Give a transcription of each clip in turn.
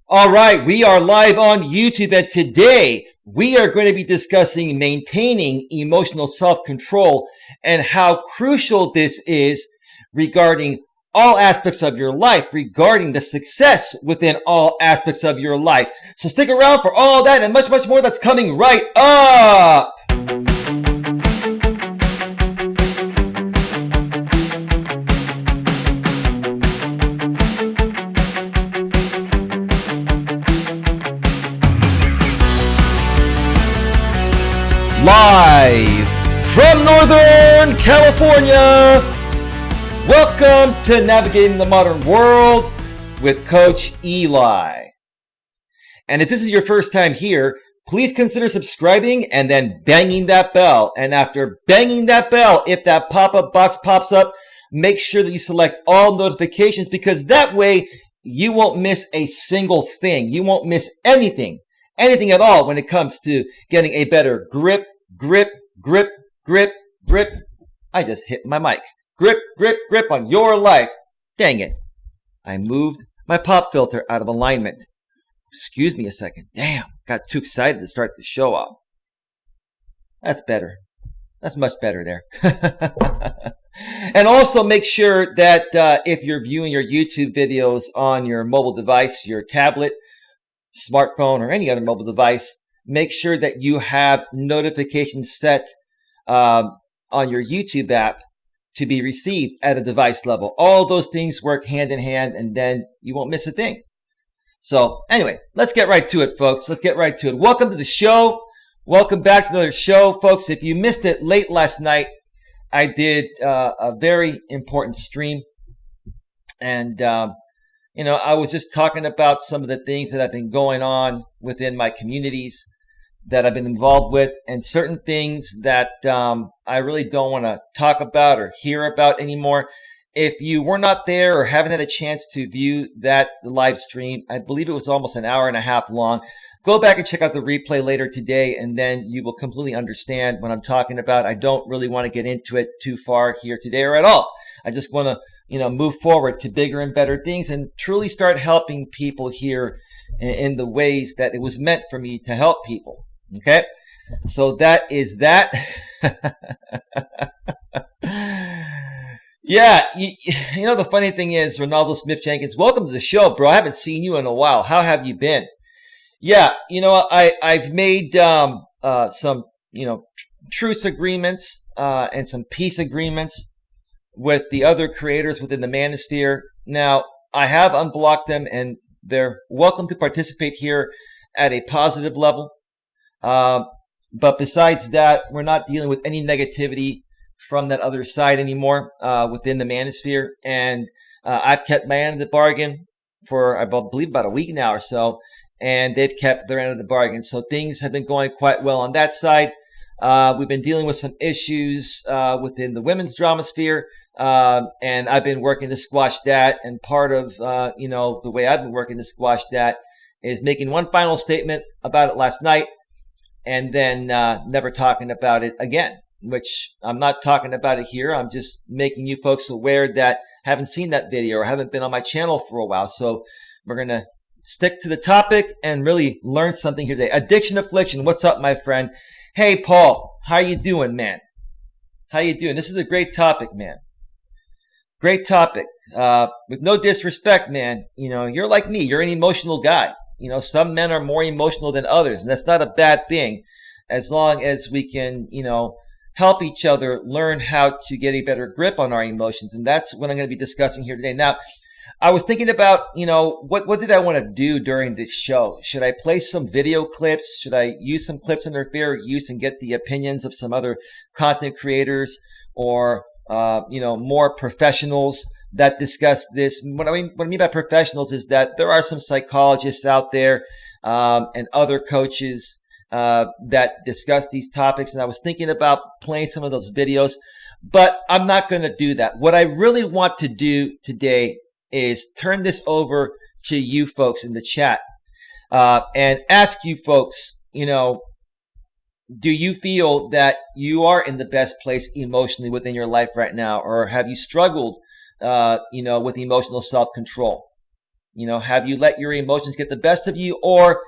All right, we are live on YouTube, and today we are going to be discussing maintaining emotional self-control and how crucial this is regarding all aspects of your life, regarding the success within all aspects of your life. So stick around for all that and much, much more that's coming right up. Live from Northern California, welcome to Navigating the Modern World with Coach Eli. And if this is your first time here, please consider subscribing and then banging that bell. And after banging that bell, if that pop-up box pops up, make sure that you select all notifications, because that way you won't miss a single thing. You won't miss anything at all when it comes to getting a better grip. I just hit my mic. Grip on your life. Dang it. I moved my pop filter out of alignment. Excuse me a second. Damn, got too excited to start the show off. That's better. That's much better there. And also make sure that if you're viewing your YouTube videos on your mobile device, your tablet, smartphone, or any other mobile device, make sure that you have notifications set on your YouTube app to be received at a device level. All those things work hand in hand, and then you won't miss a thing. So anyway, let's get right to it, folks. Let's get right to it. Welcome to the show. Welcome back to another show, folks. If you missed it late last night, I did a very important stream. And I was just talking about some of the things that have been going on within my communities that I've been involved with, and certain things that I really don't want to talk about or hear about anymore. If you were not there or haven't had a chance to view that live stream, I believe it was almost an hour and a half long. Go back and check out the replay later today, and then you will completely understand what I'm talking about. I don't really want to get into it too far here today or at all. I just want to move forward to bigger and better things and truly start helping people here in the ways that it was meant for me to help people. Okay? So that is that. Yeah, the funny thing is, Ronaldo Smith-Jenkins, welcome to the show, bro. I haven't seen you in a while. How have you been? Yeah, I've made some, truce agreements and some peace agreements with the other creators within the manosphere. Now, I have unblocked them, and they're welcome to participate here at a positive level. But besides that, we're not dealing with any negativity from that other side anymore within the manosphere. And I've kept my end of the bargain for, I believe, about a week now or so. And they've kept their end of the bargain. So things have been going quite well on that side. We've been dealing with some issues within the women's drama sphere. And I've been working to squash that. And part of, the way I've been working to squash that is making one final statement about it last night and then never talking about it again, which I'm not talking about it here. I'm just making you folks aware that haven't seen that video or haven't been on my channel for a while. So we're going to stick to the topic and really learn something here today. Addiction affliction. What's up, my friend? Hey, Paul. How you doing, man? How you doing? This is a great topic, man. Great topic. With no disrespect, man, you're like me. You're an emotional guy. Some men are more emotional than others, and that's not a bad thing as long as we can, help each other learn how to get a better grip on our emotions. And that's what I'm going to be discussing here today. Now, I was thinking about, what did I want to do during this show? Should I play some video clips? Should I use some clips in their fair use and get the opinions of some other content creators or, more professionals that discuss this? What I mean by professionals is that there are some psychologists out there and other coaches that discuss these topics. And I was thinking about playing some of those videos, but I'm not going to do that. What I really want to do today is turn this over to you folks in the chat and ask you folks, do you feel that you are in the best place emotionally within your life right now? Or have you struggled, with emotional self-control? Have you let your emotions get the best of you, or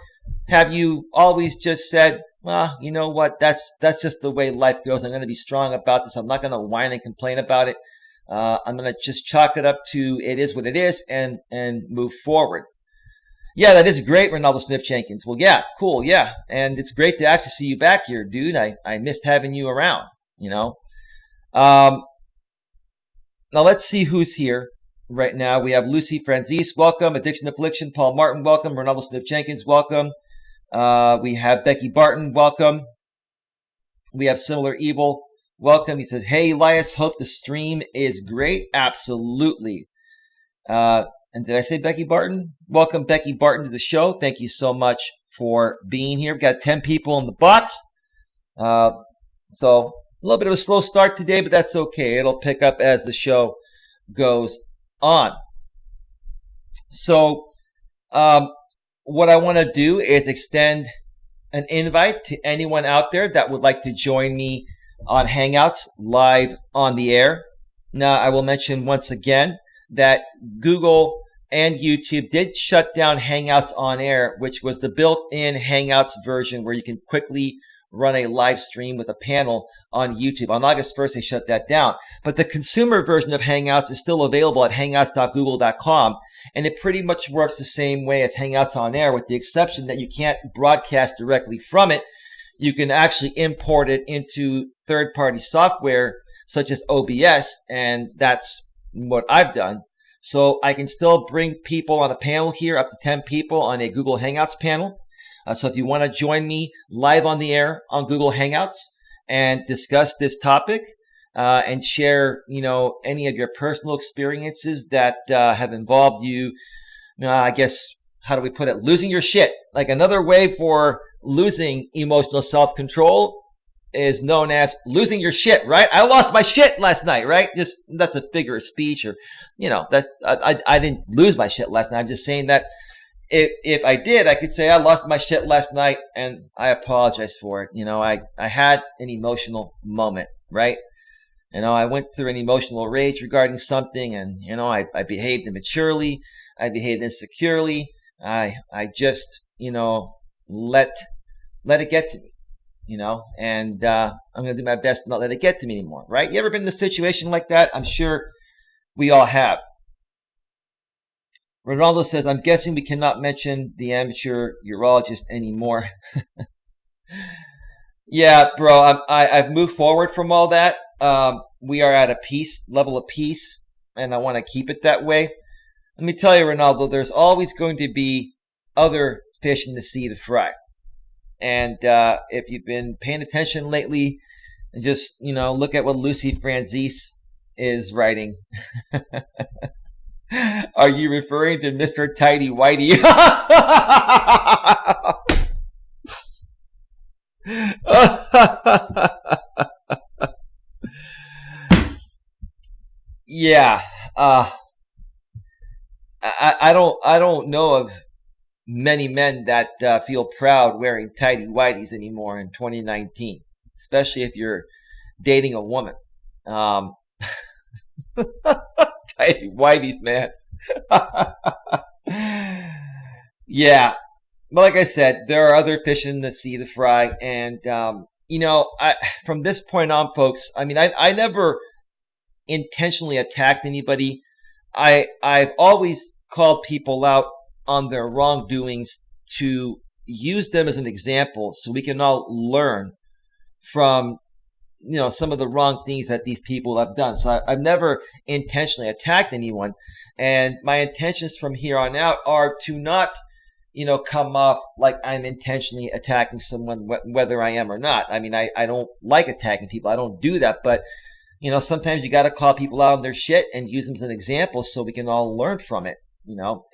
have you always just said, well, you know what, that's just the way life goes. I'm going to be strong about this. I'm not going to whine and complain about it. I'm going to just chalk it up to it is what it is and move forward. Yeah, that is great, Ronaldo Smith Jenkins. Well, yeah, cool, yeah. And it's great to actually see you back here, dude. I missed having you around, Now let's see who's here right now. We have Lucy Franzis, welcome. Addiction Affliction, Paul Martin, welcome. Ronaldo Smith Jenkins, welcome. We have Becky Barton, welcome. We have Similar Evil, welcome. He says, hey, Elias, hope the stream is great. Absolutely. And did I say Becky Barton? Welcome, Becky Barton, to the show. Thank you so much for being here. We've got 10 people in the box. So a little bit of a slow start today, but that's okay. It'll pick up as the show goes on. So what I want to do is extend an invite to anyone out there that would like to join me on Hangouts live on the air. Now, I will mention once again that Google and YouTube did shut down Hangouts on Air, which was the built-in Hangouts version where you can quickly run a live stream with a panel on YouTube. On August 1st, they shut that down. But the consumer version of Hangouts is still available at hangouts.google.com, and it pretty much works the same way as Hangouts on Air, with the exception that you can't broadcast directly from it. You can actually import it into third-party software such as OBS, and that's what I've done. So I can still bring people on a panel here, up to 10 people on a Google Hangouts panel. So if you want to join me live on the air on Google Hangouts and discuss this topic and share, any of your personal experiences that have involved you, I guess, how do we put it? Losing your shit. Like, another way for losing emotional self-control is known as losing your shit, right? I lost my shit last night, right? That's a figure of speech, or, that's, I didn't lose my shit last night. I'm just saying that if I did, I could say I lost my shit last night and I apologize for it. I had an emotional moment, right? I went through an emotional rage regarding something, and, I behaved immaturely. I behaved insecurely. I just, let it get to me. And I'm going to do my best to not let it get to me anymore, right? You ever been in a situation like that? I'm sure we all have. Ronaldo says, I'm guessing we cannot mention the amateur urologist anymore. Yeah, bro, I've moved forward from all that. We are at a level of peace, and I want to keep it that way. Let me tell you, Ronaldo, there's always going to be other fish in the sea to fry. And if you've been paying attention lately, and just, look at what Lucy Franzis is writing. Are you referring to Mr. Tidy Whitey? Yeah. I don't know of many men that feel proud wearing tidy whities anymore in 2019, especially if you're dating a woman. Tidy whities, man. Yeah. But like I said, there are other fish in the sea to fry. And, from this point on, folks, I never intentionally attacked anybody. I've always called people out on their wrongdoings to use them as an example so we can all learn from, some of the wrong things that these people have done. So I've never intentionally attacked anyone. And my intentions from here on out are to not, come off like I'm intentionally attacking someone, whether I am or not. I don't like attacking people. I don't do that. But, sometimes you got to call people out on their shit and use them as an example so we can all learn from it,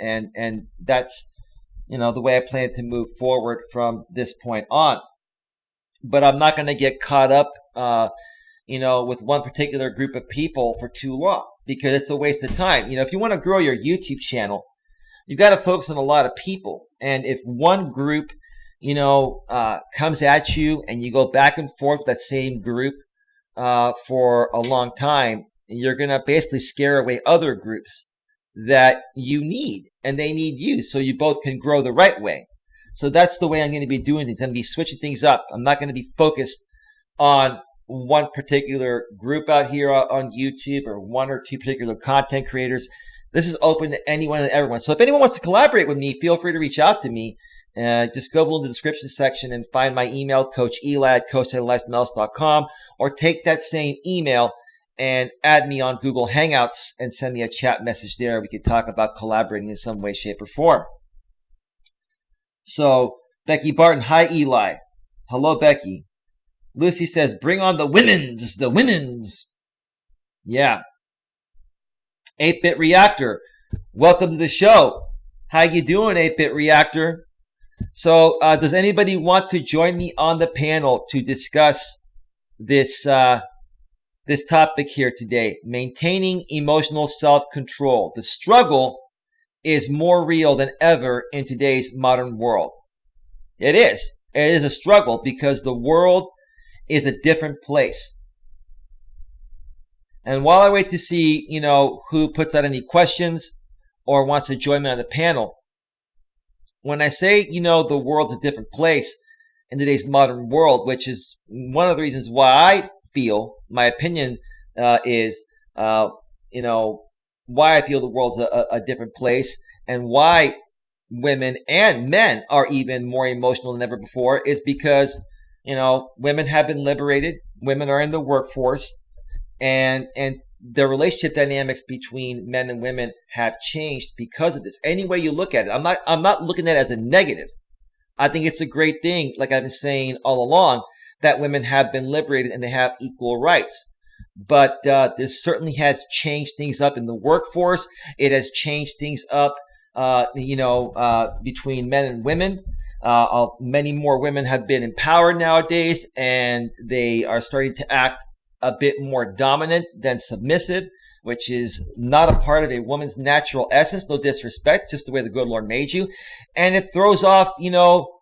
and that's, the way I plan to move forward from this point on. But I'm not going to get caught up, with one particular group of people for too long, because it's a waste of time. If you want to grow your YouTube channel, you've got to focus on a lot of people. And if one group, comes at you and you go back and forth with that same group for a long time, you're going to basically scare away other groups that you need, and they need you, so you both can grow the right way. So that's the way I'm going to be doing things. I'm going to be switching things up. I'm not going to be focused on one particular group out here on YouTube or one or two particular content creators. This is open to anyone and everyone. So if anyone wants to collaborate with me, feel free to reach out to me. Just go below in the description section and find my email, Coach Eli at coacheli@melas.com, or take that same email and add me on Google Hangouts and send me a chat message there. We could talk about collaborating in some way, shape, or form. So Becky Barton, hi Eli. Hello, Becky. Lucy says, bring on the women's. Yeah. 8-Bit Reactor, welcome to the show. How you doing, 8-Bit Reactor? So does anybody want to join me on the panel to discuss this topic here today? Maintaining emotional self-control. The struggle is more real than ever in today's modern world. It is. It is a struggle because the world is a different place. And while I wait to see, who puts out any questions or wants to join me on the panel, when I say, the world's a different place in today's modern world, which is one of the reasons why I feel, my opinion is, why I feel the world's a different place and why women and men are even more emotional than ever before is because, women have been liberated. Women are in the workforce. And the relationship dynamics between men and women have changed because of this. Any way you look at it, I'm not looking at it as a negative. I think it's a great thing, like I've been saying all along, that women have been liberated and they have equal rights. But this certainly has changed things up in the workforce. It has changed things up, between men and women. Many more women have been empowered nowadays, and they are starting to act a bit more dominant than submissive, which is not a part of a woman's natural essence. No disrespect, just the way the good Lord made you. And it throws off,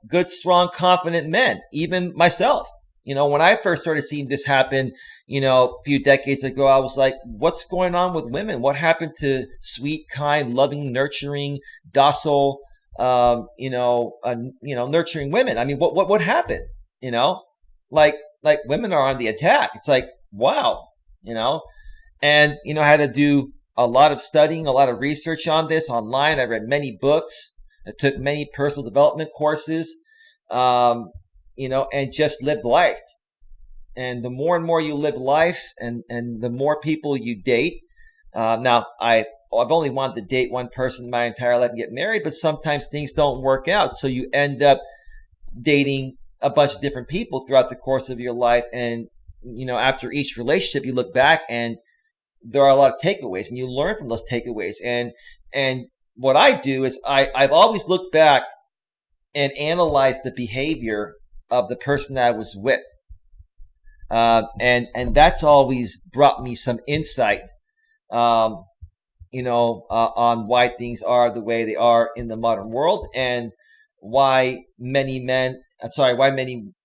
good, strong, confident men, even myself. When I first started seeing this happen, a few decades ago, I was like, what's going on with women? What happened to sweet, kind, loving, nurturing, docile, nurturing women? I mean, what happened? Like women are on the attack. It's like, wow, and, I had to do a lot of studying, a lot of research on this online. I read many books. I took many personal development courses, and just lived life. And the more and more you live life and the more people you date. Now, I've only wanted to date one person my entire life and get married, but sometimes things don't work out. So you end up dating a bunch of different people throughout the course of your life. And, after each relationship, you look back and there are a lot of takeaways and you learn from those takeaways. And what I do is I've always looked back and analyzed the behavior of the person that I was with. And that's always brought me some insight, on why things are the way they are in the modern world and why many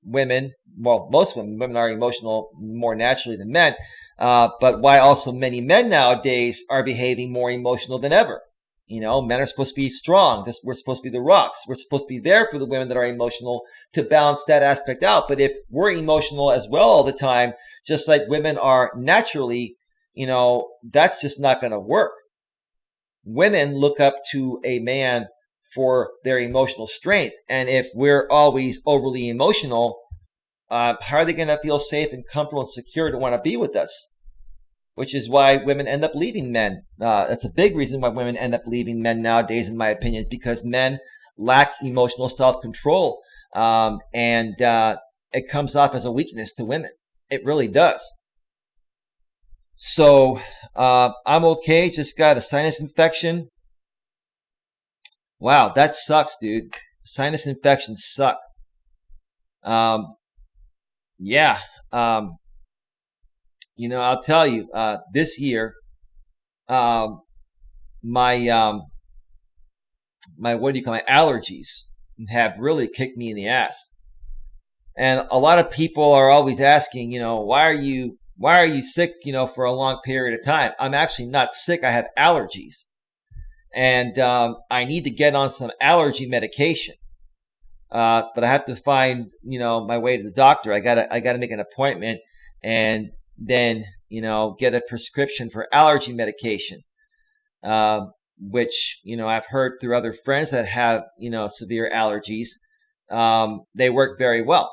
women, well, most women are emotional more naturally than men, but why also many men nowadays are behaving more emotional than ever. Men are supposed to be strong. We're supposed to be the rocks. We're supposed to be there for the women that are emotional to balance that aspect out. But if we're emotional as well all the time, just like women are naturally, that's just not going to work. Women look up to a man for their emotional strength. And if we're always overly emotional, how are they going to feel safe and comfortable and secure to want to be with us? Which is why women end up leaving men. That's a big reason why women end up leaving men nowadays, in my opinion, because men lack emotional self-control. And it comes off as a weakness to women. It really does. So I'm okay. Just got a sinus infection. Wow, that sucks, dude. Sinus infections suck. Yeah. I'll tell you, this year, my allergies have really kicked me in the ass. And a lot of people are always asking, why are you sick, for a long period of time? I'm actually not sick. I have allergies. and I need to get on some allergy medication. But I have to find, my way to the doctor. I gotta make an appointment, and then, get a prescription for allergy medication, which, I've heard through other friends that have, severe allergies. They work very well.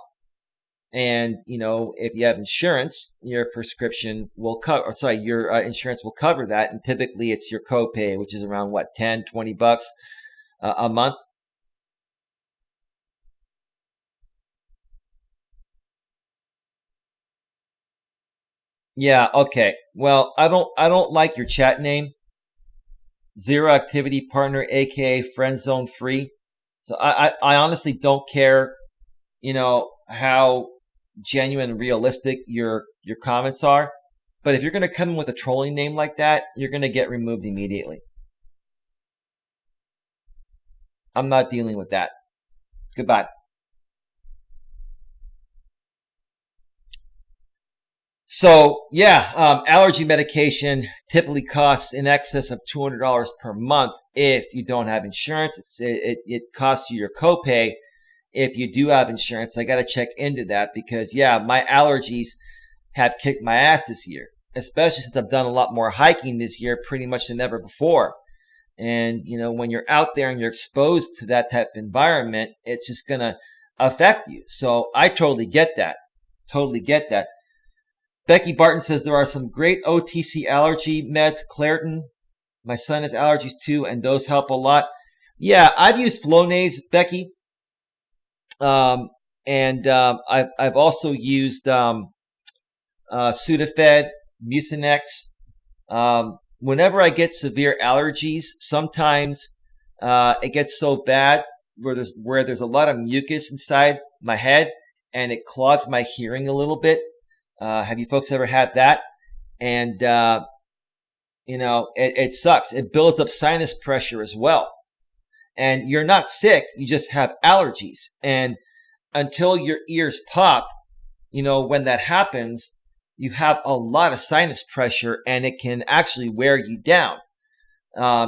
And, if you have insurance, your prescription will cover, or sorry, your insurance will cover that. And typically it's your copay, which is around what, 10, $20 a month. Yeah. Okay. Well, I don't like your chat name, Zero Activity Partner, aka Friend Zone Free. So I honestly don't care, how genuine and realistic your comments are. But if you're going to come in with a trolling name like that, you're going to get removed immediately. I'm not dealing with that. Goodbye. So yeah, allergy medication typically costs in excess of $200 per month if you don't have insurance. It costs you your copay if you do have insurance. I got to check into that because yeah, my allergies have kicked my ass this year, especially since I've done a lot more hiking this year, pretty much than ever before. And when you're out there and you're exposed to that type of environment, it's just gonna affect you. So I totally get that. Totally get that. Becky Barton says there are some great OTC allergy meds. Claritin. My son has allergies too, and those help a lot. Yeah, I've used Flonase, Becky. And I've also used Sudafed, Mucinex. Whenever I get severe allergies, sometimes it gets so bad where there's a lot of mucus inside my head, and it clogs my hearing a little bit. Have you folks ever had that? And it sucks. It builds up sinus pressure as well. And you're not sick, you just have allergies. And until your ears pop, when that happens, you have a lot of sinus pressure and it can actually wear you down.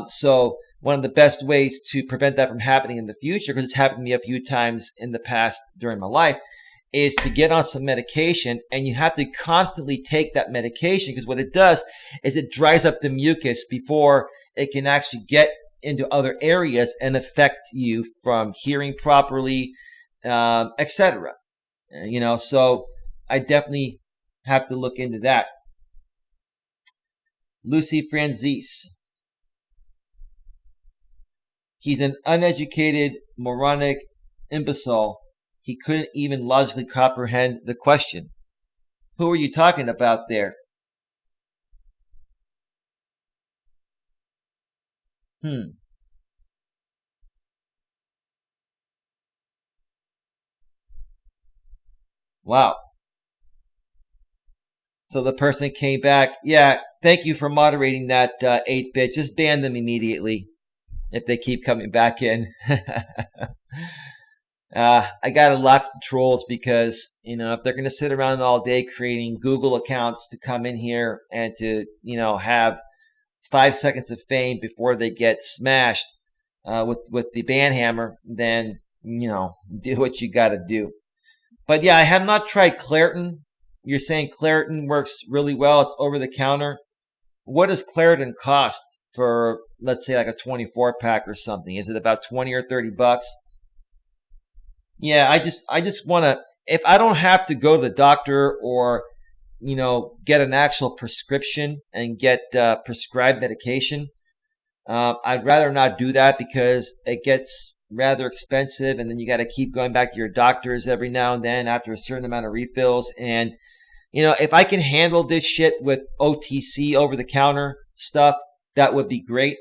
So one of the best ways to prevent that from happening in the future, because it's happened to me a few times in the past during my life, is to get on some medication. And you have to constantly take that medication because what it does is it dries up the mucus before it can actually get into other areas and affect you from hearing properly, etc. So I definitely have to look into that. Lucy Franzese. He's an uneducated, moronic imbecile. He couldn't even logically comprehend the question. Who are you talking about there? Wow. So the person came back. Yeah, thank you for moderating that 8-bit. Just ban them immediately if they keep coming back in. I got a lot of trolls because, if they're going to sit around all day creating Google accounts to come in here and to, have 5 seconds of fame before they get smashed with the ban hammer, then, do what you got to do. But yeah, I have not tried Claritin. You're saying Claritin works really well. It's over the counter. What does Claritin cost for, let's say, like a 24 pack or something? Is it about 20 or 30 bucks? Yeah, I just want to, if I don't have to go to the doctor or, get an actual prescription and get prescribed medication, I'd rather not do that because it gets rather expensive, and then you got to keep going back to your doctors every now and then after a certain amount of refills. And if I can handle this shit with OTC, over the counter stuff, that would be great.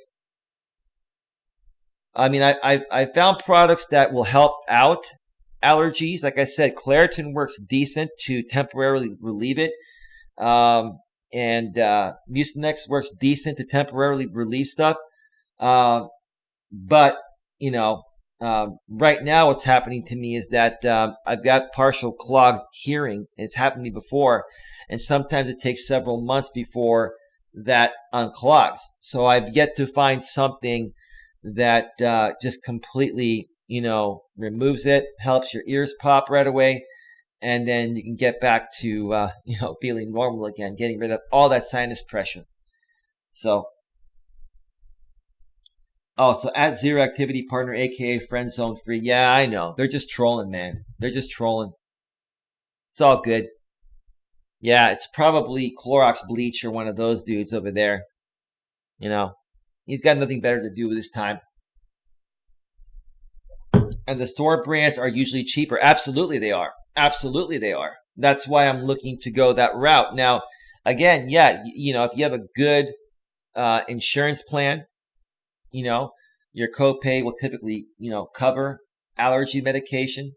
I mean, I found products that will help out allergies. Like I said, Claritin works decent to temporarily relieve it. And Mucinex works decent to temporarily relieve stuff. But, right now what's happening to me is that I've got partial clogged hearing. It's happened to me before. And sometimes it takes several months before that unclogs. So I've yet to find something that just completely, removes it, helps your ears pop right away, and then you can get back to, feeling normal again, getting rid of all that sinus pressure. So, so at Zero Activity Partner, aka Friend Zone Free. Yeah, I know. They're just trolling, man. They're just trolling. It's all good. Yeah, it's probably Clorox bleach or one of those dudes over there. He's got nothing better to do with his time. And the store brands are usually cheaper. Absolutely they are. Absolutely they are. That's why I'm looking to go that route. Now, again, yeah, if you have a good insurance plan, your copay will typically, cover allergy medication.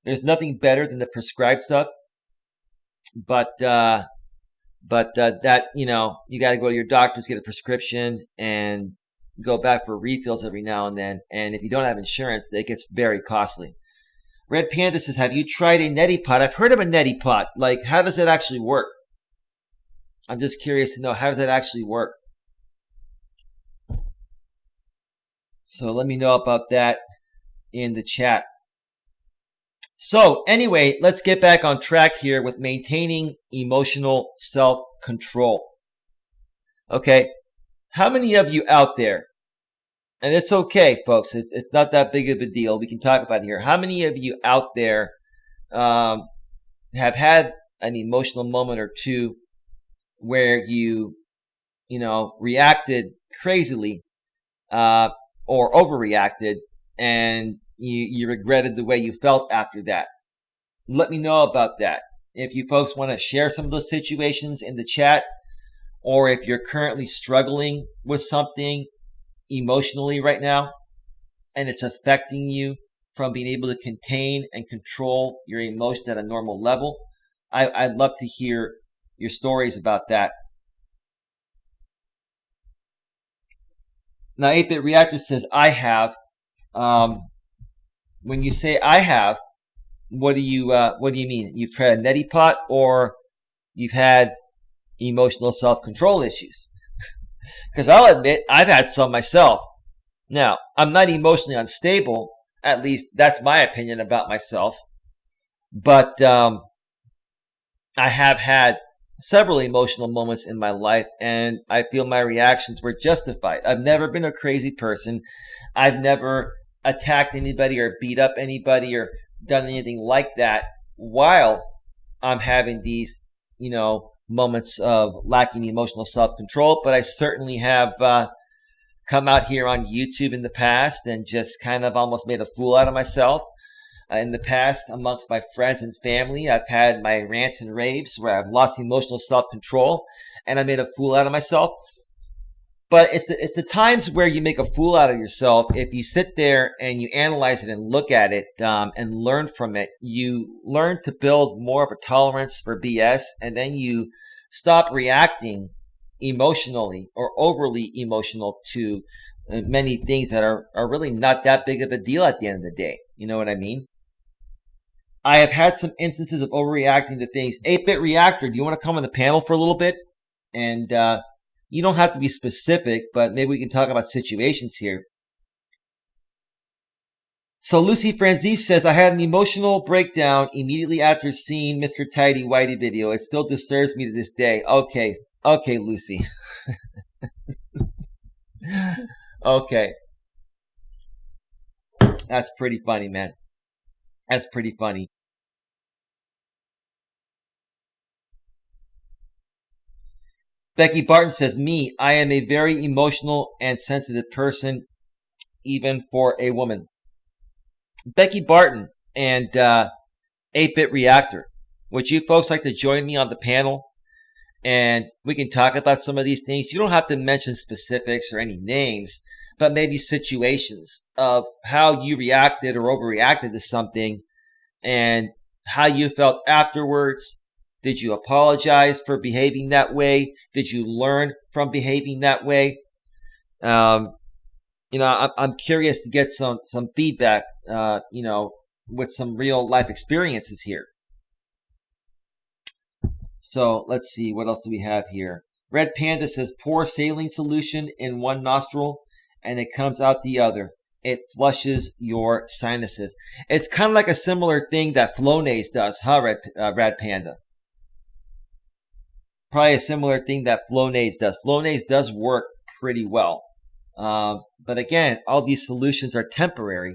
There's nothing better than the prescribed stuff. But that, you got to go to your doctors, get a prescription, and go back for refills every now and then. And if you don't have insurance, it gets very costly. Red Panda says, have you tried a neti pot? I've heard of a neti pot. Like, how does it actually work? I'm just curious to know, how does that actually work? So let me know about that in the chat. So anyway, let's get back on track here with maintaining emotional self-control. Okay, how many of you out there, and it's okay, folks, it's not that big of a deal. We can talk about it here. How many of you out there have had an emotional moment or two where you reacted crazily or overreacted, and you regretted the way you felt after that? Let me know about that. If you folks want to share some of those situations in the chat, or if you're currently struggling with something emotionally right now and it's affecting you from being able to contain and control your emotions at a normal level, I'd love to hear your stories about that. Now, 8-Bit Reactor says, I have. When you say I have, what do you mean? You've tried a neti pot, or you've had emotional self-control issues? Because I'll admit, I've had some myself. Now, I'm not emotionally unstable. At least that's my opinion about myself. But I have had several emotional moments in my life, and I feel my reactions were justified. I've never been a crazy person. I've never attacked anybody or beat up anybody or done anything like that while I'm having these, moments of lacking emotional self-control. But I certainly have come out here on YouTube in the past and just kind of almost made a fool out of myself. In the past, amongst my friends and family, I've had my rants and raves where I've lost emotional self-control and I made a fool out of myself. But it's the times where you make a fool out of yourself. If you sit there and you analyze it and look at it and learn from it, you learn to build more of a tolerance for BS, and then you stop reacting emotionally or overly emotional to many things that are really not that big of a deal at the end of the day. You know what I mean? I have had some instances of overreacting to things. 8-Bit Reactor, do you want to come on the panel for a little bit? And you don't have to be specific, but maybe we can talk about situations here. So Lucy Franzese says, I had an emotional breakdown immediately after seeing Mr. Tidy Whitey video. It still disturbs me to this day. Okay, Lucy. Okay. That's pretty funny, man. That's pretty funny. Becky Barton says, me, I am a very emotional and sensitive person, even for a woman. Becky Barton and 8-Bit Reactor, would you folks like to join me on the panel? And we can talk about some of these things. You don't have to mention specifics or any names, but maybe situations of how you reacted or overreacted to something and how you felt afterwards. Did you apologize for behaving that way? Did you learn from behaving that way? I'm curious to get some feedback, with some real life experiences here. So let's see, what else do we have here? Red Panda says, pour saline solution in one nostril and it comes out the other. It flushes your sinuses. It's kind of like a similar thing that Flonase does, huh, Rad Panda? Probably a similar thing that Flonase does. Flonase does work pretty well. But again, all these solutions are temporary.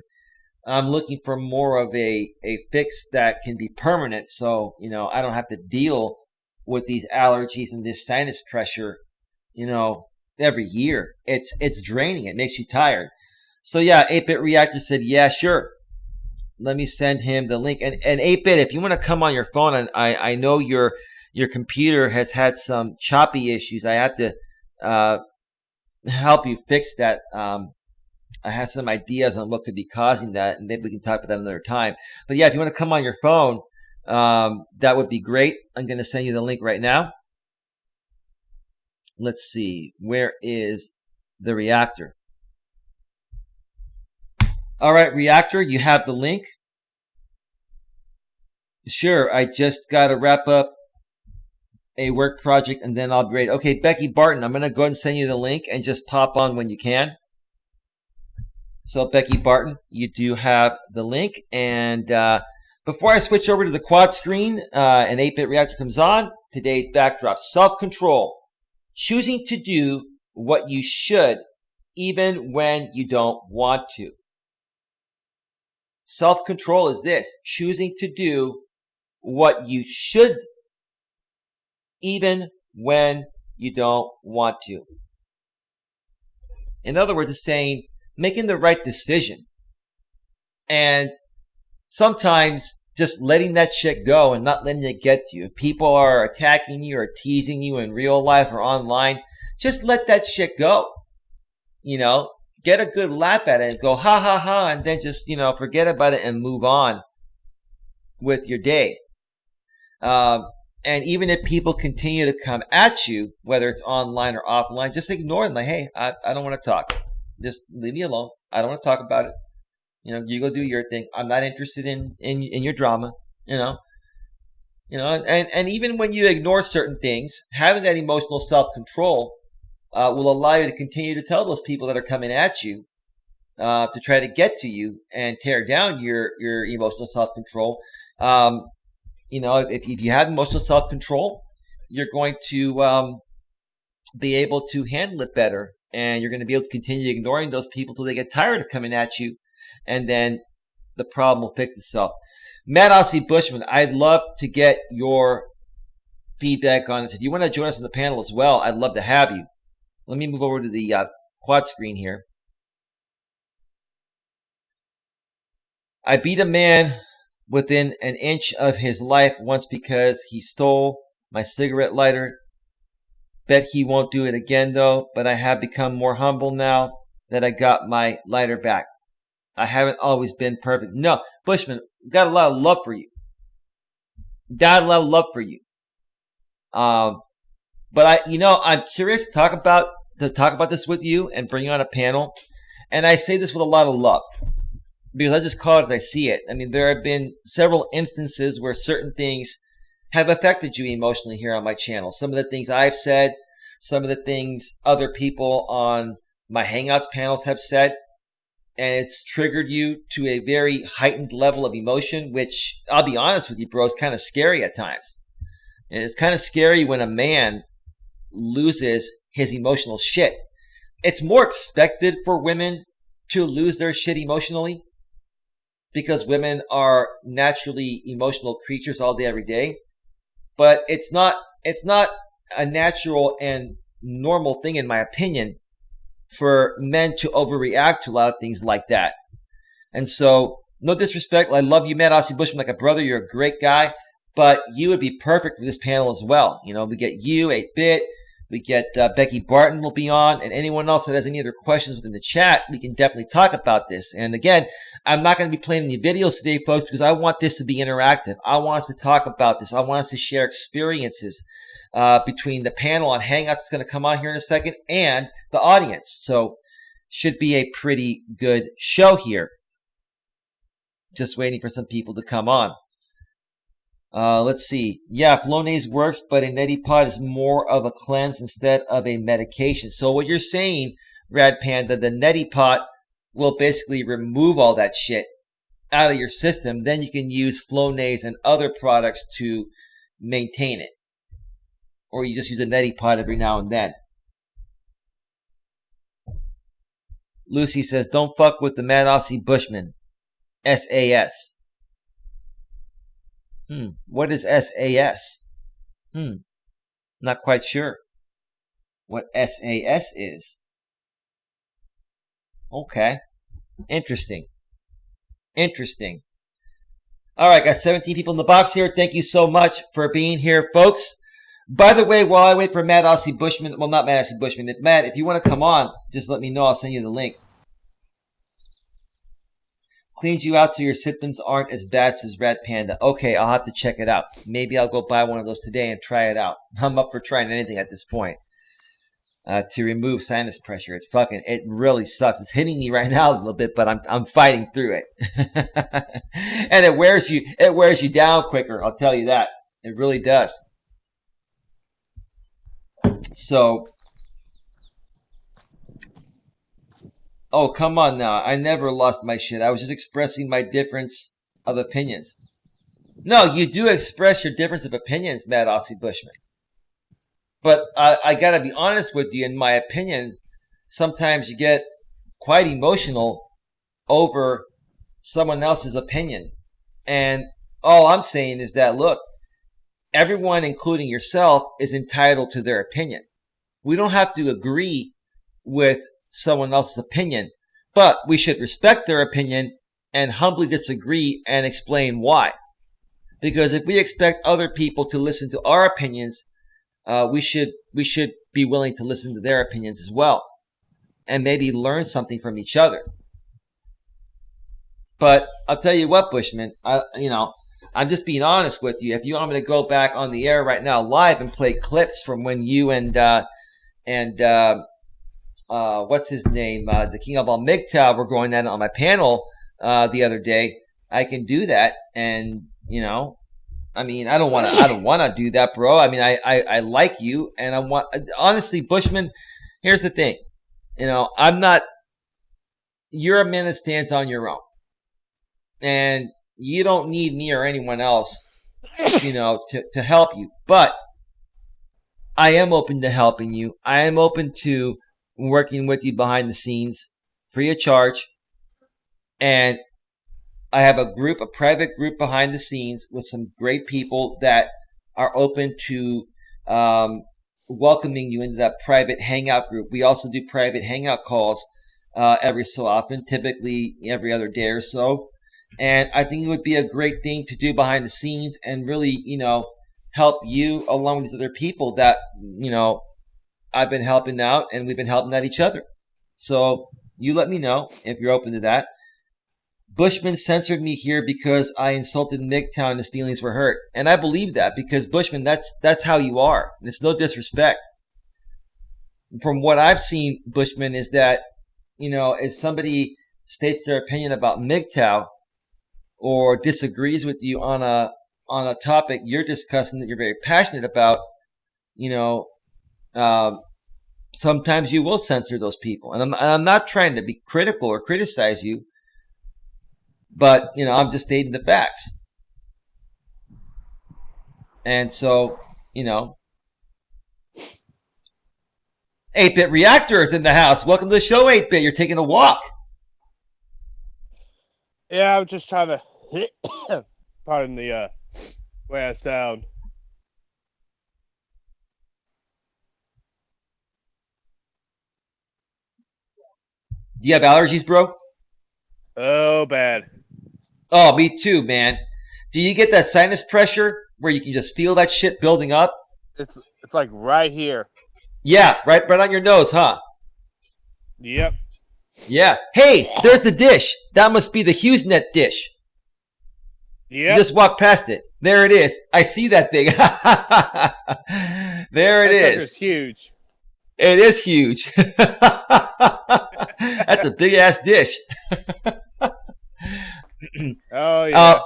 I'm looking for more of a fix that can be permanent, so I don't have to deal with these allergies and this sinus pressure, every year. It's draining. It makes you tired. So yeah, 8-Bit Reactor said, yeah, sure. Let me send him the link. And 8-Bit, if you want to come on your phone, and I know your computer has had some choppy issues. I have to help you fix that. I have some ideas on what could be causing that, and maybe we can talk about that another time. But yeah, if you want to come on your phone, that would be great. I'm going to send you the link right now. Let's see. Where is the reactor? All right, reactor, you have the link. Sure, I just got to wrap up a work project and then I'll be ready. Okay, Becky Barton, I'm going to go ahead and send you the link and just pop on when you can. So Becky Barton, you do have the link. And before I switch over to the quad screen and 8-Bit Reactor comes on, today's backdrop, self-control. Choosing to do what you should even when you don't want to. Self-control is this, choosing to do what you should even when you don't want to. In other words, it's saying making the right decision. And sometimes just letting that shit go and not letting it get to you. If people are attacking you or teasing you in real life or online, just let that shit go. Get a good laugh at it and go, ha, ha, ha, and then just, forget about it and move on with your day. And even if people continue to come at you, whether it's online or offline, just ignore them. Like, hey, I don't want to talk. Just leave me alone. I don't want to talk about it. You go do your thing. I'm not interested in your drama, and even when you ignore certain things, having that emotional self-control will allow you to continue to tell those people that are coming at you to try to get to you and tear down your emotional self-control. If you have emotional self-control, you're going to be able to handle it better, and you're going to be able to continue ignoring those people till they get tired of coming at you, and then the problem will fix itself. Matt Ossie Bushman, I'd love to get your feedback on it. If you want to join us on the panel as well, I'd love to have you. Let me move over to the quad screen here. I beat a man within an inch of his life once because he stole my cigarette lighter. Bet he won't do it again though, but I have become more humble now that I got my lighter back. I haven't always been perfect. No, Bushman, got a lot of love for you. Got a lot of love for you. But I'm curious to talk about this with you and bring you on a panel. And I say this with a lot of love because I just call it as I see it. I mean, there have been several instances where certain things have affected you emotionally here on my channel. Some of the things I've said, some of the things other people on my Hangouts panels have said, and it's triggered you to a very heightened level of emotion, which I'll be honest with you, bro, is kind of scary at times. And it's kind of scary when a man loses his emotional shit. It's more expected for women to lose their shit emotionally because women are naturally emotional creatures all day, every day. But it's not a natural and normal thing, in my opinion, for men to overreact to a lot of things like that. And so, no disrespect, I love you, Matt Ossie Bushman, like a brother. You're a great guy, but you would be perfect for this panel as well. We get you, 8-Bit, we get Becky Barton will be on, and anyone else that has any other questions within the chat, we can definitely talk about this. And again, I'm not going to be playing any videos today, folks, because I want this to be interactive. I want us to talk about this. I want us to share experiences between the panel on Hangouts that's going to come on here in a second and the audience. So should be a pretty good show here. Just waiting for some people to come on. Let's see. Yeah, Flonase works, but a neti pot is more of a cleanse instead of a medication. So what you're saying, Rad Panda, the neti pot will basically remove all that shit out of your system. Then you can use Flonase and other products to maintain it. Or you just use a neti pot every now and then. Lucy says, don't fuck with the Mad Aussie Bushman. SAS. What is SAS? Not quite sure what SAS is. Okay. Interesting. All right, got 17 people in the box here. Thank you so much for being here, folks. By the way, while I wait for Mad Aussie Bushman, well, not Mad Aussie Bushman, Matt, if you want to come on, just let me know. I'll send you the link. Cleans you out so your symptoms aren't as bad, says Rat Panda. Okay, I'll have to check it out. Maybe I'll go buy one of those today and try it out. I'm up for trying anything at this point. To remove sinus pressure. It really sucks. It's hitting me right now a little bit, but I'm fighting through it. And it wears you down quicker, I'll tell you that. It really does. So, oh, come on now. I never lost my shit. I was just expressing my difference of opinions. No, you do express your difference of opinions, Mad Aussie Bushman. But I gotta be honest with you, in my opinion, sometimes you get quite emotional over someone else's opinion. And all I'm saying is that, look, everyone, including yourself, is entitled to their opinion. We don't have to agree with someone else's opinion, but we should respect their opinion and humbly disagree and explain why. Because if we expect other people to listen to our opinions, we should be willing to listen to their opinions as well, and maybe learn something from each other. But I'll tell you what, Bushman, I'm just being honest with you. If you want me to go back on the air right now live and play clips from when you and what's his name, the King of All MGTOW were going at it on my panel the other day, I can do that. And I don't want to do that, bro. I mean, I like you, and honestly, Bushman, here's the thing. You're a man that stands on your own, and you don't need me or anyone else, to help you. But I am open to helping you. I am open to working with you behind the scenes, free of charge. And I have a private group behind the scenes with some great people that are open to welcoming you into that private hangout group. We also do private hangout calls every so often, typically every other day or so. And I think it would be a great thing to do behind the scenes and really, help you along with these other people that, I've been helping out, and we've been helping out each other. So you let me know if you're open to that. Bushman censored me here because I insulted MGTOW and his feelings were hurt. And I believe that, because Bushman, that's how you are. And it's no disrespect. From what I've seen, Bushman, is that, if somebody states their opinion about MGTOW or disagrees with you on a topic you're discussing that you're very passionate about, sometimes you will censor those people. And I'm not trying to be critical or criticize you, but, I'm just stating the facts. And so, 8-Bit Reactor is in the house. Welcome to the show, 8-Bit. You're taking a walk. Yeah, I was just trying to pardon the way I sound. Do you have allergies, bro? Oh, bad. Oh, me too, man. Do you get that sinus pressure where you can just feel that shit building up? It's like right here. Yeah, right on your nose, huh? Yep. Yeah. Hey, there's the dish. That must be the HughesNet dish. Yep. You just walk past it. There it is. I see that thing. There it is. It's huge. It is huge. That's a big ass dish. Oh yeah.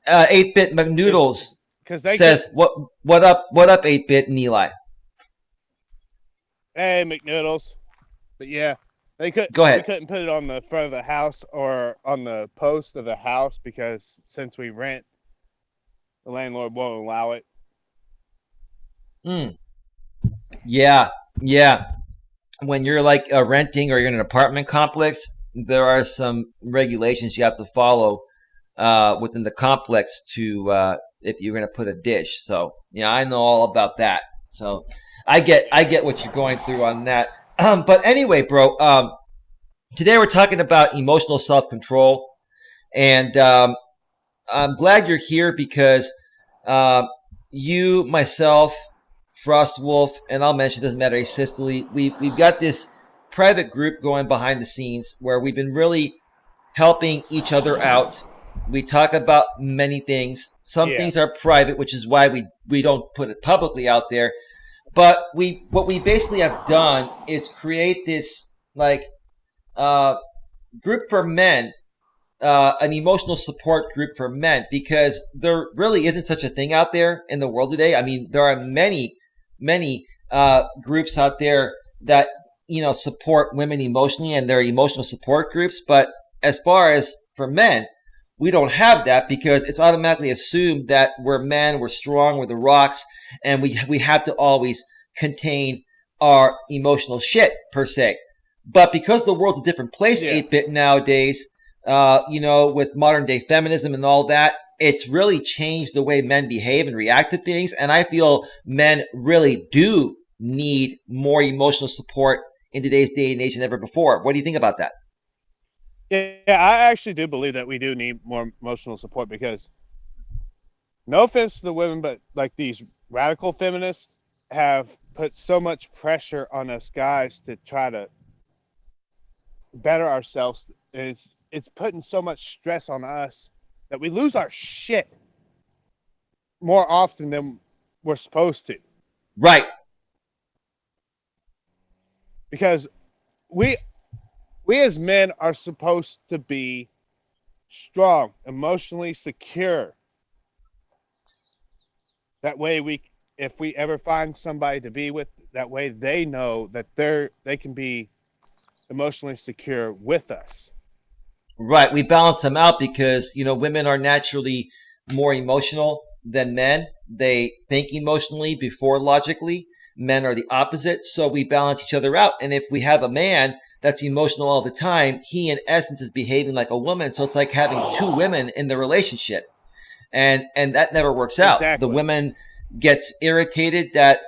8-Bit McNoodles says, "What up? 8-Bit and Eli?" Hey McNoodles. But yeah, Go We ahead. couldn't put it on the front of the house or on the post of the house because since we rent, the landlord won't allow it. Mm. Yeah, yeah. When you're like renting or you're in an apartment complex, there are some regulations you have to follow within the complex to if you're going to put a dish. So yeah, I know all about that. So I get what you're going through on that. But anyway, bro, today we're talking about emotional self control, and I'm glad you're here because uh, you, myself, Frost Wolf, and I'll mention it doesn't matter, Sicily. We've got this private group going behind the scenes where we've been really helping each other out. We talk about many things. Some Yeah. things are private, which is why we don't put it publicly out there. But what we basically have done is create this like uh, group for men, an emotional support group for men, because there really isn't such a thing out there in the world today. I mean, there are many groups out there that support women emotionally, and they're emotional support groups. But as far as for men, we don't have that because it's automatically assumed that we're men, we're strong, we're the rocks, and we have to always contain our emotional shit per se. But because the world's a different place, Yeah. 8-bit nowadays, with modern day feminism and all that, it's really changed the way men behave and react to things. And I feel men really do need more emotional support in today's day and age than ever before. What do you think about that? Yeah, I actually do believe that we do need more emotional support because, no offense to the women, but like these radical feminists have put so much pressure on us guys to try to better ourselves. It's putting so much stress on us that we lose our shit more often than we're supposed to. Right. Because we as men are supposed to be strong, emotionally secure. That way if we ever find somebody to be with, that way they know that they can be emotionally secure with us. Right. We balance them out because, women are naturally more emotional than men. They think emotionally before logically. Men are the opposite. So we balance each other out. And if we have a man that's emotional all the time, he in essence is behaving like a woman. So it's like having two women in the relationship. And that never works out. The Exactly. woman gets irritated that,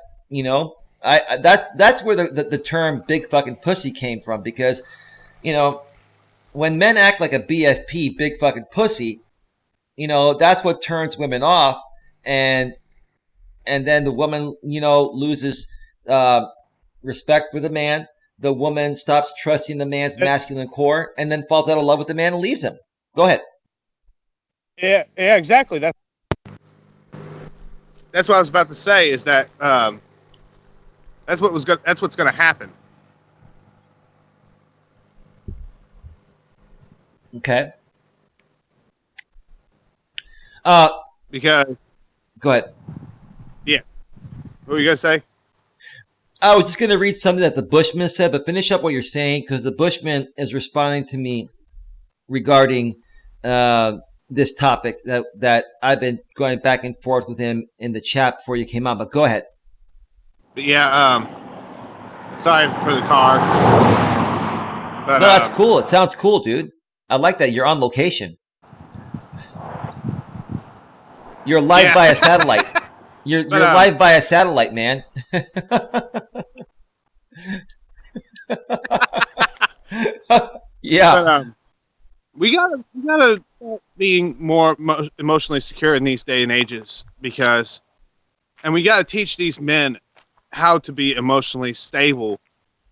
that's where the term big fucking pussy came from because, when men act like a BFP, big fucking pussy, that's what turns women off, and then the woman, loses respect for the man. The woman stops trusting the man's masculine core, and then falls out of love with the man and leaves him. Go ahead. Yeah, exactly. That's what I was about to say. Is that that's what's going to happen. Okay. Because Go ahead. yeah, what were you gonna say? I was just going to read something that the Bushman said, but finish up what you're saying because the Bushman is responding to me regarding this topic that I've been going back and forth with him in the chat before you came on. But go ahead. But yeah, sorry for the car. But, No, that's cool. It sounds cool, dude. I like that you're on location. You're live via satellite. You're live via satellite, man. Yeah. But, we gotta start being more emotionally secure in these day and ages and we gotta teach these men how to be emotionally stable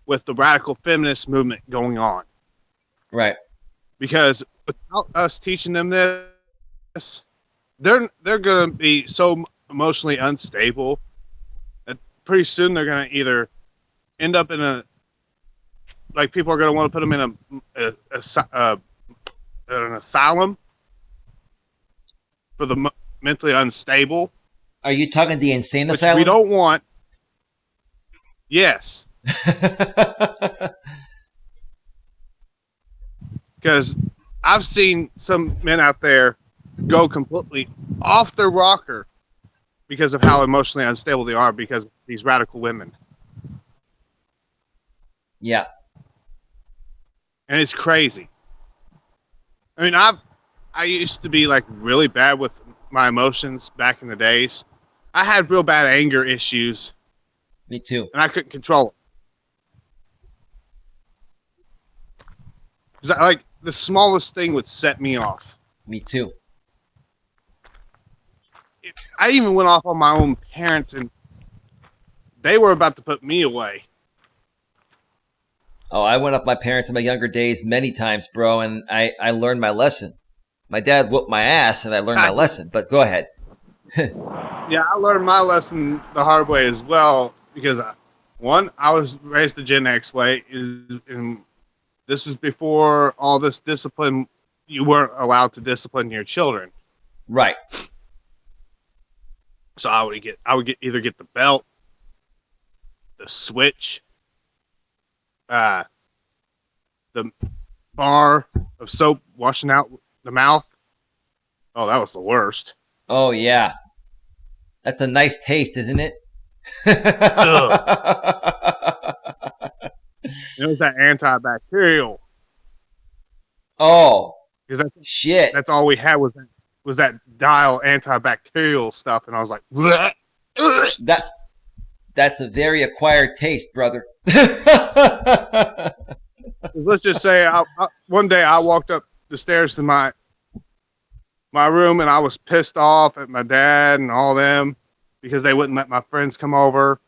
with the radical feminist movement going on. Right. Because without us teaching them this, they're gonna be so emotionally unstable that pretty soon they're gonna either end up in people are gonna want to put them in an asylum for the mentally unstable. Are you talking the insane which asylum? we don't want. Yes. because I've seen some men out there go completely off their rocker because of how emotionally unstable they are because of these radical women. Yeah. And it's crazy. I mean, I used to be like really bad with my emotions back in the days. I had real bad anger issues, Me too. and I couldn't control it. Because like the smallest thing would set me off. Me too. I even went off on my own parents, and they were about to put me away. Oh, I went up my parents in my younger days many times, bro, and I learned my lesson. My dad whooped my ass, and I learned my lesson. But go ahead. Yeah, I learned my lesson the hard way as well because, one, I was raised the Gen X way, and this was before all this discipline. You weren't allowed to discipline your children, Right. so I would either get the belt, the switch, the bar of soap washing out the mouth. Oh, that was the worst. Oh, yeah. That's a nice taste, isn't it? Ugh. It was that antibacterial. Oh, Because shit. that's all we had was that dial antibacterial stuff, and I was like, bleh. That's a very acquired taste, brother. Let's just say, one day I walked up the stairs to my room, and I was pissed off at my dad and all them because they wouldn't let my friends come over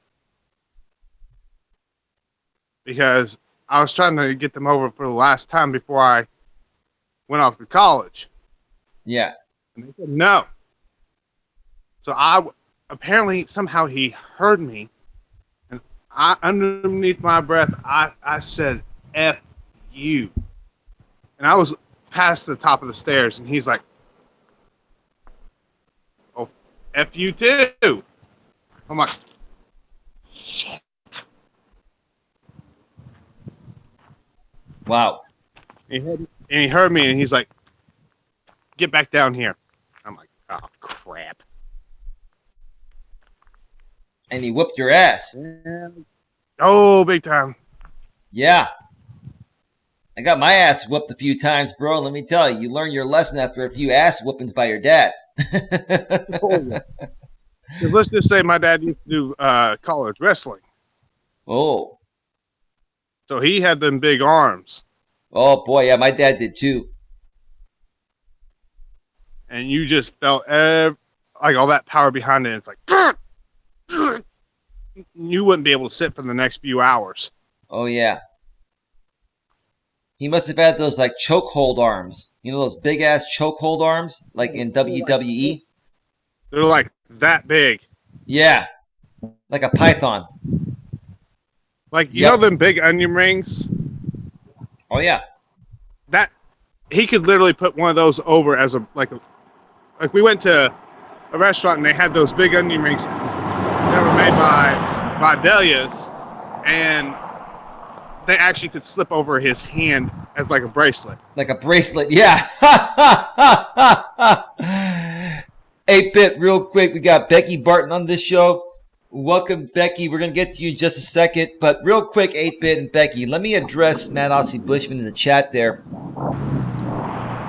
because I was trying to get them over for the last time before I went off to college. Yeah. And they said no. So apparently somehow he heard me, and underneath my breath I said F you. And I was past the top of the stairs, and he's like, oh, F you too. I'm like, shit. Wow. And he heard me, and he's like, get back down here. I'm like, oh, crap. And he whooped your ass. Oh, big time. Yeah. I got my ass whooped a few times, bro. Let me tell you, you learn your lesson after a few ass whoopings by your dad. Let's just say my dad used to do college wrestling. Oh. So he had them big arms. Oh, boy. Yeah, my dad did too. And you just felt like all that power behind it. It's like, you wouldn't be able to sit for the next few hours. Oh, yeah. He must have had those like chokehold arms. You know those big ass chokehold arms like in WWE? They're like that big. Yeah. Like a python. Like, you know them big onion rings? Oh, yeah. That he could literally put one of those over as like we went to a restaurant and they had those big onion rings that were made by Delia's, and they actually could slip over his hand as like a bracelet. Like a bracelet, yeah. 8-bit, real quick. We got Becky Barton on this show. Welcome, Becky. We're going to get to you in just a second. But real quick, 8-bit and Becky, let me address Matt Aussie Bushman in the chat there.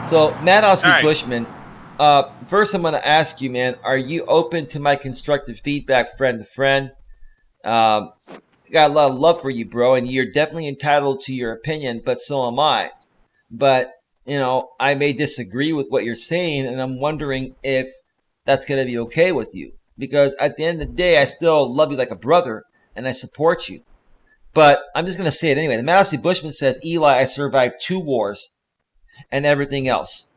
So, Matt Aussie Bushman, first I'm going to ask you, man, are you open to my constructive feedback, friend to friend? Got a lot of love for you, bro, and you're definitely entitled to your opinion, but so am I. But, you know, I may disagree with what you're saying, and I'm wondering if that's going to be okay with you. Because at the end of the day, I still love you like a brother, and I support you. But I'm just going to say it anyway. The Melas Bushman says, Eli, I survived 2 wars and everything else.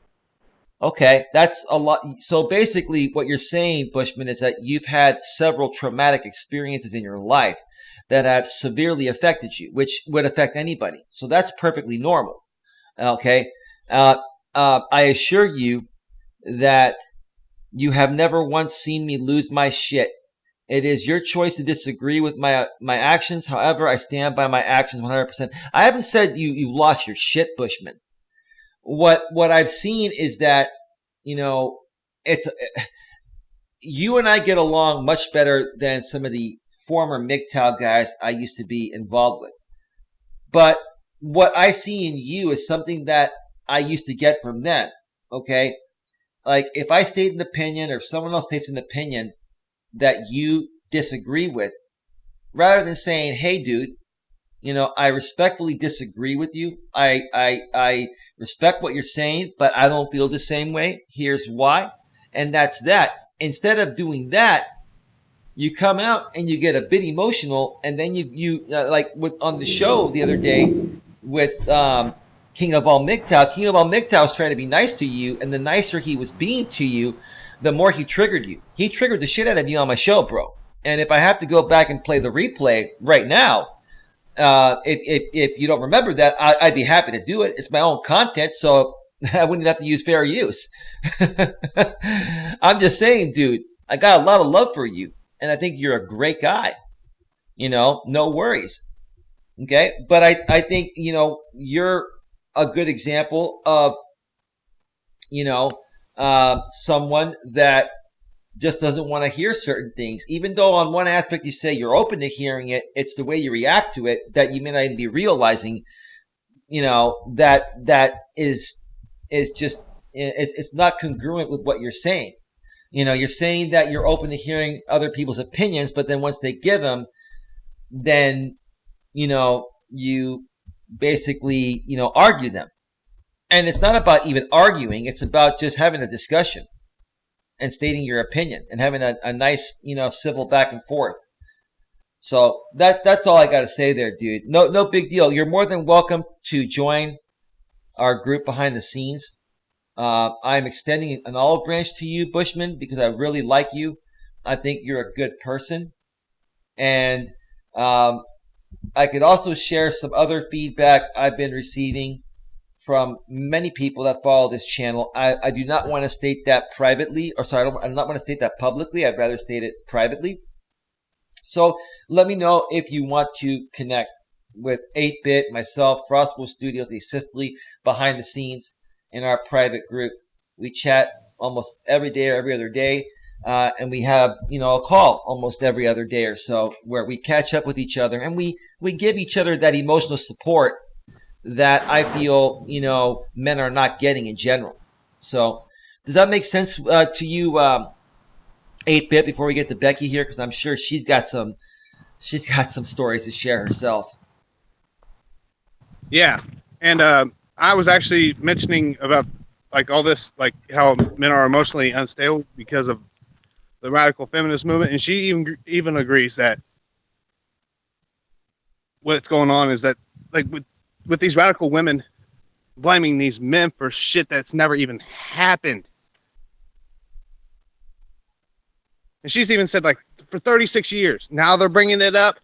Okay, that's a lot. So basically what you're saying, Bushman, is that you've had several traumatic experiences in your life that have severely affected you, which would affect anybody. So that's perfectly normal. Okay. I assure you that you have never once seen me lose my shit. It is your choice to disagree with my actions. However, I stand by my actions 100%. I haven't said you lost your shit, Bushman. what I've seen is that, it's you and I get along much better than some of the former MGTOW guys I used to be involved with. But what I see in you is something that I used to get from them. Okay. Like if I state an opinion or if someone else states an opinion that you disagree with, rather than saying, hey, dude, I respectfully disagree with you. I respect what you're saying, but I don't feel the same way. Here's why. And that's that. Instead of doing that, you come out and you get a bit emotional, and then you like on the show the other day with King of All MGTOW. King of All MGTOW was trying to be nice to you, and the nicer he was being to you, the more he triggered you. He triggered the shit out of you on my show, bro. And if I have to go back and play the replay right now, if you don't remember that, I'd be happy to do it. It's my own content, so I wouldn't have to use fair use. I'm just saying, dude, I got a lot of love for you, and I think you're a great guy. No worries. Okay? But I think, you're a good example of, someone that just doesn't want to hear certain things. Even though on one aspect you say you're open to hearing it, it's the way you react to it that you may not even be realizing, that is just, it's not congruent with what you're saying. You're saying that you're open to hearing other people's opinions, but then once they give them, then, you basically, argue them. And it's not about even arguing. It's about just having a discussion and stating your opinion and having a nice, civil back and forth. So that's all I got to say there, dude. No big deal. You're more than welcome to join our group behind the scenes. I'm extending an olive branch to you, Bushman, because I really like you. I think you're a good person. And I could also share some other feedback I've been receiving from many people that follow this channel. I do not want to state that privately, or sorry, I do not want to state that publicly. I'd rather state it privately. So let me know if you want to connect with 8-Bit, myself, Frostable Studios, the Sicily, behind the scenes in our private group. We chat almost every day or every other day, and we have, a call almost every other day or so where we catch up with each other and we give each other that emotional support that I feel, men are not getting in general. So does that make sense to you, 8-Bit, before we get to Becky here? Because I'm sure she's got some stories to share herself. Yeah. And I was actually mentioning about like all this, like how men are emotionally unstable because of the radical feminist movement. And she even agrees that what's going on is that like with these radical women blaming these men for shit that's never even happened. And she's even said, like, for 36 years, now they're bringing it up.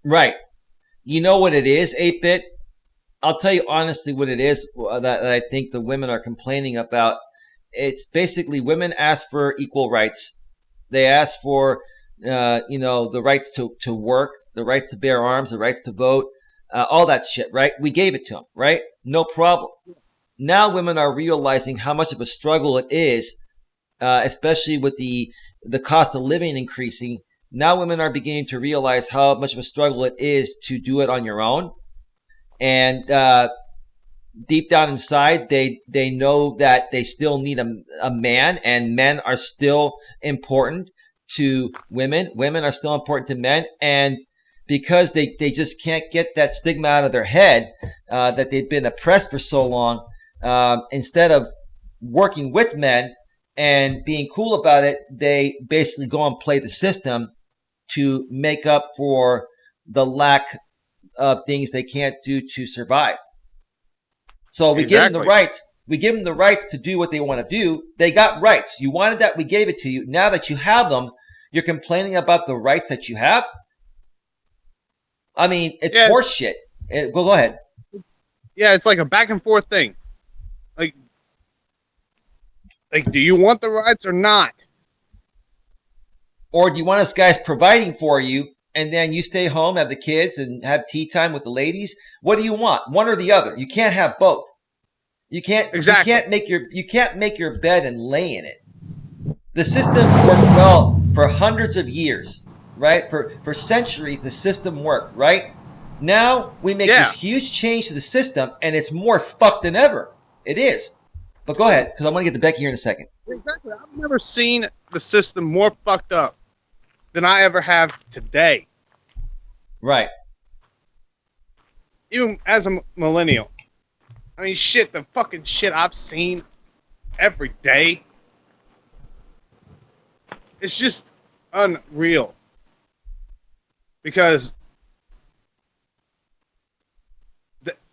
Right. You know what it is, 8-Bit? I'll tell you honestly what it is that I think the women are complaining about. It's basically women ask for equal rights. They ask for, the rights to work, the rights to bear arms, the rights to vote, all that shit, right? We gave it to them, right? No problem. Now women are realizing how much of a struggle it is, especially with the cost of living increasing. Now women are beginning to realize how much of a struggle it is to do it on your own. And deep down inside, they know that they still need a man, and men are still important to women. Women are still important to men. And because they just can't get that stigma out of their head that they've been oppressed for so long, instead of working with men and being cool about it, they basically go and play the system to make up for the lack of things they can't do to survive. So we give them the rights. We give them the rights to do what they want to do. They got rights. You wanted that, we gave it to you. Now that you have them, you're complaining about the rights that you have? I mean, it's horse shit. Go ahead. Yeah, it's like a back and forth thing. Like, do you want the rights or not? Or do you want us guys providing for you and then you stay home, have the kids, and have tea time with the ladies. What do you want? One or the other. You can't have both. You can't make your bed and lay in it. The system worked well for hundreds of years, right? For centuries, the system worked, right? Now we make this huge change to the system, and it's more fucked than ever. It is. But go ahead, because I want to get to Becky here in a second. Exactly. I've never seen the system more fucked up than I ever have today. Right. Even as a millennial. I mean, shit, the fucking shit I've seen every day. It's just unreal. Because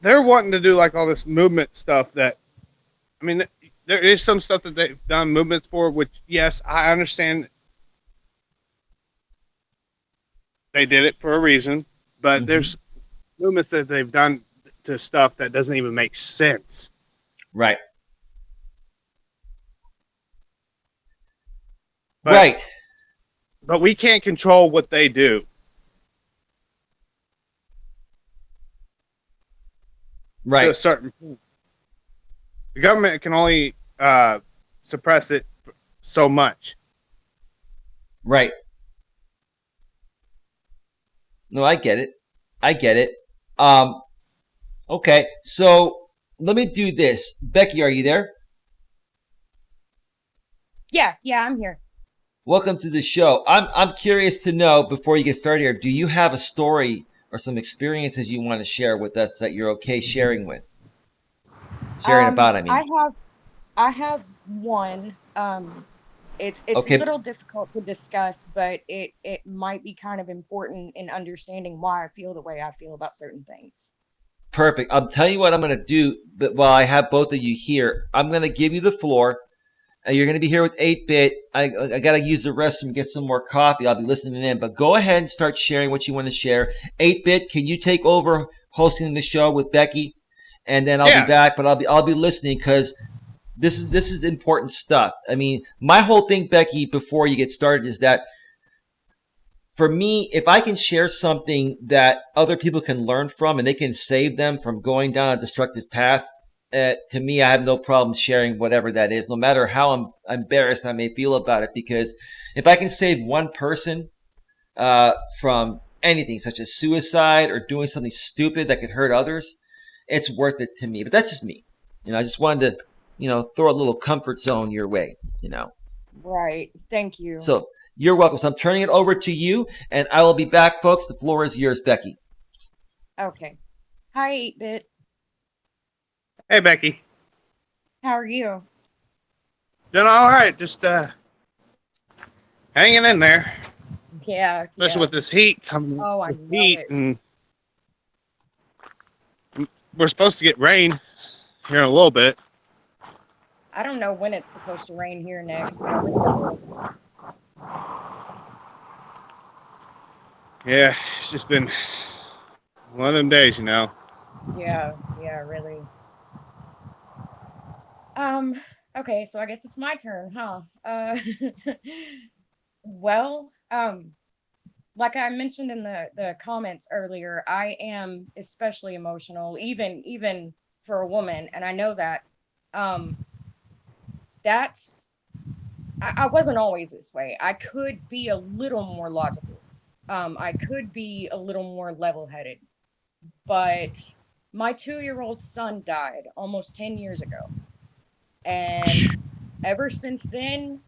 they're wanting to do like all this movement stuff that, I mean, there is some stuff that they've done movements for, which, yes, I understand they did it for a reason, but there's movements that they've done to stuff that doesn't even make sense. Right. But we can't control what they do. Right. To a certain point. The government can only suppress it so much. Right. No, I get it. Okay, so let me do this. Becky, are you there? Yeah, I'm here. Welcome to the show. I'm curious to know, before you get started here, do you have a story or some experiences you want to share with us that you're okay sharing with? About, I mean. I have one. It's okay. A little difficult to discuss, but it might be kind of important in understanding why I feel the way I feel about certain things. Perfect. I'll tell you what I'm going to do, but while I have both of you here, I'm going to give you the floor. You're going to be here with 8-Bit. I got to use the restroom, get some more coffee. I'll be listening in, but go ahead and start sharing what you want to share. 8-Bit, can you take over hosting the show with Becky? And then I'll be back, but I'll be listening because this is important stuff. I mean, my whole thing, Becky, before you get started, is that for me, if I can share something that other people can learn from and they can save them from going down a destructive path, to me, I have no problem sharing whatever that is, no matter how embarrassed I may feel about it. Because if I can save one person from anything, such as suicide or doing something stupid that could hurt others, it's worth it to me. But that's just me. I just wanted to, throw a little comfort zone your way. Right. Thank you. So you're welcome. So I'm turning it over to you, and I will be back, folks. The floor is yours, Becky. Okay. Hi, 8-Bit. Hey, Becky. How are you? Doing all right. Just hanging in there. Yeah. Especially with this heat coming. Oh, I know it. And we're supposed to get rain here in a little bit. I don't know when it's supposed to rain here next, but I wish it would. Yeah, it's just been one of them days, Yeah, really. Okay, so I guess it's my turn, huh? Well, like I mentioned in the comments earlier, I am especially emotional, even for a woman, and I know that. I wasn't always this way. I could be a little more logical. I could be a little more level-headed, but my 2-year-old son died almost 10 years ago. And ever since then,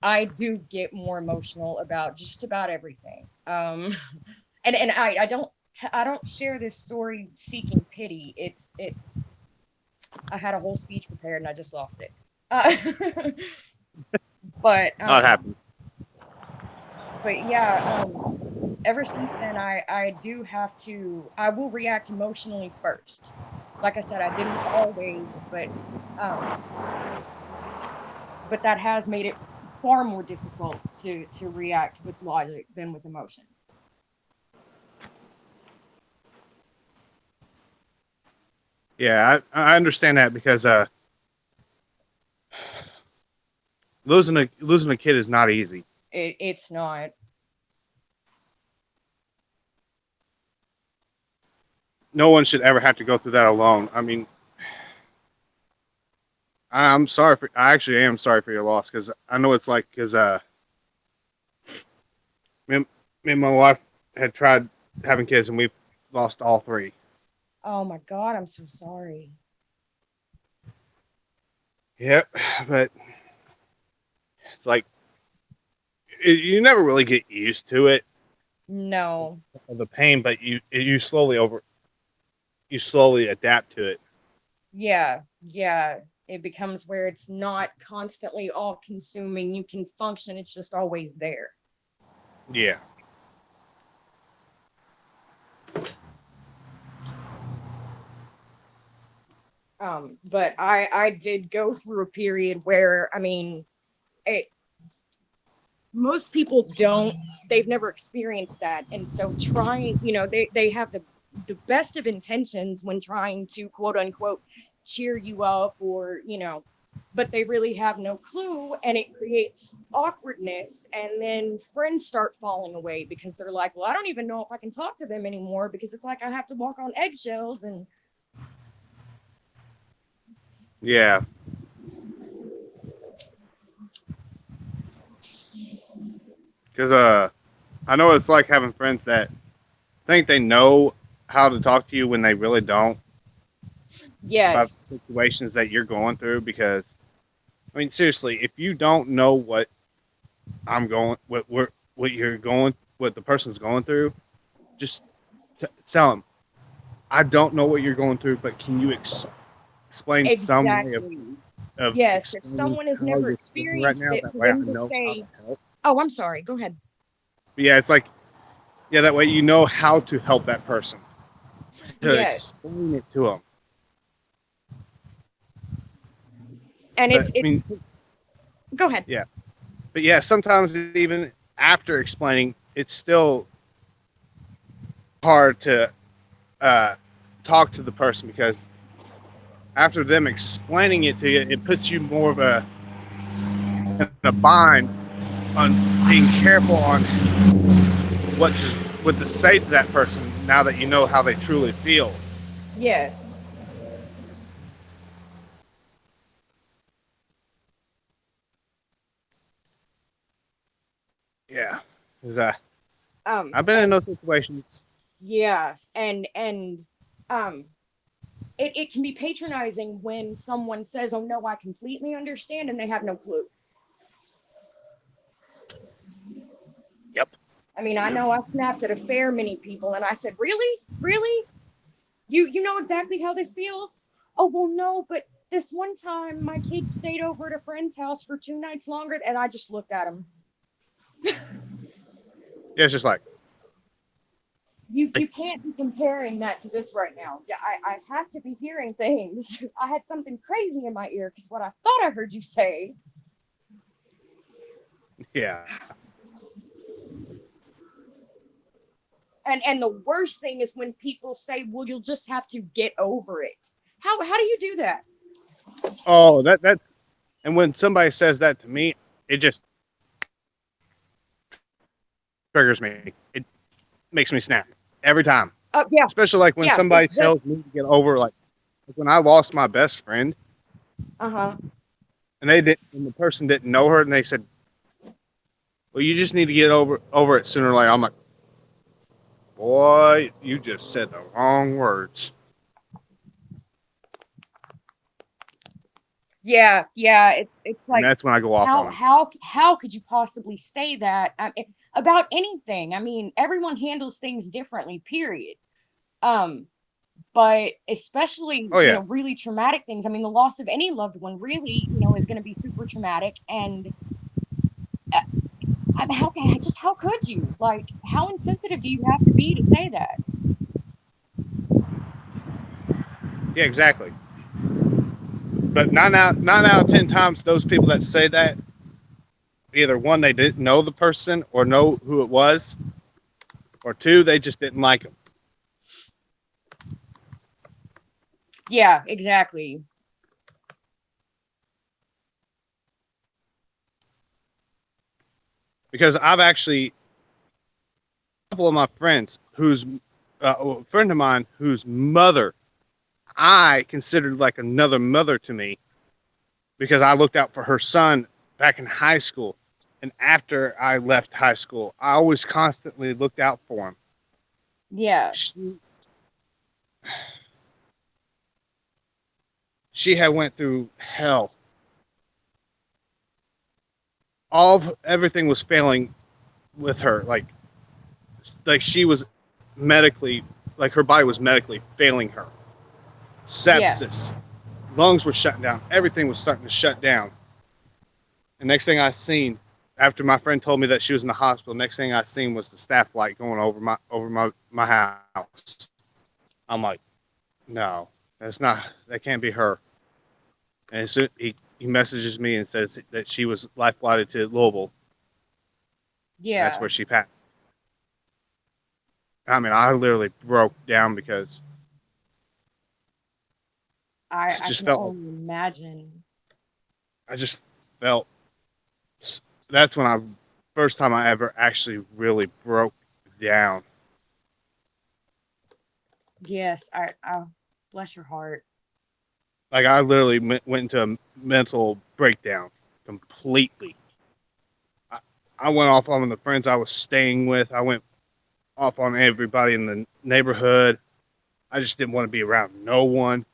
I do get more emotional about just about everything. And I don't share this story seeking pity. It's I had a whole speech prepared and I just lost it. But it happened. But yeah, ever since then, I will react emotionally first. Like I said, I didn't always, but that has made it far more difficult to react with logic than with emotion. Yeah, I understand that because losing a kid is not easy. It's not. no one should ever have to go through that alone. I mean, I'm sorry for. I actually am sorry for your loss because I know it's like because me and my wife had tried having kids and we've lost all three. Oh my God, I'm so sorry. Yep, but it's like you never really get used to it, No. of the pain, but you slowly adapt to it. Yeah, yeah. It becomes where it's not constantly all consuming. You can function, it's just always there. Yeah, But I did go through a period where, I mean, it most people don't, they've never experienced that. And so trying, they have the best of intentions when trying to quote unquote cheer you up, or but they really have no clue, and it creates awkwardness, and then friends start falling away because they're like, well, I don't even know if I can talk to them anymore, because it's like I have to walk on eggshells. And yeah, because I know it's like having friends that think they know how to talk to you when they really don't about the yes, situations that you're going through. Because I mean, seriously, if you don't know what the person's going through, just tell them, I don't know what you're going through, but can you explain some way exactly. of Yes, if explaining someone has how never you're feeling right experienced now? it, That for way them I to know how to say, help. oh, I'm sorry, go ahead. But yeah, it's like, yeah, that way you know how to help that person, to Yes. explain it to them. And But it's I mean, it's go ahead. yeah, but yeah, sometimes even after explaining, it's still hard to uh, talk to the person because after them explaining it to you, it puts you more of in a bind on being careful on what to what to say to that person now that you know how they truly feel. Yes. Yeah, 'cause, Um I've been in and those situations. yeah, and um it can be patronizing when someone says, "Oh no, I completely understand," and they have no clue. Yep. I mean, I know I snapped at a fair many people and I said, "Really? Really? You know exactly how this feels?" "Oh, well, no, but this one time my kids stayed over at a friend's house for 2 nights longer," and I just looked at them. Yeah, it's just You like can't be comparing that to this right now. Yeah, I have to be hearing things. I had something crazy in my ear because what I thought I heard you say. yeah, And the worst thing is when people say, "Well, you'll just have to get over it." How do you do that? oh that and when somebody says that to me, it just triggers me. It makes me snap every time. Oh yeah, Especially like when yeah. It somebody tells just me to get over, like when I lost my best friend uh-huh. and the person didn't know her and they said, well, you just need to get over it sooner or later. I'm like, boy, you just said the wrong words. Yeah, yeah. It's And like that's when I go off on them. how could you possibly say that about anything? I mean, everyone handles things differently. Period. Um, but especially Oh yeah. really traumatic things. I mean, the loss of any loved one really is going to be super traumatic. And uh, I mean, how could you, like, how insensitive do you have to be to say that? Yeah, exactly. But nine out of 10 times those people that say that, either one, they didn't know the person or know who it was, or two, they just didn't like them. Yeah, exactly. Because I've actually a couple of my friends whose a friend of mine whose mother I considered like another mother to me because I looked out for her son back in high school. And after I left high school, I always constantly looked out for him. Yeah. She had went through hell. Everything was failing with her. Like she was medically, like her body was medically failing her. Yeah. Sepsis, lungs were shutting down. Everything was starting to shut down. And next thing I seen, after my friend told me that she was in the hospital, next thing I seen was the staff light going over my house. I'm like, no, that can't be her. And so he messages me and says that she was life flighted to Louisville. That's Yeah. where she passed. I mean, I literally broke down because I I just can felt like only imagine. I just felt that's when I first time I ever actually really broke down. Yes, I bless your heart. Like I literally went into a mental breakdown completely. I, I went off on the friends I was staying with. I went off on everybody in the neighborhood. I just didn't want to be around no one.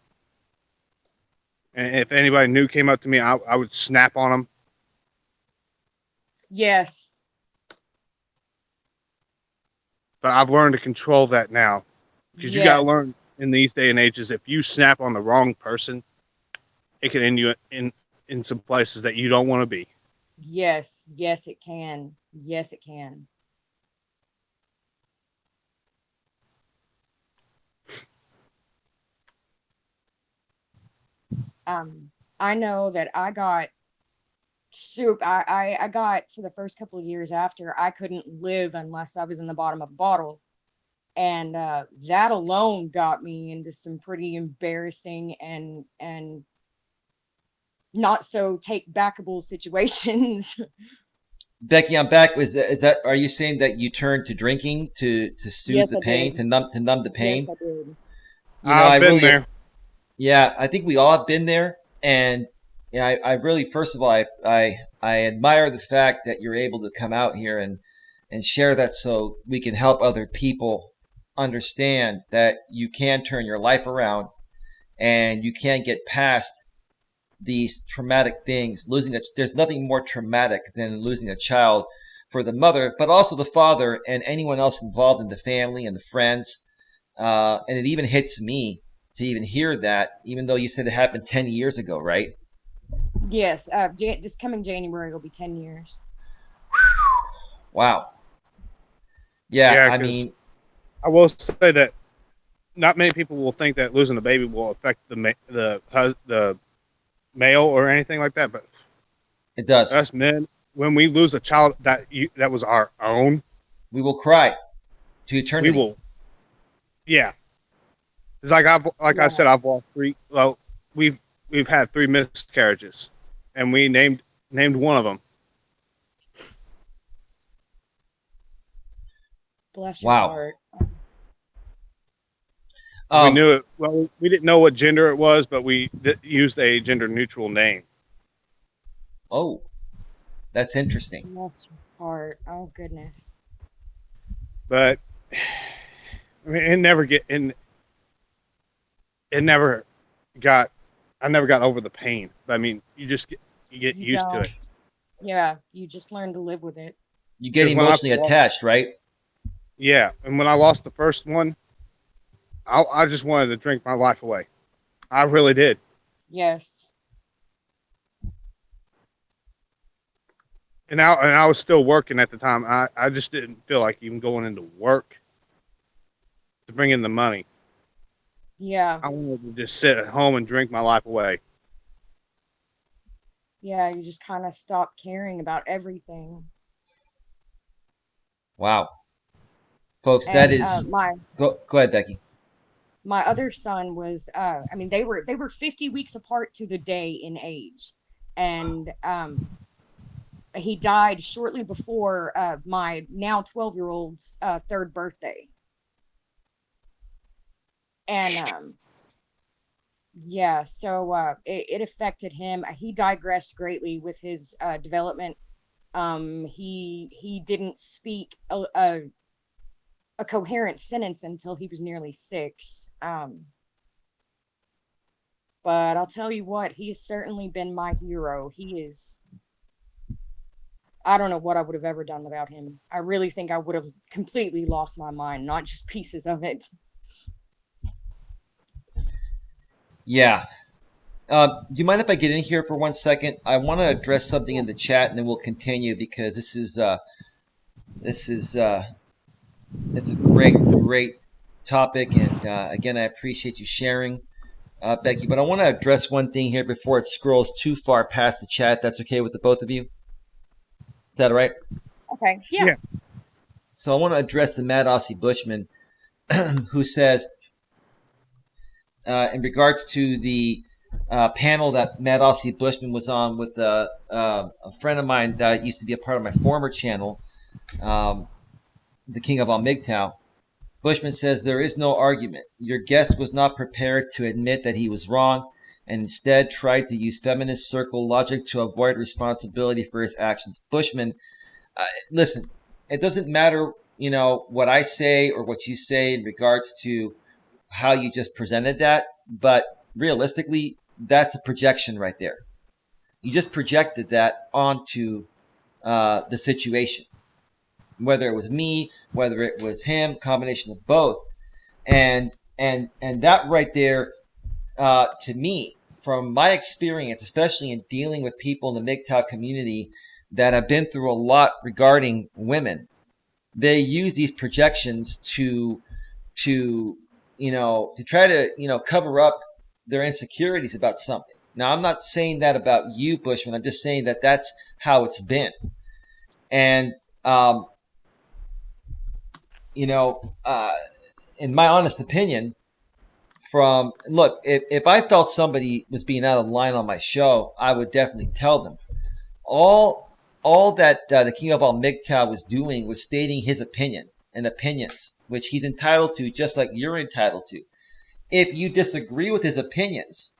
And if anybody new came up to me, I would snap on them. Yes. But I've learned to control that now. Because you got to learn Yes. in these day and ages, if you snap on the wrong person, it can end you in some places that you don't want to be. Yes. Yes, it can. Yes, it can. I know that I got soup. I got for the first couple of years after I couldn't live unless I was in the bottom of a bottle. And that alone got me into some pretty embarrassing and not so take backable situations. Becky, I'm back. Is that? Are you saying that you turned to drinking to soothe Yes, the I pain, did. to numb the Yes, pain? I did. I I've been really, there. yeah, I think we all have been there, and yeah, I really, first of all, I admire the fact that you're able to come out here and share that so we can help other people understand that you can turn your life around and you can get past these traumatic things. There's nothing more traumatic than losing a child for the mother, but also the father and anyone else involved in the family and the friends. And it even hits me to even hear that, even though you said it happened 10 years ago, right? Yes, this coming January will be 10 years. Wow. Yeah, Yeah, I because mean, I will say that not many people will think that losing a baby will affect the male or anything like that. But it does. us men, when we lose a child that was our own, We will cry to we eternity. will. Yeah, it's like I Yeah, said, I've lost three. Well, we've we've had three miscarriages, and we named one of them. bless your Wow. heart. We Um, knew it. Well, we didn't know what gender it was, but we used a gender neutral name. oh, that's interesting. Bless your heart. Oh goodness. But I mean, it never got. I never got over the pain. I mean, you get You used to don't. it. Yeah, you just learn to live with it. You get Because emotionally attached, right? yeah, and when I lost the first one, I just wanted to drink my life away. I really did. Yes. And I was still working at the time. I just didn't feel like even going into work to bring in the money. Yeah. I wanted to just sit at home and drink my life away. Yeah, you just kind of stop caring about everything. Wow. Folks, that And is. Go ahead, Becky. my other son was I mean they were 50 weeks apart to the day in age. And he died shortly before my now 12-year-old's third birthday. And yeah, so it affected him. He digressed greatly with his development. He didn't speak a coherent sentence until he was nearly 6. But I'll tell you what, he has certainly been my hero. He is. I don't know what I would have ever done without him. I really think I would have completely lost my mind, not just pieces of it. Yeah. Do you mind if I get in here for 1 second? I want to address something in the chat, and then we'll continue because this is it's a great topic, and again, I appreciate you sharing, Becky. But I want to address one thing here before it scrolls too far past the chat. That's okay with the both of you? Is that all right? Okay, yeah. So I want to address the Mad Aussie Bushman, who says, in regards to the panel that Mad Aussie Bushman was on with a friend of mine that used to be a part of my former channel, the King of all MGTOW. Bushman says there is no argument. Your guest was not prepared to admit that he was wrong and instead tried to use feminist circle logic to avoid responsibility for his actions. Bushman, listen, it doesn't matter, what I say or what you say in regards to how you just presented that, but realistically, that's a projection right there. You just projected that onto the situation, whether it was me, whether it was him, combination of both, and that right there, to me, from my experience, especially in dealing with people in the MGTOW community that have been through a lot regarding women, they use these projections to try to cover up their insecurities about something. Now, I'm not saying that about you, Bushman. I'm just saying that that's how it's been. And in my honest opinion, if I felt somebody was being out of line on my show, I would definitely tell them. All that the King of all MGTOW was doing was stating his opinion and opinions, which he's entitled to, just like you're entitled to. If you disagree with his opinions,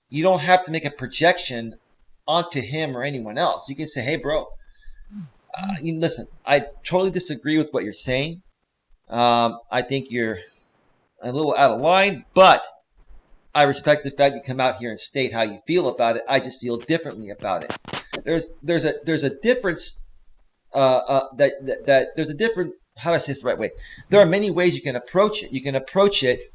you don't have to make a projection onto him or anyone else. You can say, hey, bro, listen, I totally disagree with what you're saying. I think you're a little out of line, but I respect the fact you come out here and state how you feel about it. I just feel differently about it. There's a difference. There's a different. How do I say this the right way? There are many ways you can approach it. You can approach it,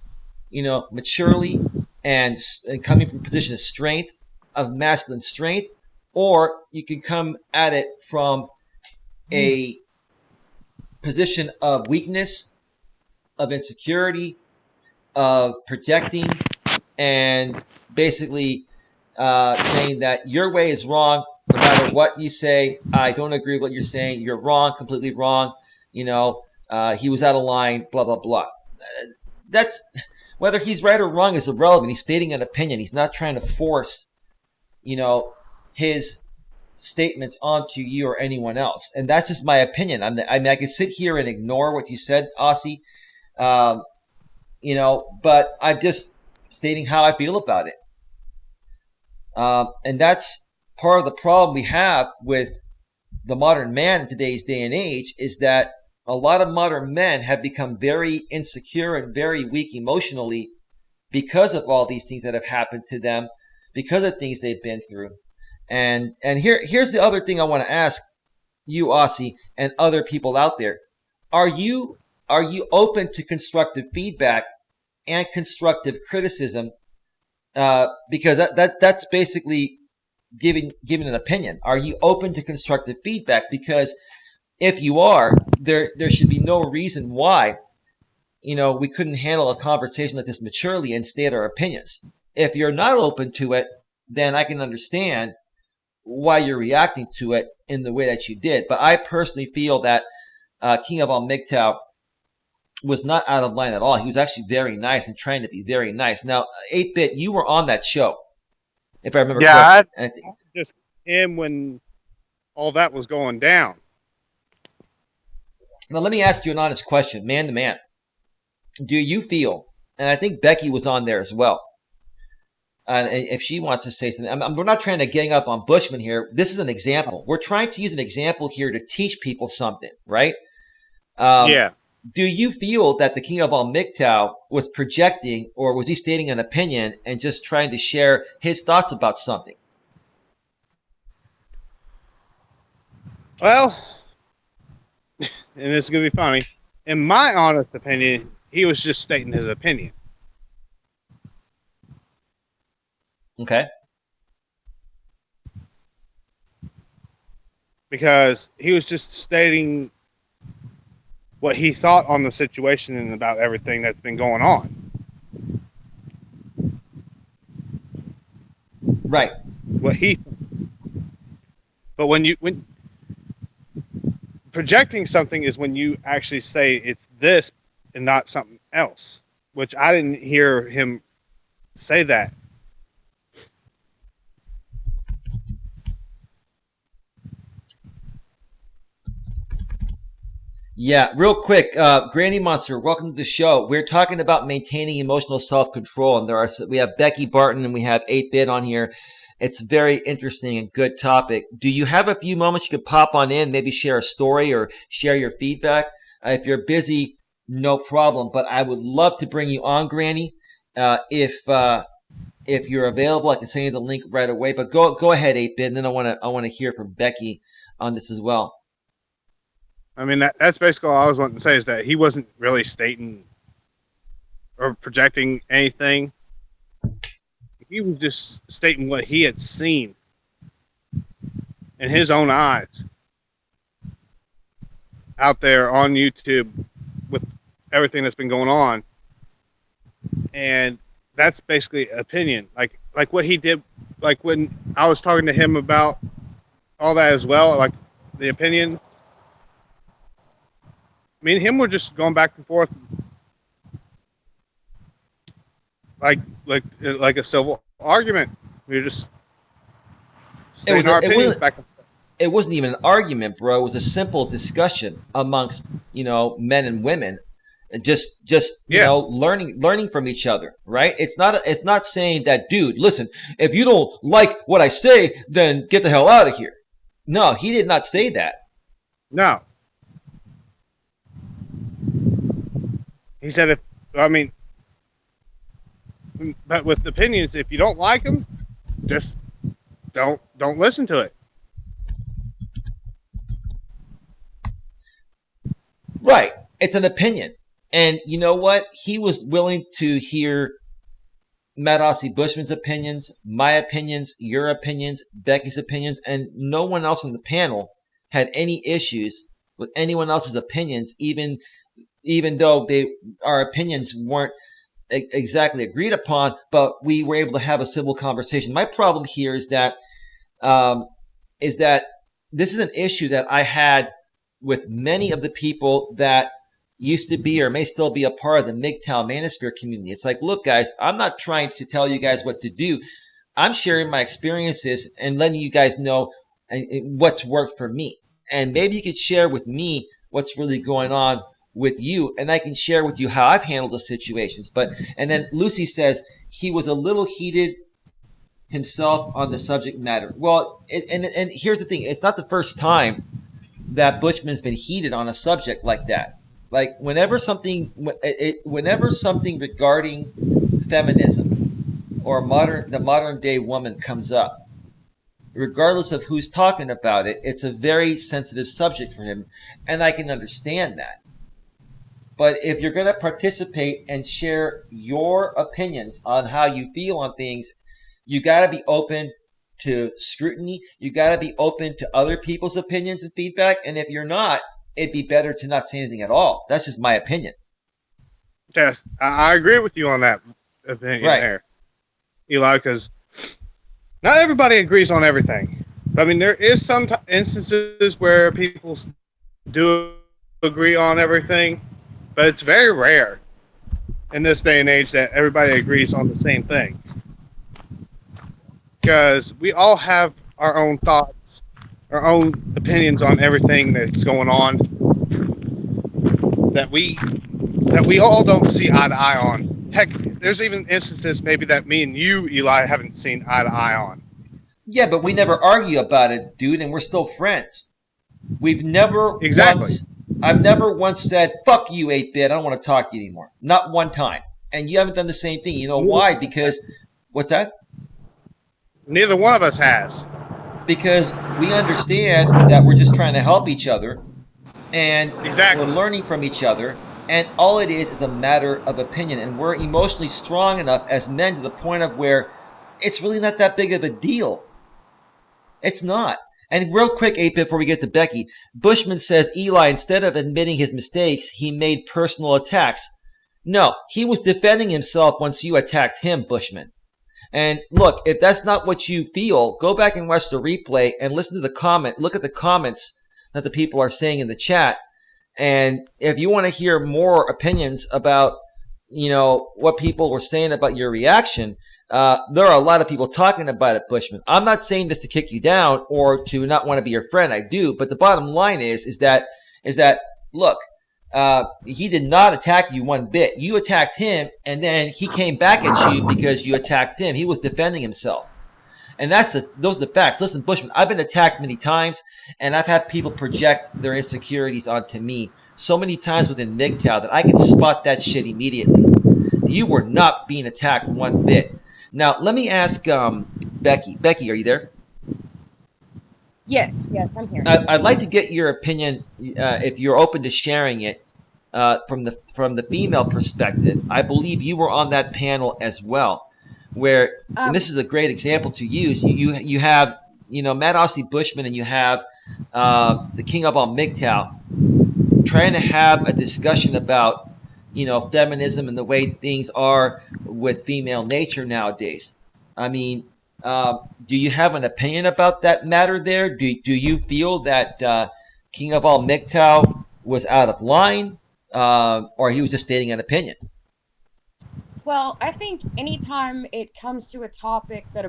maturely and coming from a position of strength, of masculine strength, or you can come at it from a position of weakness, of insecurity, of projecting, and basically saying that your way is wrong. No matter what you say, I don't agree with what you're saying. You're wrong, completely wrong. He was out of line, blah, blah, blah. That's whether he's right or wrong is irrelevant. He's stating an opinion. He's not trying to force, his statements onto you or anyone else. And that's just my opinion. I mean, I can sit here and ignore what you said, Aussie, but I'm just stating how I feel about it. And that's part of the problem we have with the modern man in today's day and age, is that a lot of modern men have become very insecure and very weak emotionally because of all these things that have happened to them, because of things they've been through. And here's the other thing I want to ask you, Aussie, and other people out there. Are you open to constructive feedback and constructive criticism? Because that's basically giving an opinion. Are you open to constructive feedback? Because if you are, there should be no reason why, we couldn't handle a conversation like this maturely and state our opinions. If you're not open to it, then I can understand why you're reacting to it in the way that you did. But I personally feel that King of all MGTOW was not out of line at all. He was actually very nice and trying to be very nice. Now, 8-Bit, you were on that show, if I remember correctly. I just him when all that was going down. Now, let me ask you an honest question, man to man. Do you feel and I think Becky was on there as well. And if she wants to say something, we're not trying to gang up on Bushman here. This is an example. We're trying to use an example here to teach people something, right? Yeah. Do you feel that the King of all MGTOW was projecting, or was he stating an opinion and just trying to share his thoughts about something? Well, and it's going to be funny. In my honest opinion, he was just stating his opinion. Okay. Because he was just stating what he thought on the situation and about everything that's been going on. Right. But when projecting something is when you actually say it's this and not something else, which I didn't hear him say that. Yeah, real quick, Granny Monster, welcome to the show. We're talking about maintaining emotional self-control, and we have Becky Barton and we have 8-Bit on here. It's a very interesting and good topic. Do you have a few moments you could pop on in, maybe share a story or share your feedback? If you're busy, no problem, but I would love to bring you on, Granny. If you're available, I can send you the link right away. But go ahead, 8-Bit, and then I want to hear from Becky on this as well. I mean, that's basically all I was wanting to say, is that he wasn't really stating or projecting anything. He was just stating what he had seen in his own eyes out there on YouTube with everything that's been going on. And that's basically opinion. Like what he did, like when I was talking to him about all that as well, like the opinion. Me and him were just going back and forth, like a civil argument. We were just stating our opinions back and forth. It wasn't even an argument, bro. It was a simple discussion amongst men and women, and just learning from each other, right? It's not saying that, dude, listen, if you don't like what I say, then get the hell out of here. No, he did not say that. No. He said, but with opinions, if you don't like them, just don't listen to it. Right. It's an opinion. And you know what? He was willing to hear Melas Bushman's opinions, my opinions, your opinions, Becky's opinions, and no one else on the panel had any issues with anyone else's opinions, even though our opinions weren't exactly agreed upon, but we were able to have a civil conversation. My problem here is that this is an issue that I had with many of the people that used to be or may still be a part of the MGTOW manosphere community. It's like, look, guys, I'm not trying to tell you guys what to do. I'm sharing my experiences and letting you guys know what's worked for me. And maybe you could share with me what's really going on with you, and I can share with you how I've handled the situations. And then Lucy says he was a little heated himself on the subject matter. Well, and here's the thing: it's not the first time that Bushman's been heated on a subject like that. Like whenever something regarding feminism or the modern day woman comes up, regardless of who's talking about it, it's a very sensitive subject for him, and I can understand that. But if you're going to participate and share your opinions on how you feel on things, you got to be open to scrutiny. You got to be open to other people's opinions and feedback. And if you're not, it'd be better to not say anything at all. That's just my opinion. Yes, I agree with you on that opinion there, Eli, because not everybody agrees on everything. I mean, there is some instances where people do agree on everything, but it's very rare in this day and age that everybody agrees on the same thing. Because we all have our own thoughts, our own opinions on everything that's going on that we all don't see eye to eye on. Heck, there's even instances maybe that me and you, Eli, haven't seen eye to eye on. Yeah, but we never argue about it, dude, and we're still friends. We've never Exactly. once, I've never once said, fuck you, 8-bit, I don't want to talk to you anymore. Not one time. And you haven't done the same thing. You know why? Because, what's that? Neither one of us has. Because we understand that we're just trying to help each other and we're Exactly. learning from each other. And all it is a matter of opinion. And we're emotionally strong enough as men to the point of where it's really not that big of a deal. It's not. And real quick, 8-bit, before we get to Becky, Bushman says Eli, instead of admitting his mistakes, he made personal attacks. No, he was defending himself once you attacked him, Bushman. And look, if that's not what you feel, go back and watch the replay and listen to the comment. Look at the comments that the people are saying in the chat. And if you want to hear more opinions about, what people were saying about your reaction, there are a lot of people talking about it, Bushman. I'm not saying this to kick you down or to not want to be your friend. I do, but the bottom line is that look, he did not attack you one bit. You attacked him, and then he came back at you because you attacked him. He was defending himself. And those are the facts. Listen, Bushman, I've been attacked many times, and I've had people project their insecurities onto me so many times within MGTOW that I can spot that shit immediately. You were not being attacked one bit. Now, let me ask Becky. Becky, are you there? Yes, I'm here. I'd like to get your opinion, if you're open to sharing it, from the female perspective. I believe you were on that panel as well, where and this is a great example to use. You have Matt Ossie Bushman, and you have the King of all MGTOW trying to have a discussion about feminism and the way things are with female nature nowadays. I mean, do you have an opinion about that matter there? Do you feel that King of all MGTOW was out of line, or he was just stating an opinion? Well, I think anytime it comes to a topic that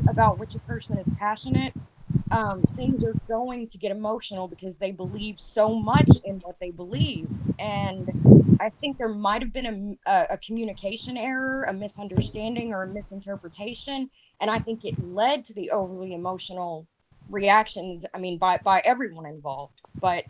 about which a person is passionate, things are going to get emotional because they believe so much in what they believe. And I think there might have been a communication error, a misunderstanding, or a misinterpretation. And I think it led to the overly emotional reactions, I mean, by everyone involved. But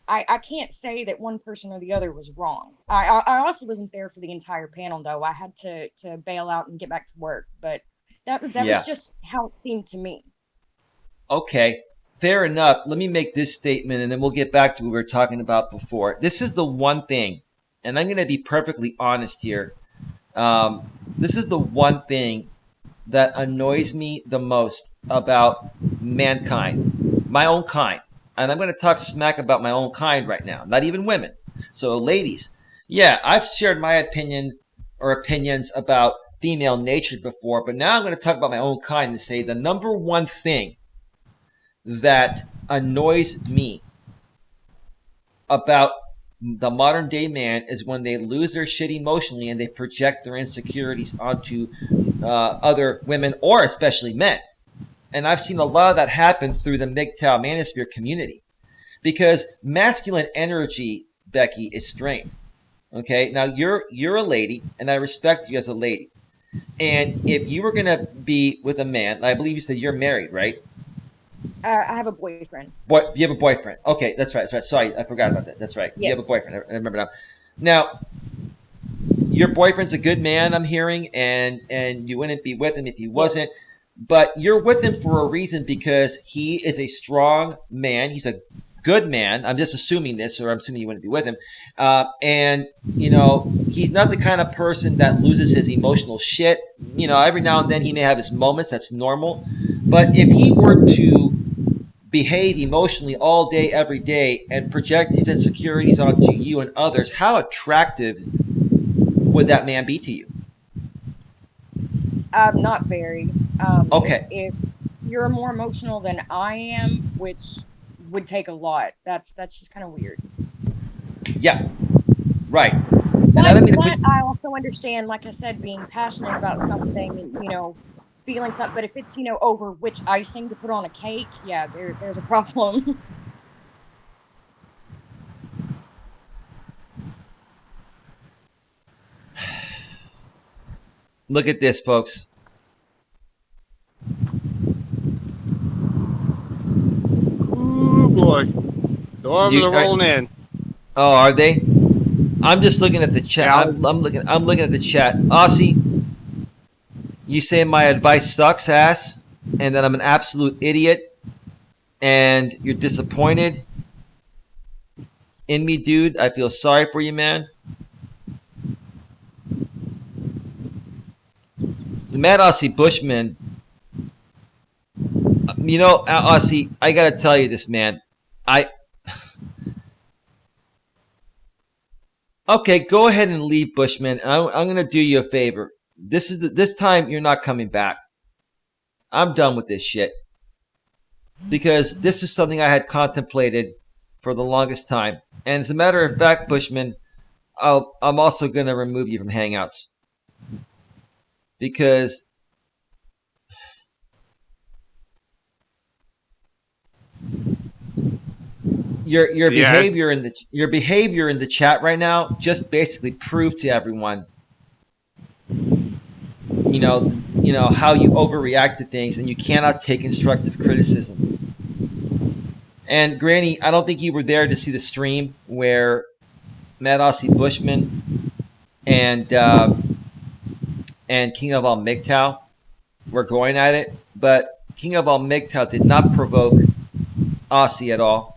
I can't say that one person or the other was wrong. I also wasn't there for the entire panel, though. I had to bail out and get back to work. But that was just how it seemed to me. Okay, fair enough. Let me make this statement, and then we'll get back to what we were talking about before. This is the one thing, and I'm going to be perfectly honest here. This is the one thing that annoys me the most about mankind, my own kind. And I'm going to talk smack about my own kind right now, not even women. So, ladies, yeah, I've shared my opinion or opinions about female nature before, but now I'm going to talk about my own kind and say the number one thing that annoys me about the modern day man is when they lose their shit emotionally and they project their insecurities onto other women or especially men. And I've seen a lot of that happen through the MGTOW manosphere community, because masculine energy, Becky, is strength. Okay, now you're a lady, and I respect you as a lady. And if you were gonna be with a man, I believe you said you're married, right? I have a boyfriend. You have a boyfriend. Okay, that's right. That's right. Sorry, I forgot about that. That's right. Yes. You have a boyfriend. I remember now. Now, your boyfriend's a good man, I'm hearing, and you wouldn't be with him if he wasn't. Yes. But you're with him for a reason, because he is a strong man. He's a good man. I'm just assuming this, or I'm assuming you wouldn't be with him. And, he's not the kind of person that loses his emotional shit. Every now and then he may have his moments. That's normal. But if he were to behave emotionally all day, every day, and project his insecurities onto you and others, how attractive would that man be to you? Not very. Okay. If you're more emotional than I am, which would take a lot, that's just kind of weird. Yeah. Right. But I also understand, like I said, being passionate about something and, feeling something. But if it's, over which icing to put on a cake, yeah, there's a problem. Look at this, folks. Ooh boy, the arms are rolling in. Oh, are they? I'm just looking at the chat. Yeah, I'm looking at the chat. Aussie, you say my advice sucks ass, and that I'm an absolute idiot, and you're disappointed in me, dude. I feel sorry for you, man. The Mad Aussie Bushman. You know, Aussie, I gotta tell you this, man. Okay, go ahead and leave, Bushman. I'm gonna do you a favor. This time you're not coming back. I'm done with this shit because this is something I had contemplated for the longest time. And as a matter of fact, Bushman, I'm also gonna remove you from Hangouts because your behavior in the chat right now just basically proved to everyone, you know how you overreact to things and you cannot take constructive criticism. And Granny, I don't think you were there to see the stream where Mad Aussie Bushman and King of Al MGTOW were going at it, but King of Al MGTOW did not provoke Aussie at all.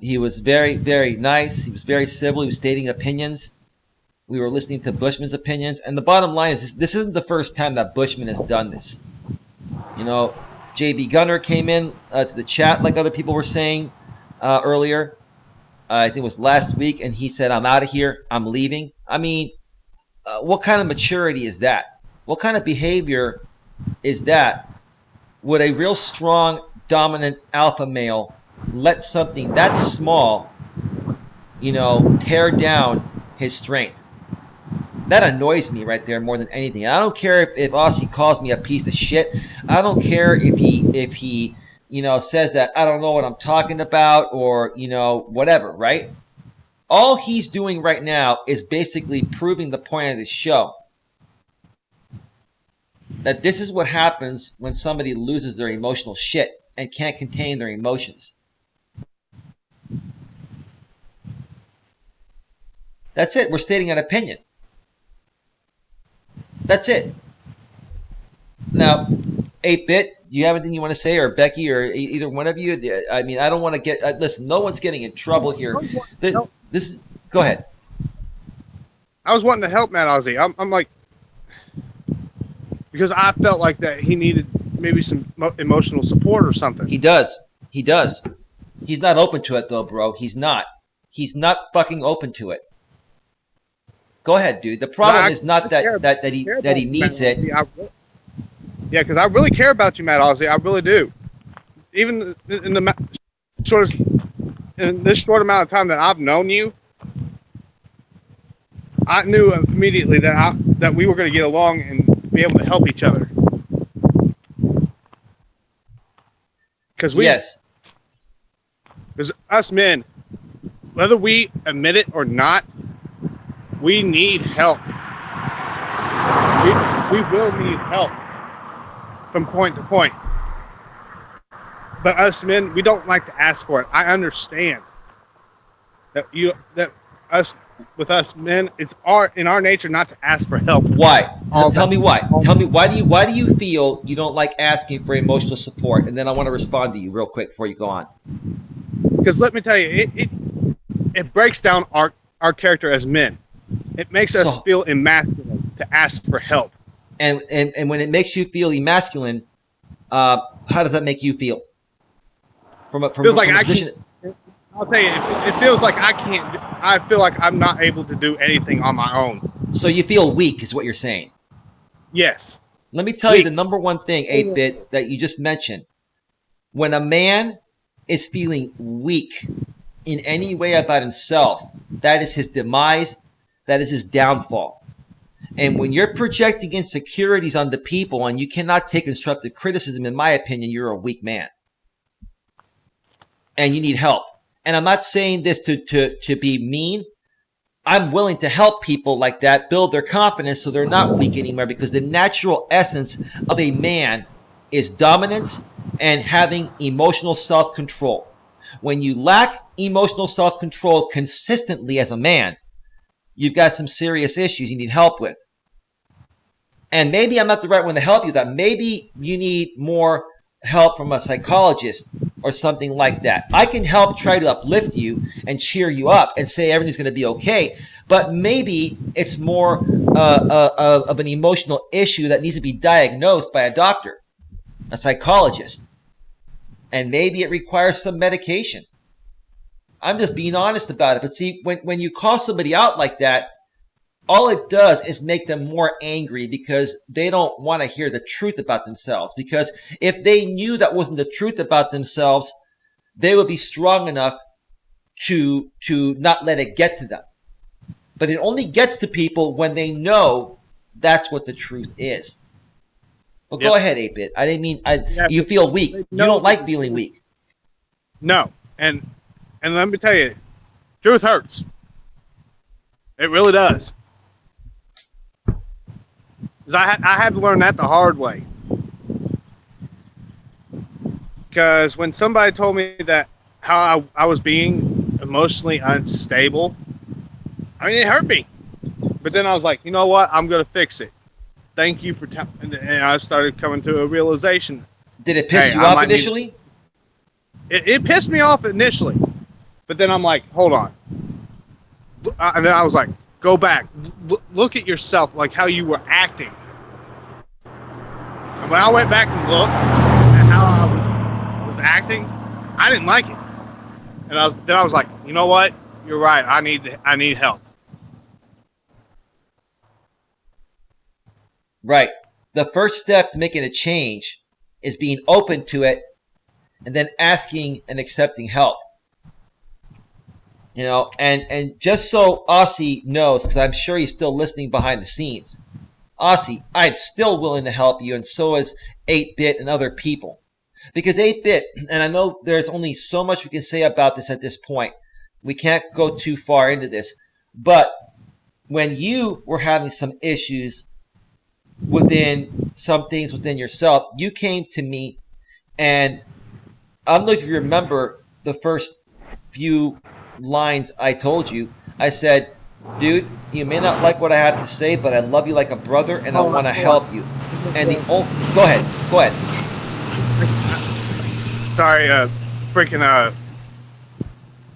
He was very, very nice. He was very civil. He was stating opinions. We were listening to Bushman's opinions. And the bottom line is this isn't the first time that Bushman has done this. You know, JB Gunner came in to the chat like other people were saying earlier. I think it was last week. And he said, I'm out of here. I'm leaving. I mean, what kind of maturity is that? What kind of behavior is that? Would a real strong, dominant alpha male let something that small, tear down his strength? That annoys me right there more than anything. I don't care if Aussie calls me a piece of shit. I don't care if he says that I don't know what I'm talking about or, whatever, right? All he's doing right now is basically proving the point of this show. That this is what happens when somebody loses their emotional shit and can't contain their emotions. That's it. We're stating an opinion. That's it. Now, 8-Bit, do you have anything you want to say, or Becky, or either one of you? I mean, I don't want to get... listen, no one's getting in trouble here. Go ahead. I was wanting to help Matt Aussie. I'm like... Because I felt like that he needed maybe some emotional support or something. He does. He's not open to it, though, bro. He's not fucking open to it. Go ahead, dude. The problem is not that he needs it. Yeah, because I really care about you, Matt Aussie. I really do. Even in this short amount of time that I've known you, I knew immediately that we were going to get along and be able to help each other. Because us men, whether we admit it or not, we need help. We will need help from point to point. But us men, we don't like to ask for it. I understand that with us men, it's in our nature not to ask for help. Why? Tell me why. Tell me why do you feel you don't like asking for emotional support? And then I want to respond to you real quick before you go on. Because let me tell you, it breaks down our character as men. It makes us feel emasculate to ask for help. And when it makes you feel emasculate, how does that make you feel? From a position. I'll tell you, it feels like I can't. I feel like I'm not able to do anything on my own. So you feel weak, is what you're saying? Yes. Let me tell you the number one thing, 8-Bit, that you just mentioned. When a man is feeling weak in any way about himself, that is his demise. That is his downfall. And when you're projecting insecurities on the people and you cannot take constructive criticism, in my opinion, you're a weak man. And you need help. And I'm not saying this to be mean. I'm willing to help people like that build their confidence so they're not weak anymore, because the natural essence of a man is dominance and having emotional self-control. When you lack emotional self-control consistently as a man, you've got some serious issues you need help with. And maybe I'm not the right one to help you with that. Maybe you need more help from a psychologist or something like that. I can help try to uplift you and cheer you up and say everything's going to be okay. But maybe it's more of an emotional issue that needs to be diagnosed by a doctor, a psychologist. And maybe it requires some medication. I'm just being honest about it. But see, when you call somebody out like that, all it does is make them more angry because they don't want to hear the truth about themselves. Because if they knew that wasn't the truth about themselves, they would be strong enough to not let it get to them. But it only gets to people when they know that's what the truth is. Well, Go ahead, 8-Bit. I didn't mean you feel weak. You don't like feeling weak. No, and let me tell you, truth hurts. It really does. I had to learn that the hard way. Because when somebody told me that how I was being emotionally unstable, I mean, it hurt me. But then I was like, you know what? I'm going to fix it. Thank you for telling. And I started coming to a realization. Did it piss you off initially? It pissed me off initially. But then I'm like, hold on. And then I was like, go back. Look at yourself, like how you were acting. And when I went back and looked at how I was acting, I didn't like it. And I was like, you know what? You're right. I need help. Right. The first step to making a change is being open to it and then asking and accepting help. You know, and just so Aussie knows, because I'm sure he's still listening behind the scenes, Aussie, I'm still willing to help you, and so is 8-Bit and other people. Because 8-Bit, and I know there's only so much we can say about this at this point. We can't go too far into this. But when you were having some issues within some things within yourself, you came to me, and I don't know if you remember the first few lines I told you. I said, dude, you may not like what I have to say, but I love you like a brother, and I want to help you. And go ahead. Sorry, freaking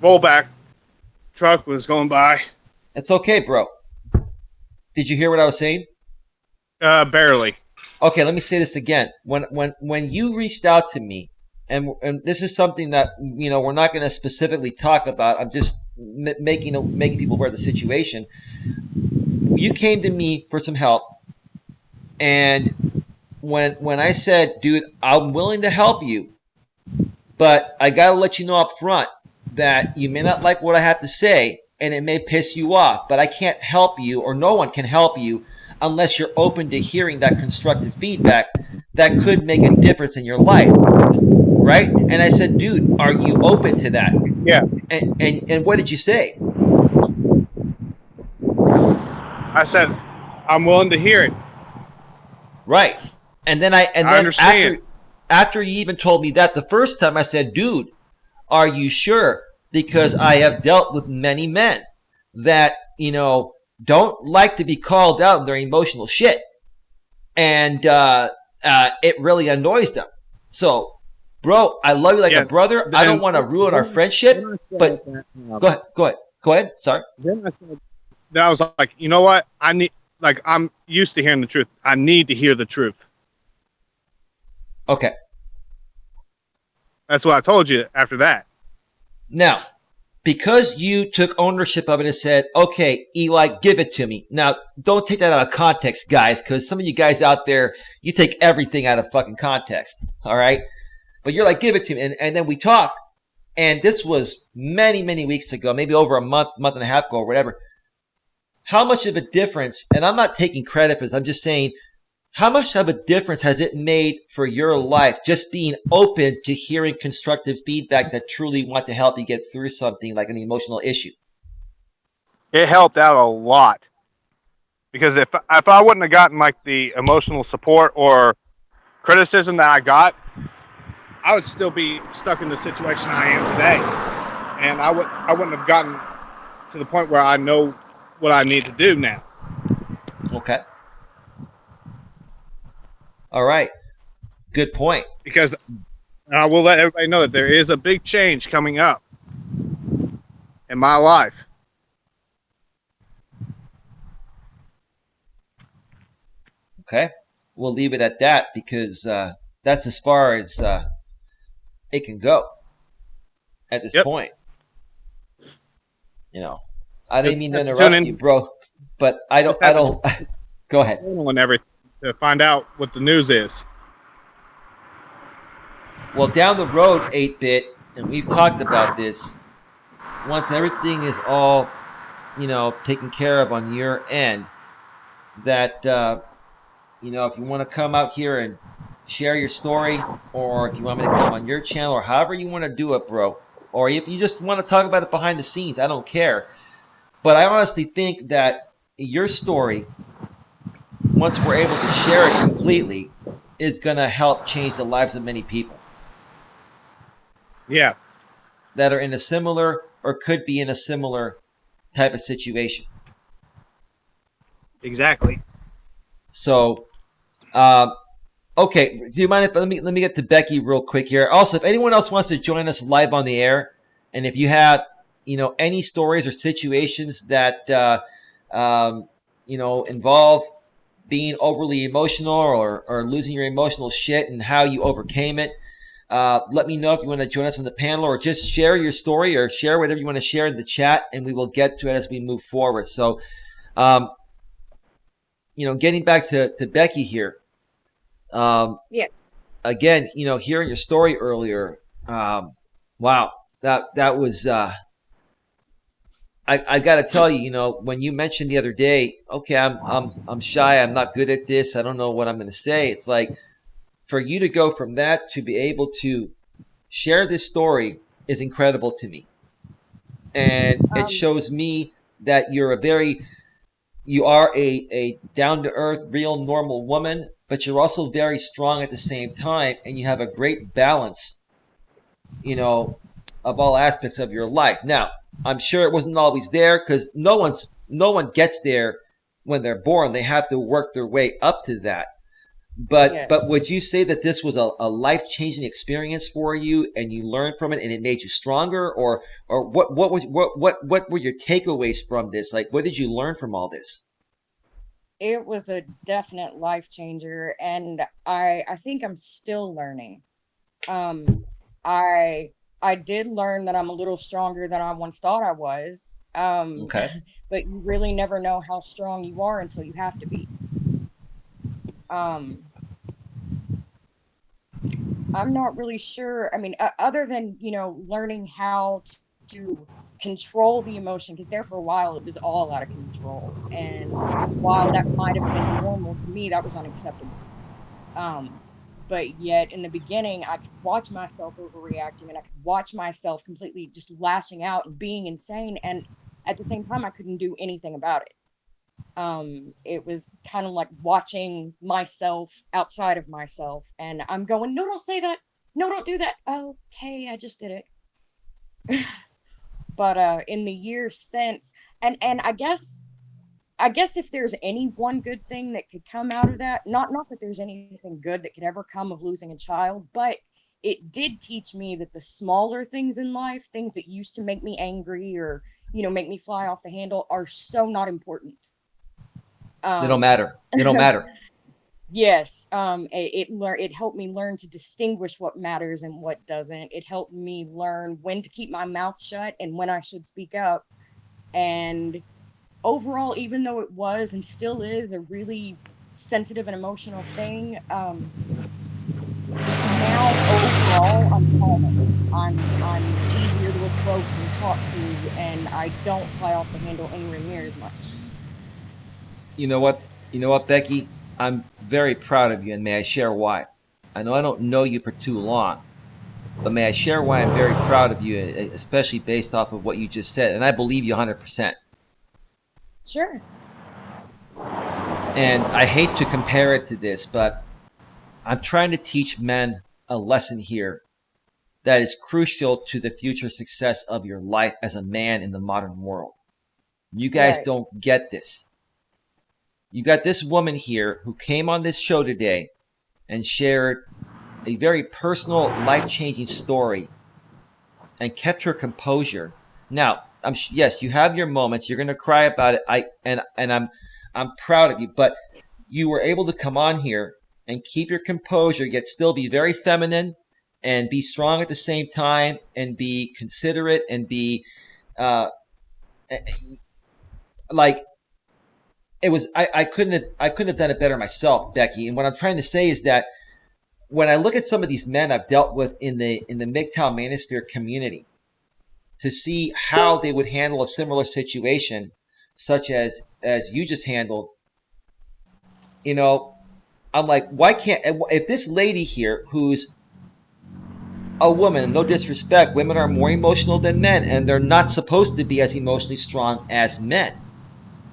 rollback truck was going by. It's okay, bro. Did you hear what I was saying? Barely. Okay, let me say this again. When you reached out to me, and this is something that, you know, we're not going to specifically talk about. I'm just making people aware of the situation. You came to me for some help, and when I said, dude, I'm willing to help you, but I got to let you know up front that you may not like what I have to say, and it may piss you off, but I can't help you, or no one can help you unless you're open to hearing that constructive feedback that could make a difference in your life. Right? And I said, dude, are you open to that? Yeah. And what did you say? I said, I'm willing to hear it. Right. And then I understand. After you even told me that the first time, I said, dude, are you sure? Because I have dealt with many men that, you know, don't like to be called out on their emotional shit. And it really annoys them. So, bro, I love you like a brother. I don't want to ruin our friendship, but go ahead. Sorry. Then I was like, you know what? I'm used to hearing the truth. I need to hear the truth. Okay. That's what I told you after that. Now, because you took ownership of it and said, okay, Eli, give it to me. Now, don't take that out of context, guys, because some of you guys out there, you take everything out of fucking context. All right? But you're like, give it to me. And then we talked, and this was many, many weeks ago, maybe over a month and a half ago or whatever. How much of a difference, and I'm not taking credit for this, I'm just saying, how much of a difference has it made for your life just being open to hearing constructive feedback that truly want to help you get through something like an emotional issue? it helped out a lot. Because if I wouldn't have gotten like the emotional support or criticism that I got, I would still be stuck in the situation I am today, and I wouldn't have gotten to the point where I know what I need to do now. Okay. All right. Good point. Because I will let everybody know that there is a big change coming up in my life. Okay. We'll leave it at that because that's as far as it can go at this point. You know, I didn't mean to interrupt you, bro, but I don't. Go ahead. And everything to find out what the news is. Well, down the road, 8-bit, and we've talked about this. Once everything is all, taken care of on your end, that if you want to come out here and share your story, or if you want me to come on your channel, or however you want to do it, bro, or if you just want to talk about it behind the scenes, I don't care. But I honestly think that your story, once we're able to share it completely, is going to help change the lives of many people. Yeah. That are in a similar or could be in a similar type of situation. Exactly. So, okay. Do you mind if let me get to Becky real quick here? Also, if anyone else wants to join us live on the air, and if you have any stories or situations that involve being overly emotional or losing your emotional shit and how you overcame it, let me know if you want to join us on the panel, or just share your story or share whatever you want to share in the chat, and we will get to it as we move forward. So, getting back to Becky here. Yes. Again, hearing your story earlier, wow, that was. I got to tell you, when you mentioned the other day, okay, I'm shy, I'm not good at this, I don't know what I'm going to say. It's like, for you to go from that to be able to share this story is incredible to me. And it shows me that you are a down-to-earth, real, normal woman, but you're also very strong at the same time, and you have a great balance, of all aspects of your life. Now, I'm sure it wasn't always there, because no one gets there when they're born. They have to work their way up to that. But would you say that this was a life-changing experience for you, and you learned from it, and it made you stronger, or what were your takeaways from this? Like, what did you learn from all this? It was a definite life changer, and I think I'm still learning. I did learn that I'm a little stronger than I once thought I was. Okay. But you really never know how strong you are until you have to be. I'm not really sure. I mean, other than, learning how to control the emotion, because there for a while it was all out of control. And while that might have been normal to me, that was unacceptable. But yet in the beginning, I could watch myself overreacting, and I could watch myself completely just lashing out and being insane. And at the same time, I couldn't do anything about it. It was kind of like watching myself outside of myself, and I'm going, no, don't say that. No, don't do that. Okay, I just did it. But in the years since, and I guess if there's any one good thing that could come out of that, not that there's anything good that could ever come of losing a child, but it did teach me that the smaller things in life, things that used to make me angry or, make me fly off the handle, are so not important. They don't matter. They don't matter. Yes. It helped me learn to distinguish what matters and what doesn't. It helped me learn when to keep my mouth shut and when I should speak up. And overall, even though it was and still is a really sensitive and emotional thing, now overall I'm calmer. I'm easier to approach and talk to, and I don't fly off the handle anywhere near as much. You know what, Becky? I'm very proud of you, and may I share why? I know I don't know you for too long, but may I share why I'm very proud of you, especially based off of what you just said, and I believe you 100%. Sure. And I hate to compare it to this, but I'm trying to teach men a lesson here that is crucial to the future success of your life as a man in the modern world. You guys Right. don't get this. You got this woman here who came on this show today and shared a very personal, life-changing story and kept her composure. Now, yes, you have your moments. You're going to cry about it. I'm proud of you, but you were able to come on here and keep your composure, yet still be very feminine and be strong at the same time, and be considerate and be like it was. I couldn't have done it better myself, Becky. And what I'm trying to say is that when I look at some of these men I've dealt with in the MGTOW manosphere community, to see how they would handle a similar situation, such as you just handled, you know, I'm like, why can't, if this lady here who's a woman, no disrespect, women are more emotional than men, and they're not supposed to be as emotionally strong as men.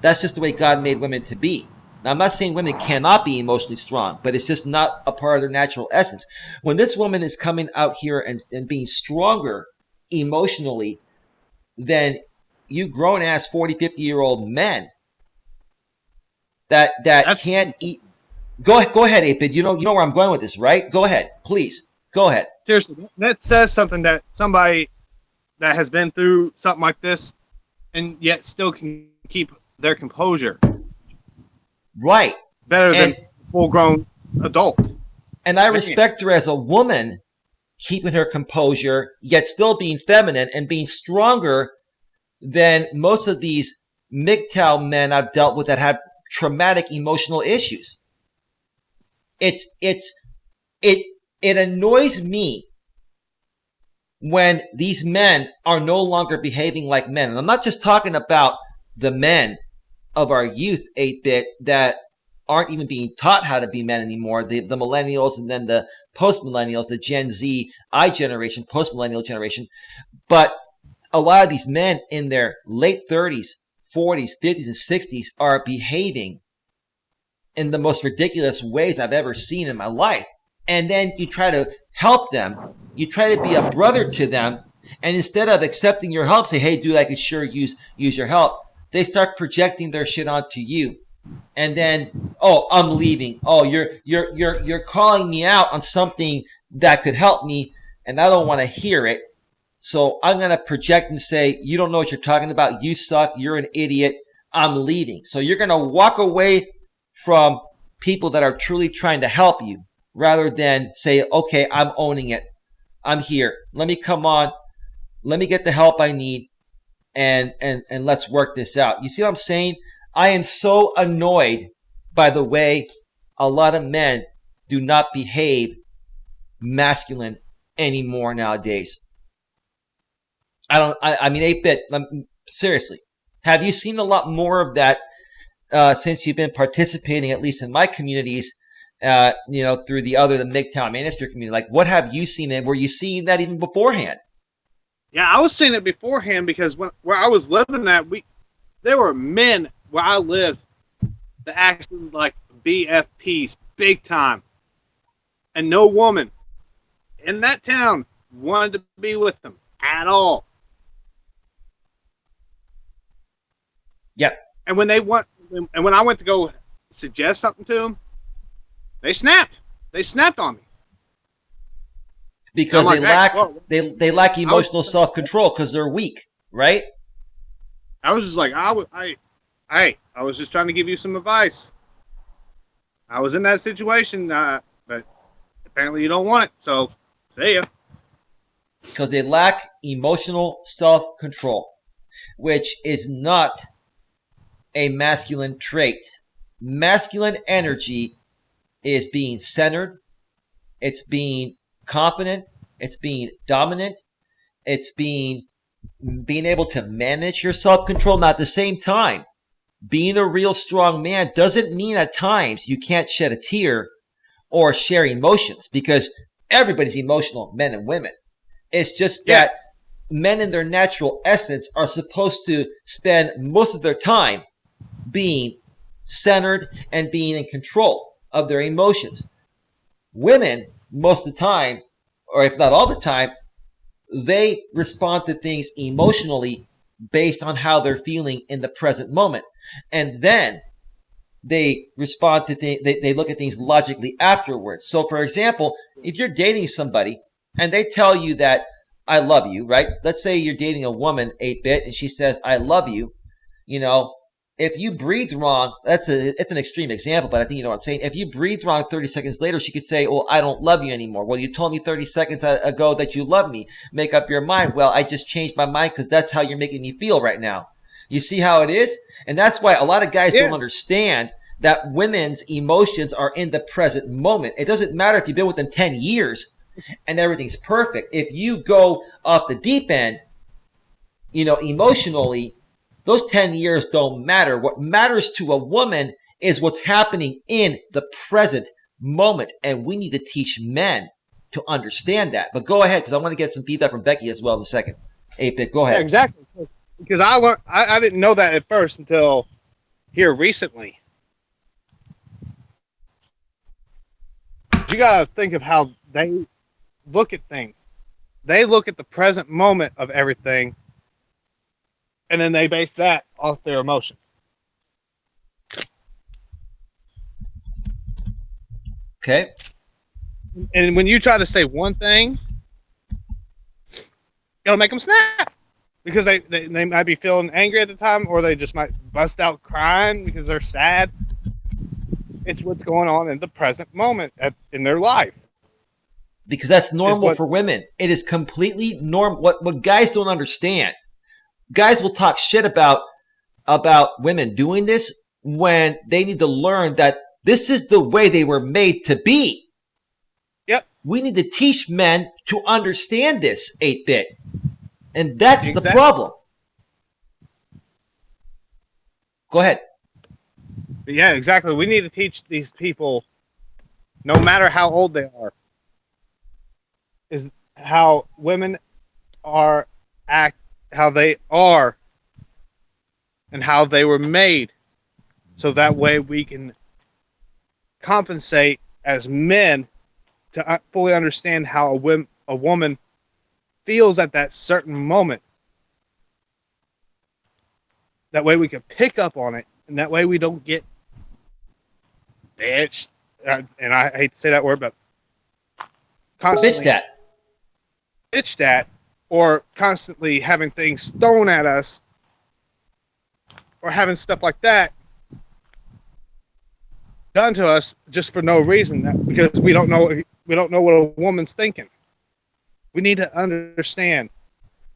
That's just the way God made women to be. Now, I'm not saying women cannot be emotionally strong, but it's just not a part of their natural essence. When this woman is coming out here and being stronger emotionally than you grown-ass 40, 50-year-old men that can't eat. Go ahead, Apid. You know where I'm going with this, right? Go ahead, please. Go ahead. Seriously, that says something, that somebody that has been through something like this and yet still can keep their composure. Right. Better than a full-grown adult. And I respect her as a woman, keeping her composure, yet still being feminine and being stronger than most of these MGTOW men I've dealt with that have traumatic emotional issues. It annoys me when these men are no longer behaving like men. And I'm not just talking about the men of our youth, 8-bit, that aren't even being taught how to be men anymore, the millennials, and then the post-millennials, the Gen Z, I generation, post-millennial generation. But a lot of these men in their late 30s, 40s, 50s, and 60s are behaving in the most ridiculous ways I've ever seen in my life. And then you try to help them. You try to be a brother to them. And instead of accepting your help, say, hey, dude, I could sure use your help. They start projecting their shit onto you. And then, oh, I'm leaving. Oh, you're calling me out on something that could help me, and I don't want to hear it. So I'm going to project and say, you don't know what you're talking about. You suck. You're an idiot. I'm leaving. So you're going to walk away from people that are truly trying to help you, rather than say, okay, I'm owning it. I'm here. Let me come on. Let me get the help I need, and let's work this out. You see what I'm saying? I am so annoyed by the way a lot of men do not behave masculine anymore nowadays. I mean, 8-bit, seriously, have you seen a lot more of that since you've been participating, at least in my communities, through the MGTOW manosphere community? Like, what have you seen, and were you seeing that even beforehand? Yeah, I was seeing it beforehand, because where I was living at, there were men where I lived that acted like BFPs, big time. And no woman in that town wanted to be with them at all. Yep. And when I went to go suggest something to them, they snapped. They snapped on me. Because they lack emotional self-control because they're weak, right? I was just like, I was just trying to give you some advice. I was in that situation, but apparently you don't want it, so see ya. Because they lack emotional self-control, which is not a masculine trait. Masculine energy is being centered. It's being confident. It's being dominant. It's being able to manage your self-control. Now, at the same time, being a real strong man doesn't mean at times you can't shed a tear or share emotions, because everybody's emotional, men and women. It's just that men in their natural essence are supposed to spend most of their time being centered and being in control of their emotions. Women, most of the time, or if not all the time, they respond to things emotionally based on how they're feeling in the present moment. And then they respond to things, they look at things logically afterwards. So, for example, if you're dating somebody and they tell you that I love you, right? Let's say you're dating a woman, 8-bit, and she says, I love you. You know, if you breathe wrong, it's an extreme example, but I think you know what I'm saying. If you breathe wrong 30 seconds later, she could say, well, I don't love you anymore. Well, you told me 30 seconds ago that you love me. Make up your mind. Well, I just changed my mind because that's how you're making me feel right now. You see how it is? And that's why a lot of guys don't understand that women's emotions are in the present moment. It doesn't matter if you've been with them 10 years and everything's perfect. If you go off the deep end, emotionally, those 10 years don't matter. What matters to a woman is what's happening in the present moment. And we need to teach men to understand that. But go ahead, because I want to get some feedback from Becky as well in a second. 8-bit, go ahead. Yeah, exactly. Because I learned, I didn't know that at first until here recently. You got to think of how they look at things. They look at the present moment of everything, and then they base that off their emotions. Okay. And when you try to say one thing, it'll make them snap. Because they might be feeling angry at the time, or they just might bust out crying because they're sad. It's what's going on in the present moment in their life. Because that's normal for women. It is completely normal. What guys don't understand, guys will talk shit about women doing this when they need to learn that this is the way they were made to be. Yep. We need to teach men to understand this, 8-bit. And that's the problem. Go ahead. Yeah, exactly. We need to teach these people, no matter how old they are, is how women how they are, and how they were made. So that way we can compensate as men to fully understand how a woman feels at that certain moment. That way we can pick up on it, and that way we don't get bitched. And I hate to say that word, but constantly bitched at, or constantly having things thrown at us, or having stuff like that done to us just for no reason, because we don't know what a woman's thinking. We need to understand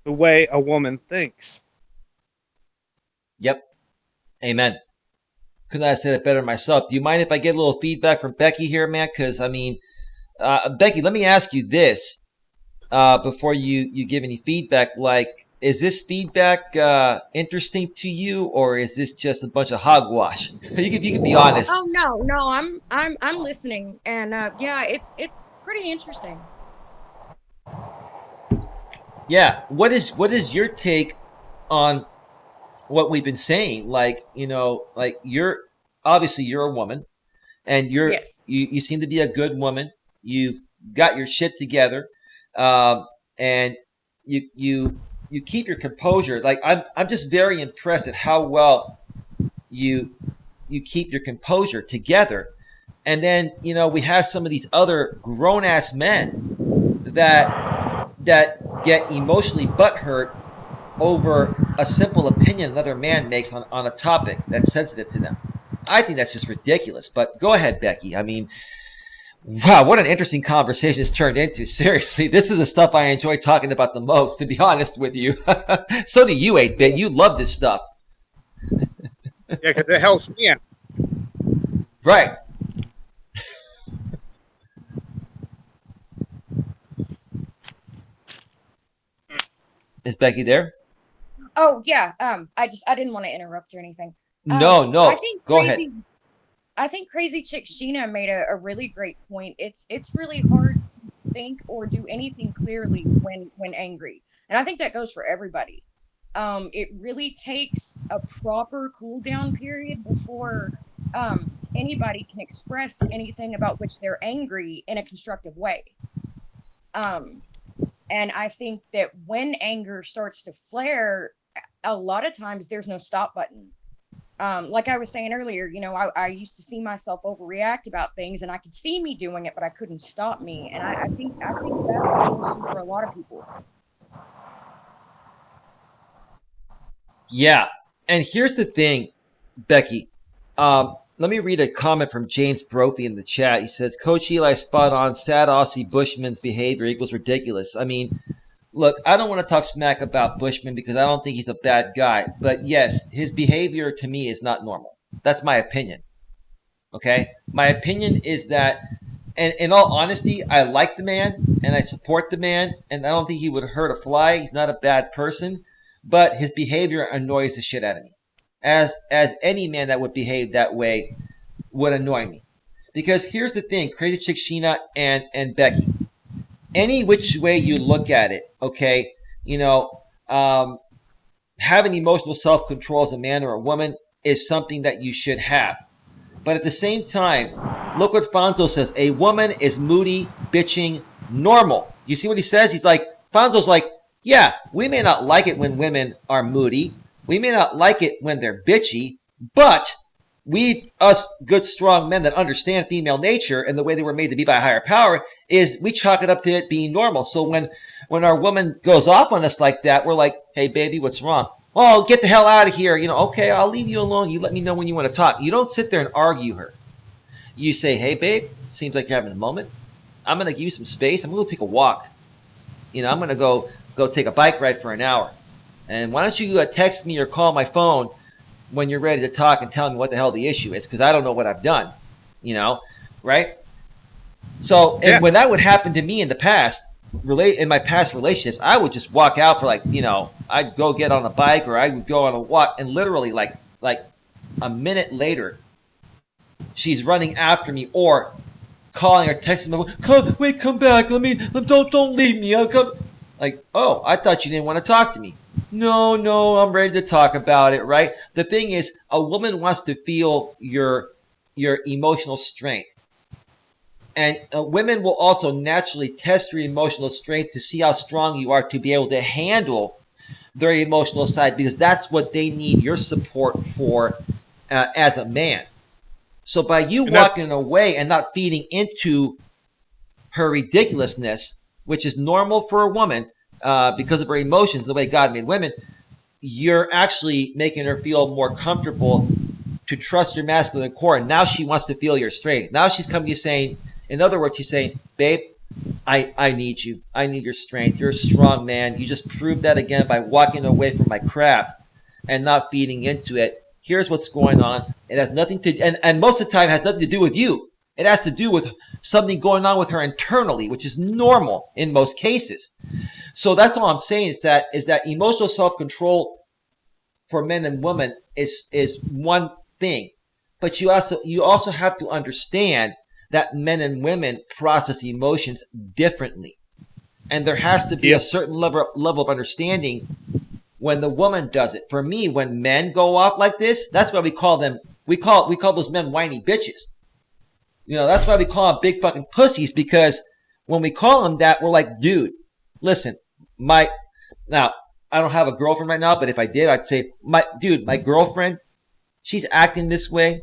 the way a woman thinks. Yep. Amen. Couldn't have said it better myself. Do you mind if I get a little feedback from Becky here, man? Because, Becky, let me ask you this before you give any feedback. Like, is this feedback interesting to you, or is this just a bunch of hogwash? you can be honest. Oh no, I'm listening, and yeah, it's pretty interesting. Yeah. What is your take on what we've been saying? Like, like you're a woman, and Yes. you seem to be a good woman. You've got your shit together, and you keep your composure. Like, I'm just very impressed at how well you keep your composure together. And then we have some of these other grown ass men that get emotionally butthurt over a simple opinion another man makes on a topic that's sensitive to them. I think that's just ridiculous. But go ahead, Becky. I mean, wow, what an interesting conversation it's turned into. Seriously, this is the stuff I enjoy talking about the most, to be honest with you. So do you, 8-bit. You love this stuff. Yeah, because it helps me out. Right. Is Becky there? Oh yeah. I didn't want to interrupt or anything. No. Go ahead. I think Crazy Chick Sheena made a really great point. It's really hard to think or do anything clearly when angry, and I think that goes for everybody. It really takes a proper cool down period before anybody can express anything about which they're angry in a constructive way. And I think that when anger starts to flare, a lot of times there's no stop button. Like I was saying earlier, you know, I used to see myself overreact about things, and I could see me doing it, but I couldn't stop me. And I think that's an issue for a lot of people. Yeah. And here's the thing, Becky. Let me read a comment from James Brophy in the chat. He says, Coach Eli spot on. Sad Aussie Bushman's behavior equals ridiculous. I mean, look, I don't want to talk smack about Bushman because I don't think he's a bad guy. But yes, his behavior to me is not normal. That's my opinion. Okay? My opinion is that, and in all honesty, I like the man and I support the man, and I don't think he would hurt a fly. He's not a bad person, but his behavior annoys the shit out of me. As any man that would behave that way would annoy me. Because here's the thing, Crazy Chick Sheena and Becky. Any which way you look at it, okay, you know, having emotional self-control as a man or a woman is something that you should have. But at the same time, look what Fonzo says. A woman is moody, bitching, normal. You see what he says? He's like, Fonzo's like, yeah, we may not like it when women are moody. We may not like it when they're bitchy, but us good, strong men that understand female nature and the way they were made to be by a higher power is we chalk it up to it being normal. So when our woman goes off on us like that, we're like, hey, baby, what's wrong? Oh, get the hell out of here. You know, okay, I'll leave you alone. You let me know when you want to talk. You don't sit there and argue her. You say, hey, babe, seems like you're having a moment. I'm going to give you some space. I'm going to go take a walk. You know, I'm going to go take a bike ride for an hour. And why don't you text me or call my phone when you're ready to talk and tell me what the hell the issue is, because I don't know what I've done, you know, right? So when that would happen to me in the past, in my past relationships, I would just walk out for I'd go get on a bike or I would go on a walk, and literally like a minute later, she's running after me or calling or texting me, come back, don't leave me, I'll come. Like, oh, I thought you didn't want to talk to me. No, I'm ready to talk about it, right? The thing is, a woman wants to feel your emotional strength. And women will also naturally test your emotional strength to see how strong you are to be able to handle their emotional side, because that's what they need your support for as a man. So by you walking away and not feeding into her ridiculousness, which is normal for a woman because of her emotions, the way God made women, you're actually making her feel more comfortable to trust your masculine core. And now she wants to feel your strength. Now she's coming to you saying, in other words, she's saying, babe, I need you. I need your strength. You're a strong man. You just proved that again by walking away from my crap and not feeding into it. Here's what's going on. It has nothing to, and most of the time it has nothing to do with you. It has to do with something going on with her internally, which is normal in most cases. So that's all I'm saying is that emotional self-control for men and women is one thing. But you also have to understand that men and women process emotions differently. And there has to be a certain level of understanding when the woman does it. For me, when men go off like this, that's why we call those men whiny bitches. You know, that's why we call them big fucking pussies, because when we call them that, we're like, dude, listen, now, I don't have a girlfriend right now, but if I did, I'd say, my girlfriend, she's acting this way,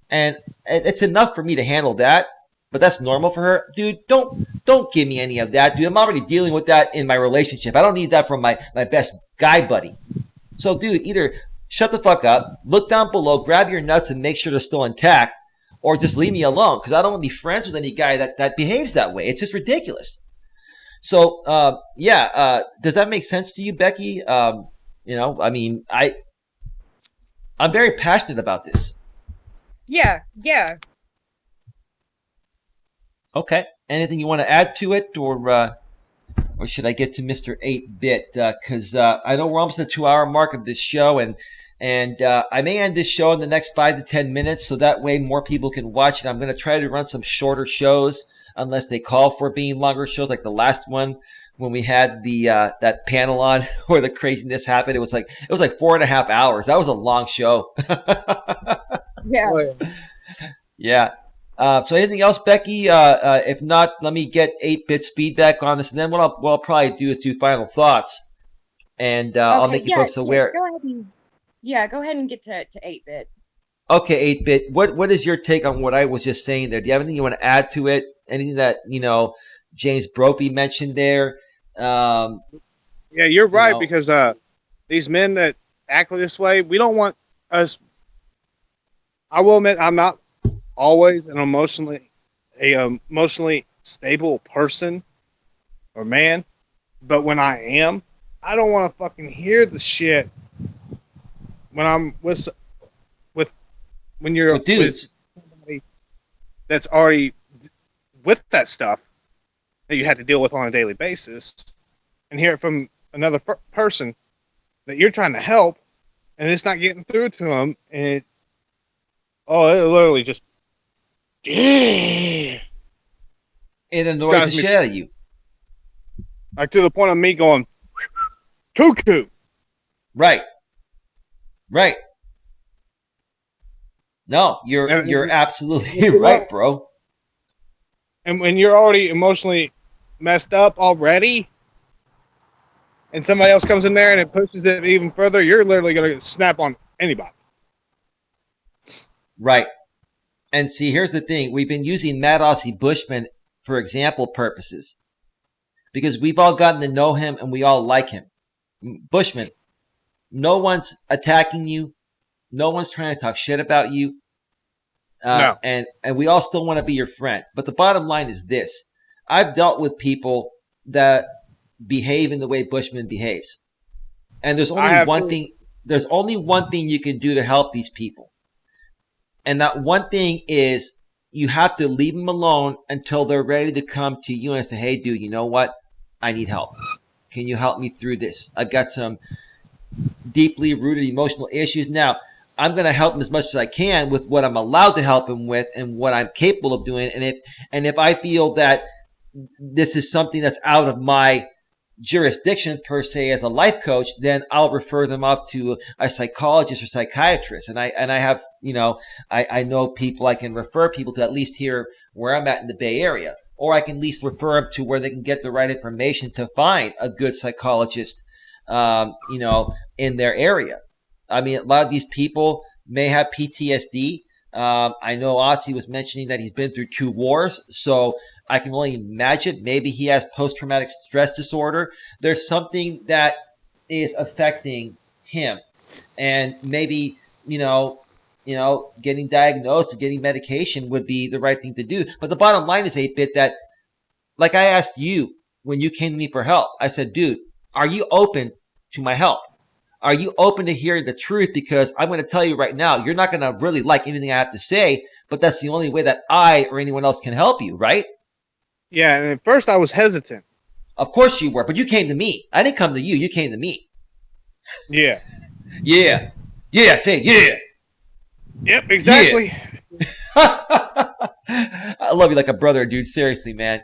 and it's enough for me to handle that, but that's normal for her. Dude, don't give me any of that, dude. I'm already dealing with that in my relationship. I don't need that from my best guy buddy. So, dude, either shut the fuck up, look down below, grab your nuts and make sure they're still intact, or just leave me alone, because I don't want to be friends with any guy that behaves that way. It's just ridiculous. So, does that make sense to you, Becky? I'm very passionate about this. Yeah. Okay. Anything you want to add to it, or should I get to Mr. 8-Bit? Because I know we're almost at the 2-hour mark of this show, and I may end this show in the next 5 to 10 minutes, so that way more people can watch it. I'm going to try to run some shorter shows unless they call for being longer shows, like the last one when we had the that panel on where the craziness happened. It was like 4.5 hours. That was a long show. Yeah. Oh, yeah. Yeah. So anything else, Becky? If not, let me get 8-Bit's feedback on this, and then what I'll probably do is do final thoughts, and I'll make you folks aware. Go ahead and get to 8-Bit. Okay, 8-Bit. What is your take on what I was just saying there? Do you have anything you want to add to it? Anything that James Brophy mentioned there? Yeah, you're right, because these men that act this way, we don't want us. I will admit, I'm not always an emotionally stable person or man, but when I am, I don't want to fucking hear the shit when I'm when you're with dudes. with somebody that's already with that stuff that you have to deal with on a daily basis, and hear it from another person that you're trying to help, and it's not getting through to them, and it literally just It annoys the shit out of you. Like, to the point of me going cuckoo. Right. No, you're absolutely right, bro. And when you're already emotionally messed up already, and somebody else comes in there and it pushes it even further, you're literally going to snap on anybody. Right. And see, here's the thing. We've been using Mad Aussie Bushman for example purposes because we've all gotten to know him and we all like him. Bushman, no one's attacking you. No one's trying to talk shit about you. No. And we all still want to be your friend. But the bottom line is this. I've dealt with people that behave in the way Bushman behaves. And there's only one thing you can do to help these people. And that one thing is you have to leave them alone until they're ready to come to you and say, hey, dude, you know what? I need help. Can you help me through this? I've got some deeply rooted emotional issues. Now, I'm going to help him as much as I can with what I'm allowed to help him with and what I'm capable of doing. And if I feel that this is something that's out of my jurisdiction per se as a life coach, then I'll refer them off to a psychologist or psychiatrist. And I have, I know people I can refer people to, at least here where I'm at in the Bay Area, or I can at least refer them to where they can get the right information to find a good psychologist, in their area. I mean, a lot of these people may have PTSD. I know Ozzy was mentioning that he's been through 2 wars, so I can only imagine maybe he has post-traumatic stress disorder. There's something that is affecting him, and maybe getting diagnosed or getting medication would be the right thing to do. But the bottom line is, 8-Bit, that like I asked you when you came to me for help, I said, dude, are you open to my help? Are you open to hearing the truth? Because I'm going to tell you right now, you're not going to really like anything I have to say, but that's the only way that I or anyone else can help you, right? Yeah, and at first I was hesitant. Of course you were, but you came to me. I didn't come to you. You came to me. Yeah. Yeah. Yeah, say yeah. Yep, exactly. Yeah. I love you like a brother, dude. Seriously, man.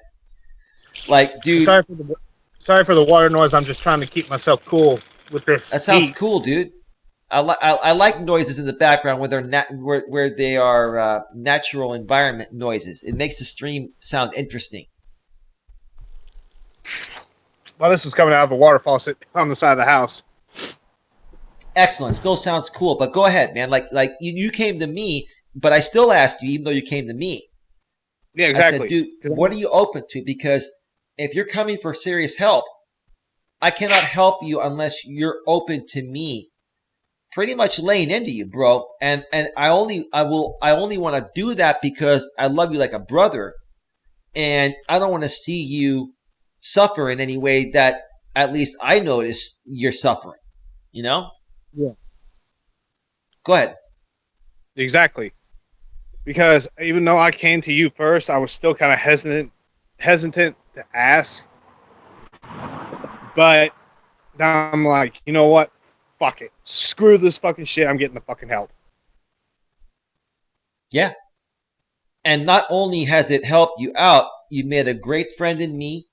Like, dude. Sorry for the water noise. I'm just trying to keep myself cool with this. That sounds cool, dude. I like noises in the background where they are natural environment noises. It makes the stream sound interesting. Well, this was coming out of a water faucet on the side of the house. Excellent. Still sounds cool. But go ahead, man. Like you came to me, but I still asked you, even though you came to me. Yeah, exactly. I said, dude, what are you open to? Because if you're coming for serious help, I cannot help you unless you're open to me pretty much laying into you, bro. And I only want to do that because I love you like a brother, and I don't want to see you suffer in any way that at least I notice you're suffering. Yeah. Go ahead. Exactly. Because even though I came to you first, I was still kind of hesitant to ask. But now I'm like, you know what? Fuck it. Screw this fucking shit. I'm getting the fucking help. Yeah. And not only has it helped you out, You made a great friend in me.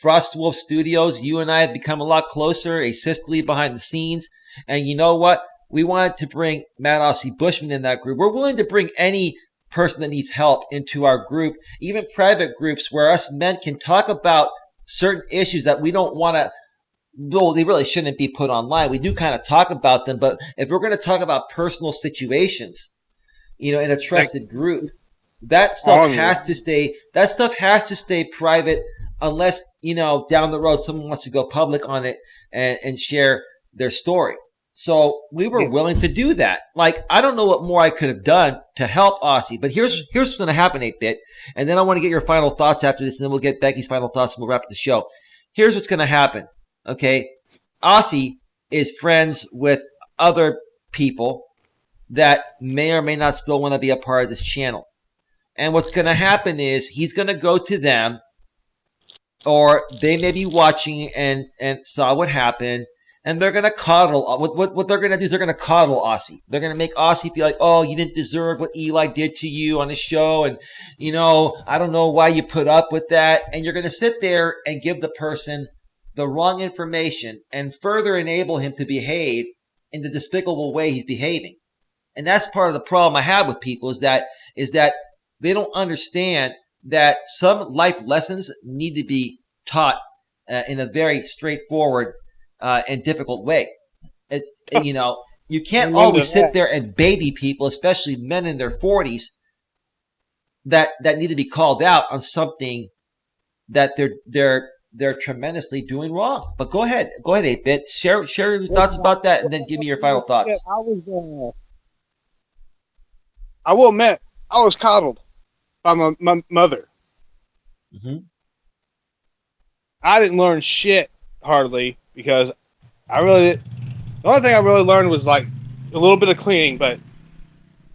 Frost Wolf Studios, you and I have become a lot closer, a sisterly behind the scenes. And you know what? We wanted to bring Matt Aussie Bushman in that group. We're willing to bring any person that needs help into our group, even private groups where us men can talk about certain issues that we don't want to. Well, they really shouldn't be put online. We do kind of talk about them, but if we're going to talk about personal situations, in a trusted group, that stuff has to stay. That stuff has to stay private, unless down the road someone wants to go public on it and share their story. So we were willing to do that. Like, I don't know what more I could have done to help Aussie, but here's what's going to happen, 8-Bit, and then I want to get your final thoughts after this, and then we'll get Becky's final thoughts, and we'll wrap up the show. Here's what's going to happen. Okay, Aussie is friends with other people that may or may not still want to be a part of this channel. And what's going to happen is he's going to go to them, or they may be watching and saw what happened, and they're going to coddle. What they're going to do is they're going to coddle Aussie. They're going to make Aussie feel like, oh, you didn't deserve what Eli did to you on the show, and, I don't know why you put up with that. And you're going to sit there and give the person the wrong information and further enable him to behave in the despicable way he's behaving. And that's part of the problem I have with people is that they don't understand that some life lessons need to be taught in a very straightforward and difficult way. It's you can't always sit there and baby people, especially men in their 40s, that need to be called out on something that they're tremendously doing wrong. But go ahead, 8-Bit. Share your thoughts about that, and then give me your final thoughts. I will admit, I was coddled by my mother. Mm-hmm. I didn't learn shit hardly because the only thing I really learned was like a little bit of cleaning, but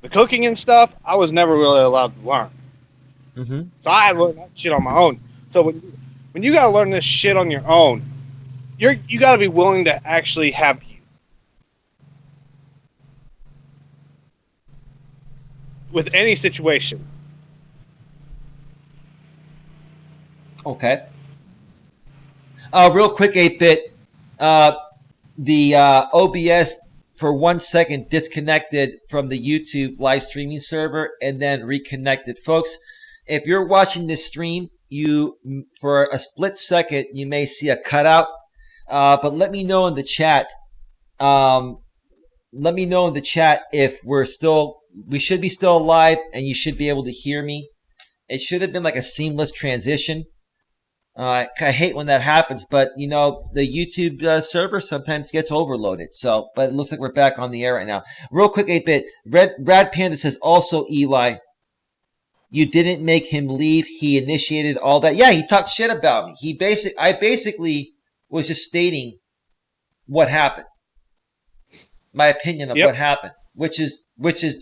the cooking and stuff I was never really allowed to learn. Mm-hmm. So I had to learn that shit on my own. So when you gotta learn this shit on your own, you gotta be willing to actually have you with any situation. Okay. Real quick, 8-Bit. The OBS for 1 second disconnected from the YouTube live streaming server and then reconnected. Folks, if you're watching this stream, for a split second, you may see a cutout. But let me know in the chat. If we should be still alive and you should be able to hear me. It should have been like a seamless transition. I hate when that happens, but the YouTube server sometimes gets overloaded. But it looks like we're back on the air right now. Real quick, 8-Bit. Brad Panda says, also, Eli, you didn't make him leave. He initiated all that. Yeah, he talked shit about me. I basically was just stating what happened. My opinion of what happened, which is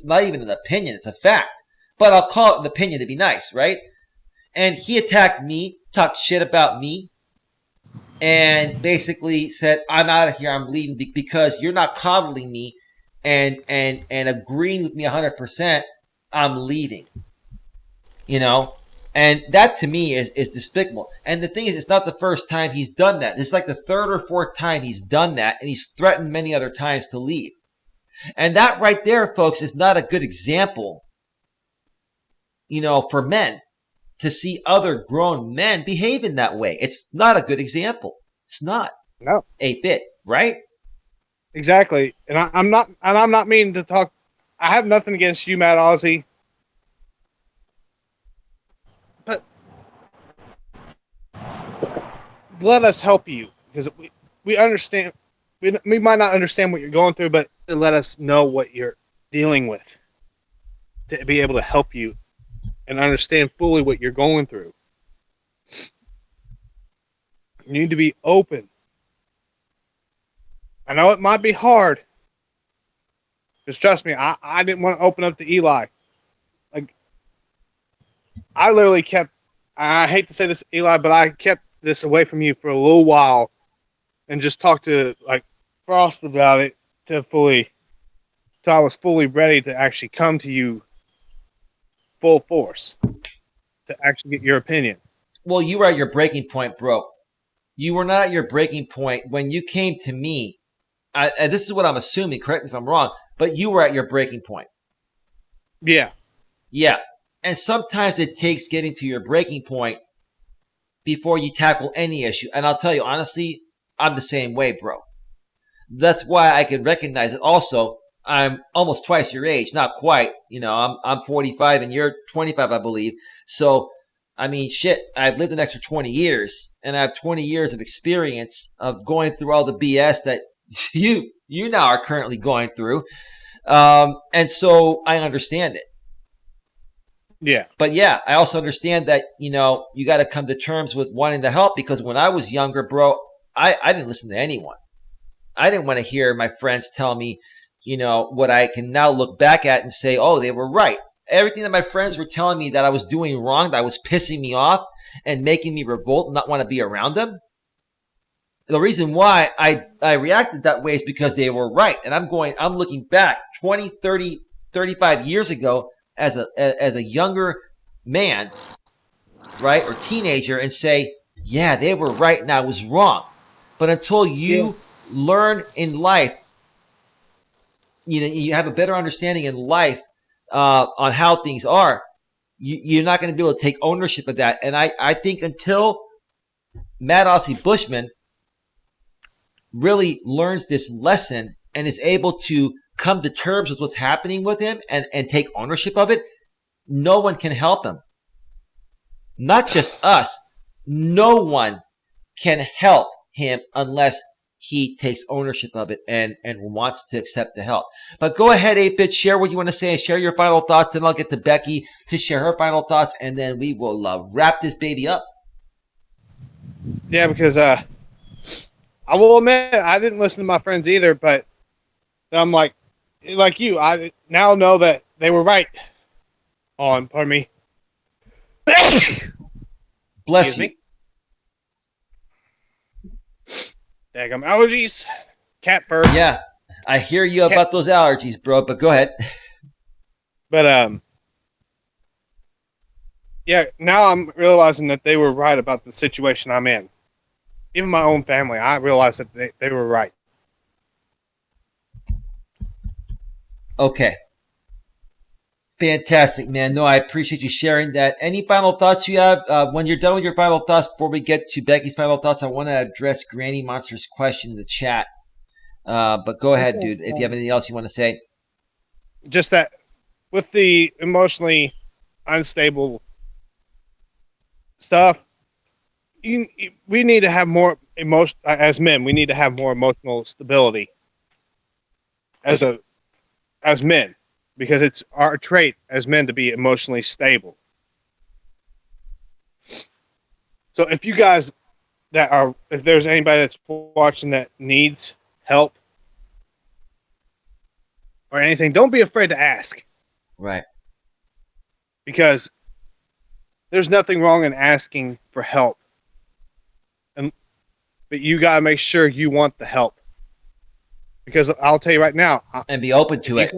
not even an opinion, it's a fact. But I'll call it an opinion to be nice, right? And he attacked me, talked shit about me, and basically said, I'm out of here, I'm leaving because you're not coddling me and agreeing with me 100%, I'm leaving. And that to me is despicable. And the thing is, it's not the first time he's done that. This is like the third or fourth time he's done that, and he's threatened many other times to leave. And that right there, folks, is not a good example, for men to see other grown men behave in that way. It's not a good example. It's not. No. 8-Bit, right? Exactly. And I'm not meaning to talk. I have nothing against you, Matt Aussie. But let us help you, because we understand. We might not understand what you're going through, but let us know what you're dealing with to be able to help you and understand fully what you're going through. You need to be open. I know it might be hard. Just trust me, I didn't want to open up to Eli. Like, I literally kept, I hate to say this, Eli, but I kept this away from you for a little while and just talked to, like, Frost about it till I was fully ready to actually come to you full force. to actually get your opinion. Well, you were at your breaking point, bro. You were not at your breaking point when you came to me. And this is what I'm assuming. Correct me if I'm wrong, but you were at your breaking point. Yeah. Yeah. And sometimes it takes getting to your breaking point before you tackle any issue. And I'll tell you honestly, I'm the same way, bro. That's why I can recognize it. Also, I'm almost twice your age, not quite. You know, I'm 45 and you're 25, I believe. So, I mean, shit, I've lived an extra 20 years, and I have 20 years of experience of going through all the BS that you now are currently going through. And so I understand it. Yeah. But yeah, I also understand that, you know, you got to come to terms with wanting to help, because when I was younger, bro, I didn't listen to anyone. I didn't want to hear my friends tell me, you know, what I can now look back at and say, oh, they were right. Everything that my friends were telling me that I was doing wrong, that was pissing me off and making me revolt and not want to be around them. The reason why I reacted that way is because they were right. And I'm looking back 20, 30, 35 years ago as a younger man, right, or teenager, and say, yeah, they were right and I was wrong. But until you learn in life, you know, you have a better understanding in life on how things are, you're not going to be able to take ownership of that. And I think until Matt Ossie Bushman really learns this lesson and is able to come to terms with what's happening with him and take ownership of it, no one can help him. Not just us. No one can help him unless he takes ownership of it and wants to accept the help. But go ahead, 8-Bit, share what you want to say and share your final thoughts. Then I'll get to Becky to share her final thoughts, and then we will wrap this baby up. Yeah, because I will admit I didn't listen to my friends either, but I'm like you, I now know that they were right on, pardon me. Bless you. Daggum allergies, cat fur. Yeah, I hear you about those allergies, bro, but go ahead. But yeah, now I'm realizing that they were right about the situation I'm in. Even my own family, I realized that they were right. Okay. Fantastic, man. No, I appreciate you sharing that. Any final thoughts you have? When you're done with your final thoughts, before we get to Becky's final thoughts, I want to address Granny Monster's question in the chat. But go ahead, dude, if you have anything else you want to say. Just that with the emotionally unstable stuff, we need to have more emotion as men. We need to have more emotional stability as men, because it's our trait as men to be emotionally stable. So if you guys if there's anybody that's watching that needs help or anything, don't be afraid to ask. Right. Because there's nothing wrong in asking for help. But you got to make sure you want the help. Because I'll tell you right now. And be open to it.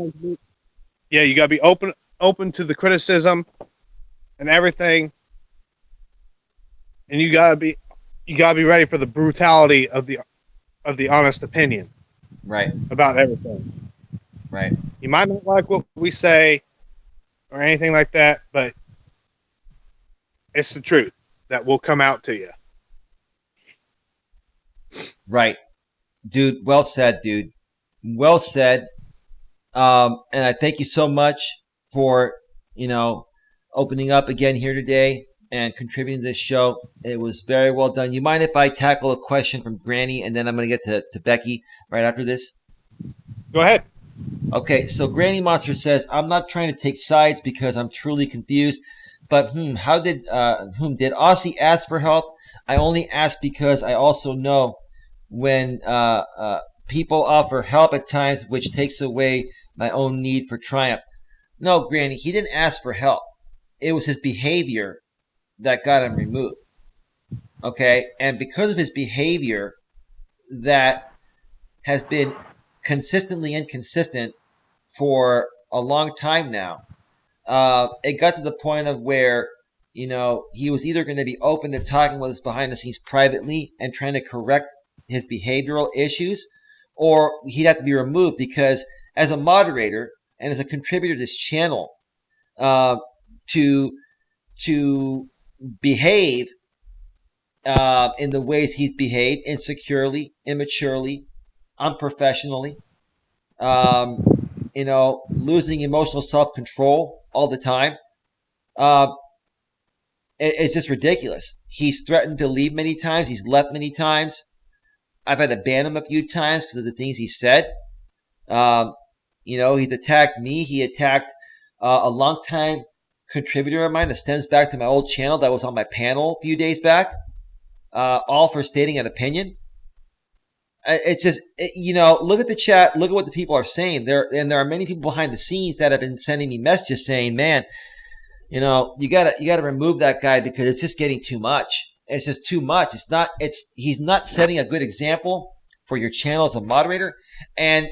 Yeah, you got to be open to the criticism and everything. And you got to be ready for the brutality of the honest opinion. Right. About everything. Right. You might not like what we say or anything like that, but it's the truth that will come out to you. Right. Dude, well said, dude. Well said. And I thank you so much for, opening up again here today and contributing to this show. It was very well done. You mind if I tackle a question from Granny, and then I'm going to get to Becky right after this? Go ahead. Okay, so Granny Monster says, I'm not trying to take sides because I'm truly confused, but did Aussie ask for help? I only ask because I also know when people offer help at times, which takes away my own need for triumph. No, Granny, he didn't ask for help. It was his behavior that got him removed. Okay, and because of his behavior that has been consistently inconsistent for a long time now, it got to the point of where he was either going to be open to talking with us behind the scenes privately and trying to correct his behavioral issues, or he'd have to be removed, because as a moderator and as a contributor to this channel, to behave in the ways he's behaved, insecurely, immaturely, unprofessionally, losing emotional self-control all the time. It's just ridiculous. He's threatened to leave many times. He's left many times. I've had to ban him a few times because of the things he said. He's attacked me. He attacked a longtime contributor of mine that stems back to my old channel that was on my panel a few days back, all for stating an opinion. It's just, look at the chat. Look at what the people are saying. There are many people behind the scenes that have been sending me messages saying, man, you gotta remove that guy because it's just getting too much. It's just too much. He's not setting a good example for your channel as a moderator. And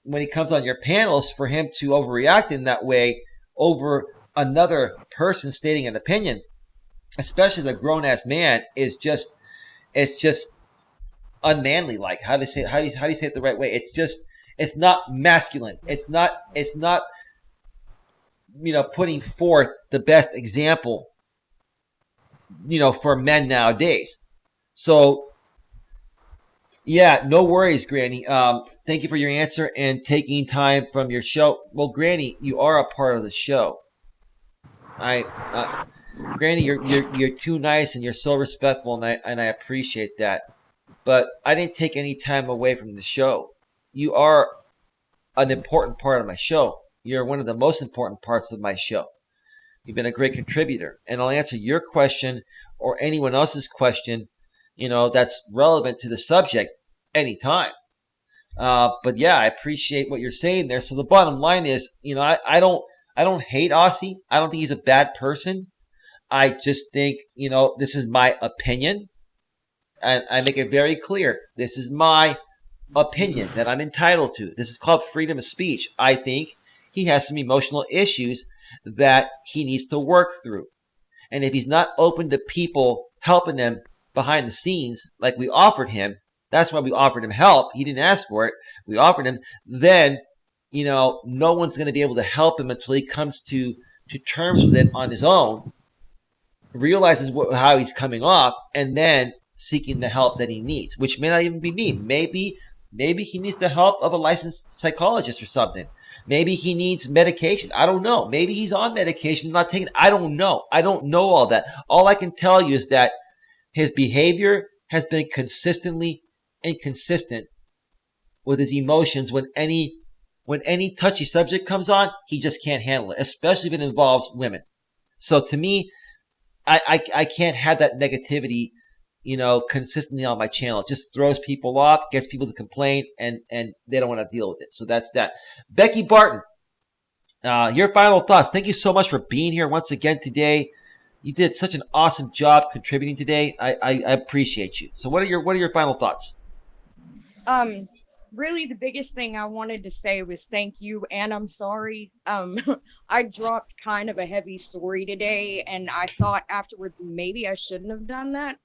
when he comes on your panels, for him to overreact in that way over another person stating an opinion, especially the grown ass man, it's just unmanly. Like, how do you say it the right way? It's not masculine. It's not putting forth the best example, for men nowadays. So, yeah, no worries, Granny. Thank you for your answer and taking time from your show. Well, Granny, you are a part of the show. Granny, you're too nice and you're so respectful, and I appreciate that. But I didn't take any time away from the show. You are an important part of my show. You're one of the most important parts of my show. You've been a great contributor, and I'll answer your question or anyone else's question, that's relevant to the subject anytime. But yeah, I appreciate what you're saying there. So the bottom line is, I don't hate Aussie. I don't think he's a bad person. I just think, this is my opinion, and I make it very clear. This is my opinion that I'm entitled to. This is called freedom of speech. I think he has some emotional issues that he needs to work through. And if he's not open to people helping him behind the scenes, like we offered him, that's why we offered him help. He didn't ask for it. We offered him. Then, no one's going to be able to help him until he comes to terms with it on his own, realizes how he's coming off, and then seeking the help that he needs, which may not even be me. Maybe he needs the help of a licensed psychologist or something. Maybe he needs medication. I don't know. Maybe he's on medication, not taking it. I don't know. I don't know all that. All I can tell you is that his behavior has been consistently inconsistent with his emotions. When any touchy subject comes on, he just can't handle it, especially if it involves women. So to me, I can't have that negativity, consistently on my channel. It just throws people off, gets people to complain, and they don't want to deal with it. So that's that. Becky Barton, your final thoughts. Thank you so much for being here once again today. You did such an awesome job contributing today. I appreciate you. So what are your final thoughts? Really the biggest thing I wanted to say was thank you, and I'm sorry. I dropped kind of a heavy story today, and I thought afterwards maybe I shouldn't have done that.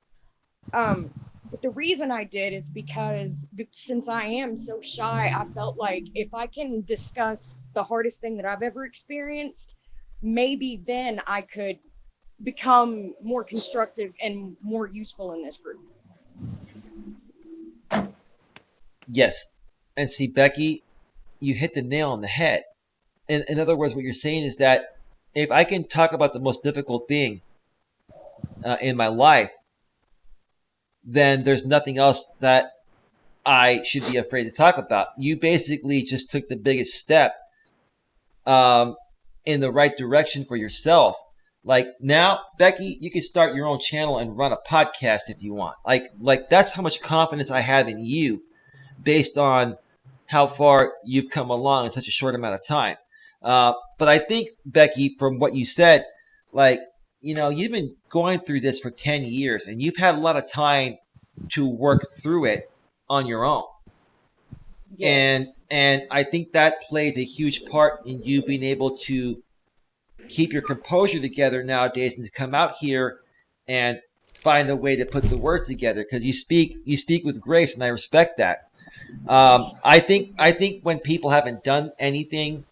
But the reason I did is because since I am so shy, I felt like if I can discuss the hardest thing that I've ever experienced, maybe then I could become more constructive and more useful in this group. Yes. And see, Becky, you hit the nail on the head. In other words, what you're saying is that if I can talk about the most difficult thing in my life, then there's nothing else that I should be afraid to talk about. You basically just took the biggest step in the right direction for yourself. Like now, Becky, you can start your own channel and run a podcast if you want. Like that's how much confidence I have in you based on how far you've come along in such a short amount of time. But I think, Becky, from what you said, you've been going through this for 10 years and you've had a lot of time to work through it on your own. Yes. And I think that plays a huge part in you being able to keep your composure together nowadays and to come out here and find a way to put the words together, because you speak with grace, and I respect that. I think when people haven't done anything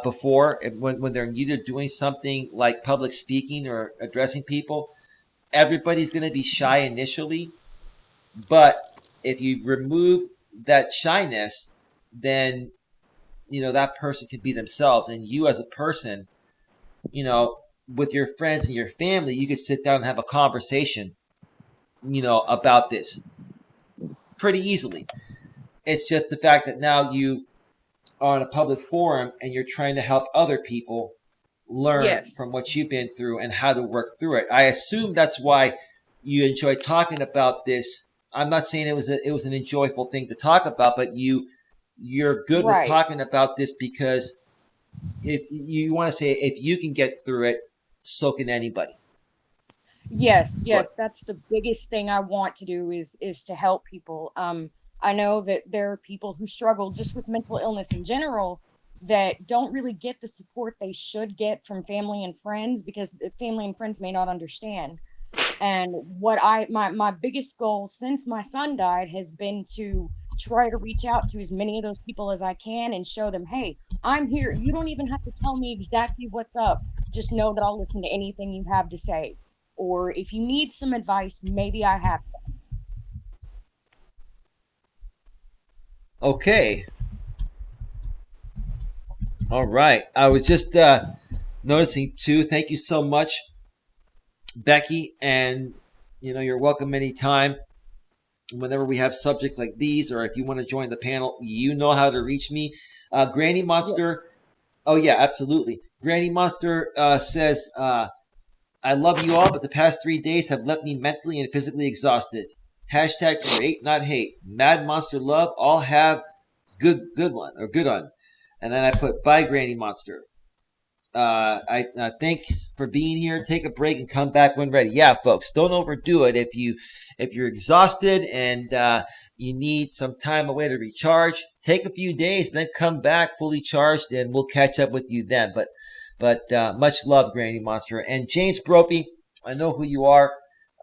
before, when they're new to doing something like public speaking or addressing people, everybody's going to be shy initially. But if you remove that shyness, then that person can be themselves, and you as a person, with your friends and your family, you could sit down and have a conversation, about this pretty easily. It's just the fact that now you are in a public forum and you're trying to help other people learn from Yes. what you've been through and how to work through it. I assume that's why you enjoy talking about this. I'm not saying it was an enjoyable thing to talk about, but you're good with Right. talking about this because if you want to say, if you can get through it, so can anybody. Yes, Good. yes, that's the biggest thing I want to do is to help people. I know that there are people who struggle just with mental illness in general that don't really get the support they should get from family and friends because the family and friends may not understand. And what my biggest goal since my son died has been to try to reach out to as many of those people as I can and show them, hey, I'm here. You don't even have to tell me exactly what's up. Just know that I'll listen to anything you have to say. Or if you need some advice, maybe I have some. Okay. All right. I was just noticing too. Thank you so much, Becky, and you're welcome anytime. Whenever we have subjects like these, or if you want to join the panel, you know how to reach me. Granny Yes. Monster. Oh yeah, absolutely. Granny Monster says, "I love you all, but the past 3 days have left me mentally and physically exhausted. Hashtag create, not hate. Mad Monster love. All have good one or good on." And then I put bye, Granny Monster. I thanks for being here. Take a break and come back when ready. Yeah, folks, don't overdo it. If you're exhausted and you need some time away to recharge, take a few days, then come back fully charged, and we'll catch up with you then. But much love, Granny Monster, and James Brophy. I know who you are.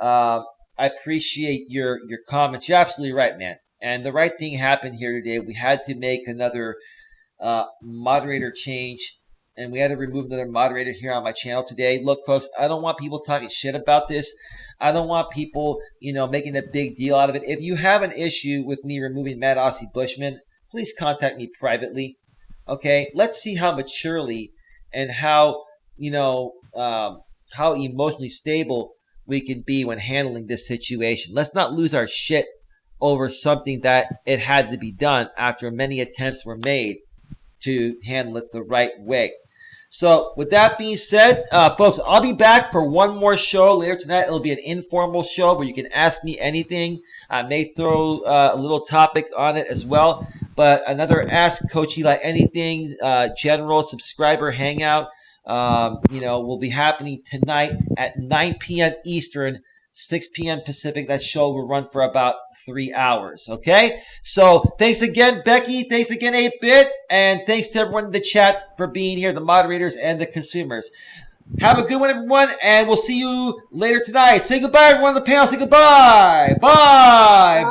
I appreciate your comments. You're absolutely right, man. And the right thing happened here today. We had to make another moderator change, and we had to remove another moderator here on my channel today. Look, folks, I don't want people talking shit about this. I don't want people, making a big deal out of it. If you have an issue with me removing Matt Aussie Bushman, please contact me privately. Okay, let's see how maturely and how how emotionally stable we can be when handling this situation. Let's not lose our shit over something that it had to be done after many attempts were made to handle it the right way. So with that being said, folks, I'll be back for one more show later tonight. It'll be an informal show where you can ask me anything. I may throw a little topic on it as well. But another Ask Coach Eli Anything general subscriber hangout, will be happening tonight at 9 p.m. Eastern, 6 p.m. Pacific. That show will run for about 3 hours. Okay? So thanks again, Becky. Thanks again, 8-Bit. And thanks to everyone in the chat for being here, the moderators and the consumers. Have a good one, everyone, and we'll see you later tonight. Say goodbye, everyone on the panel. Say goodbye. Bye. Bye.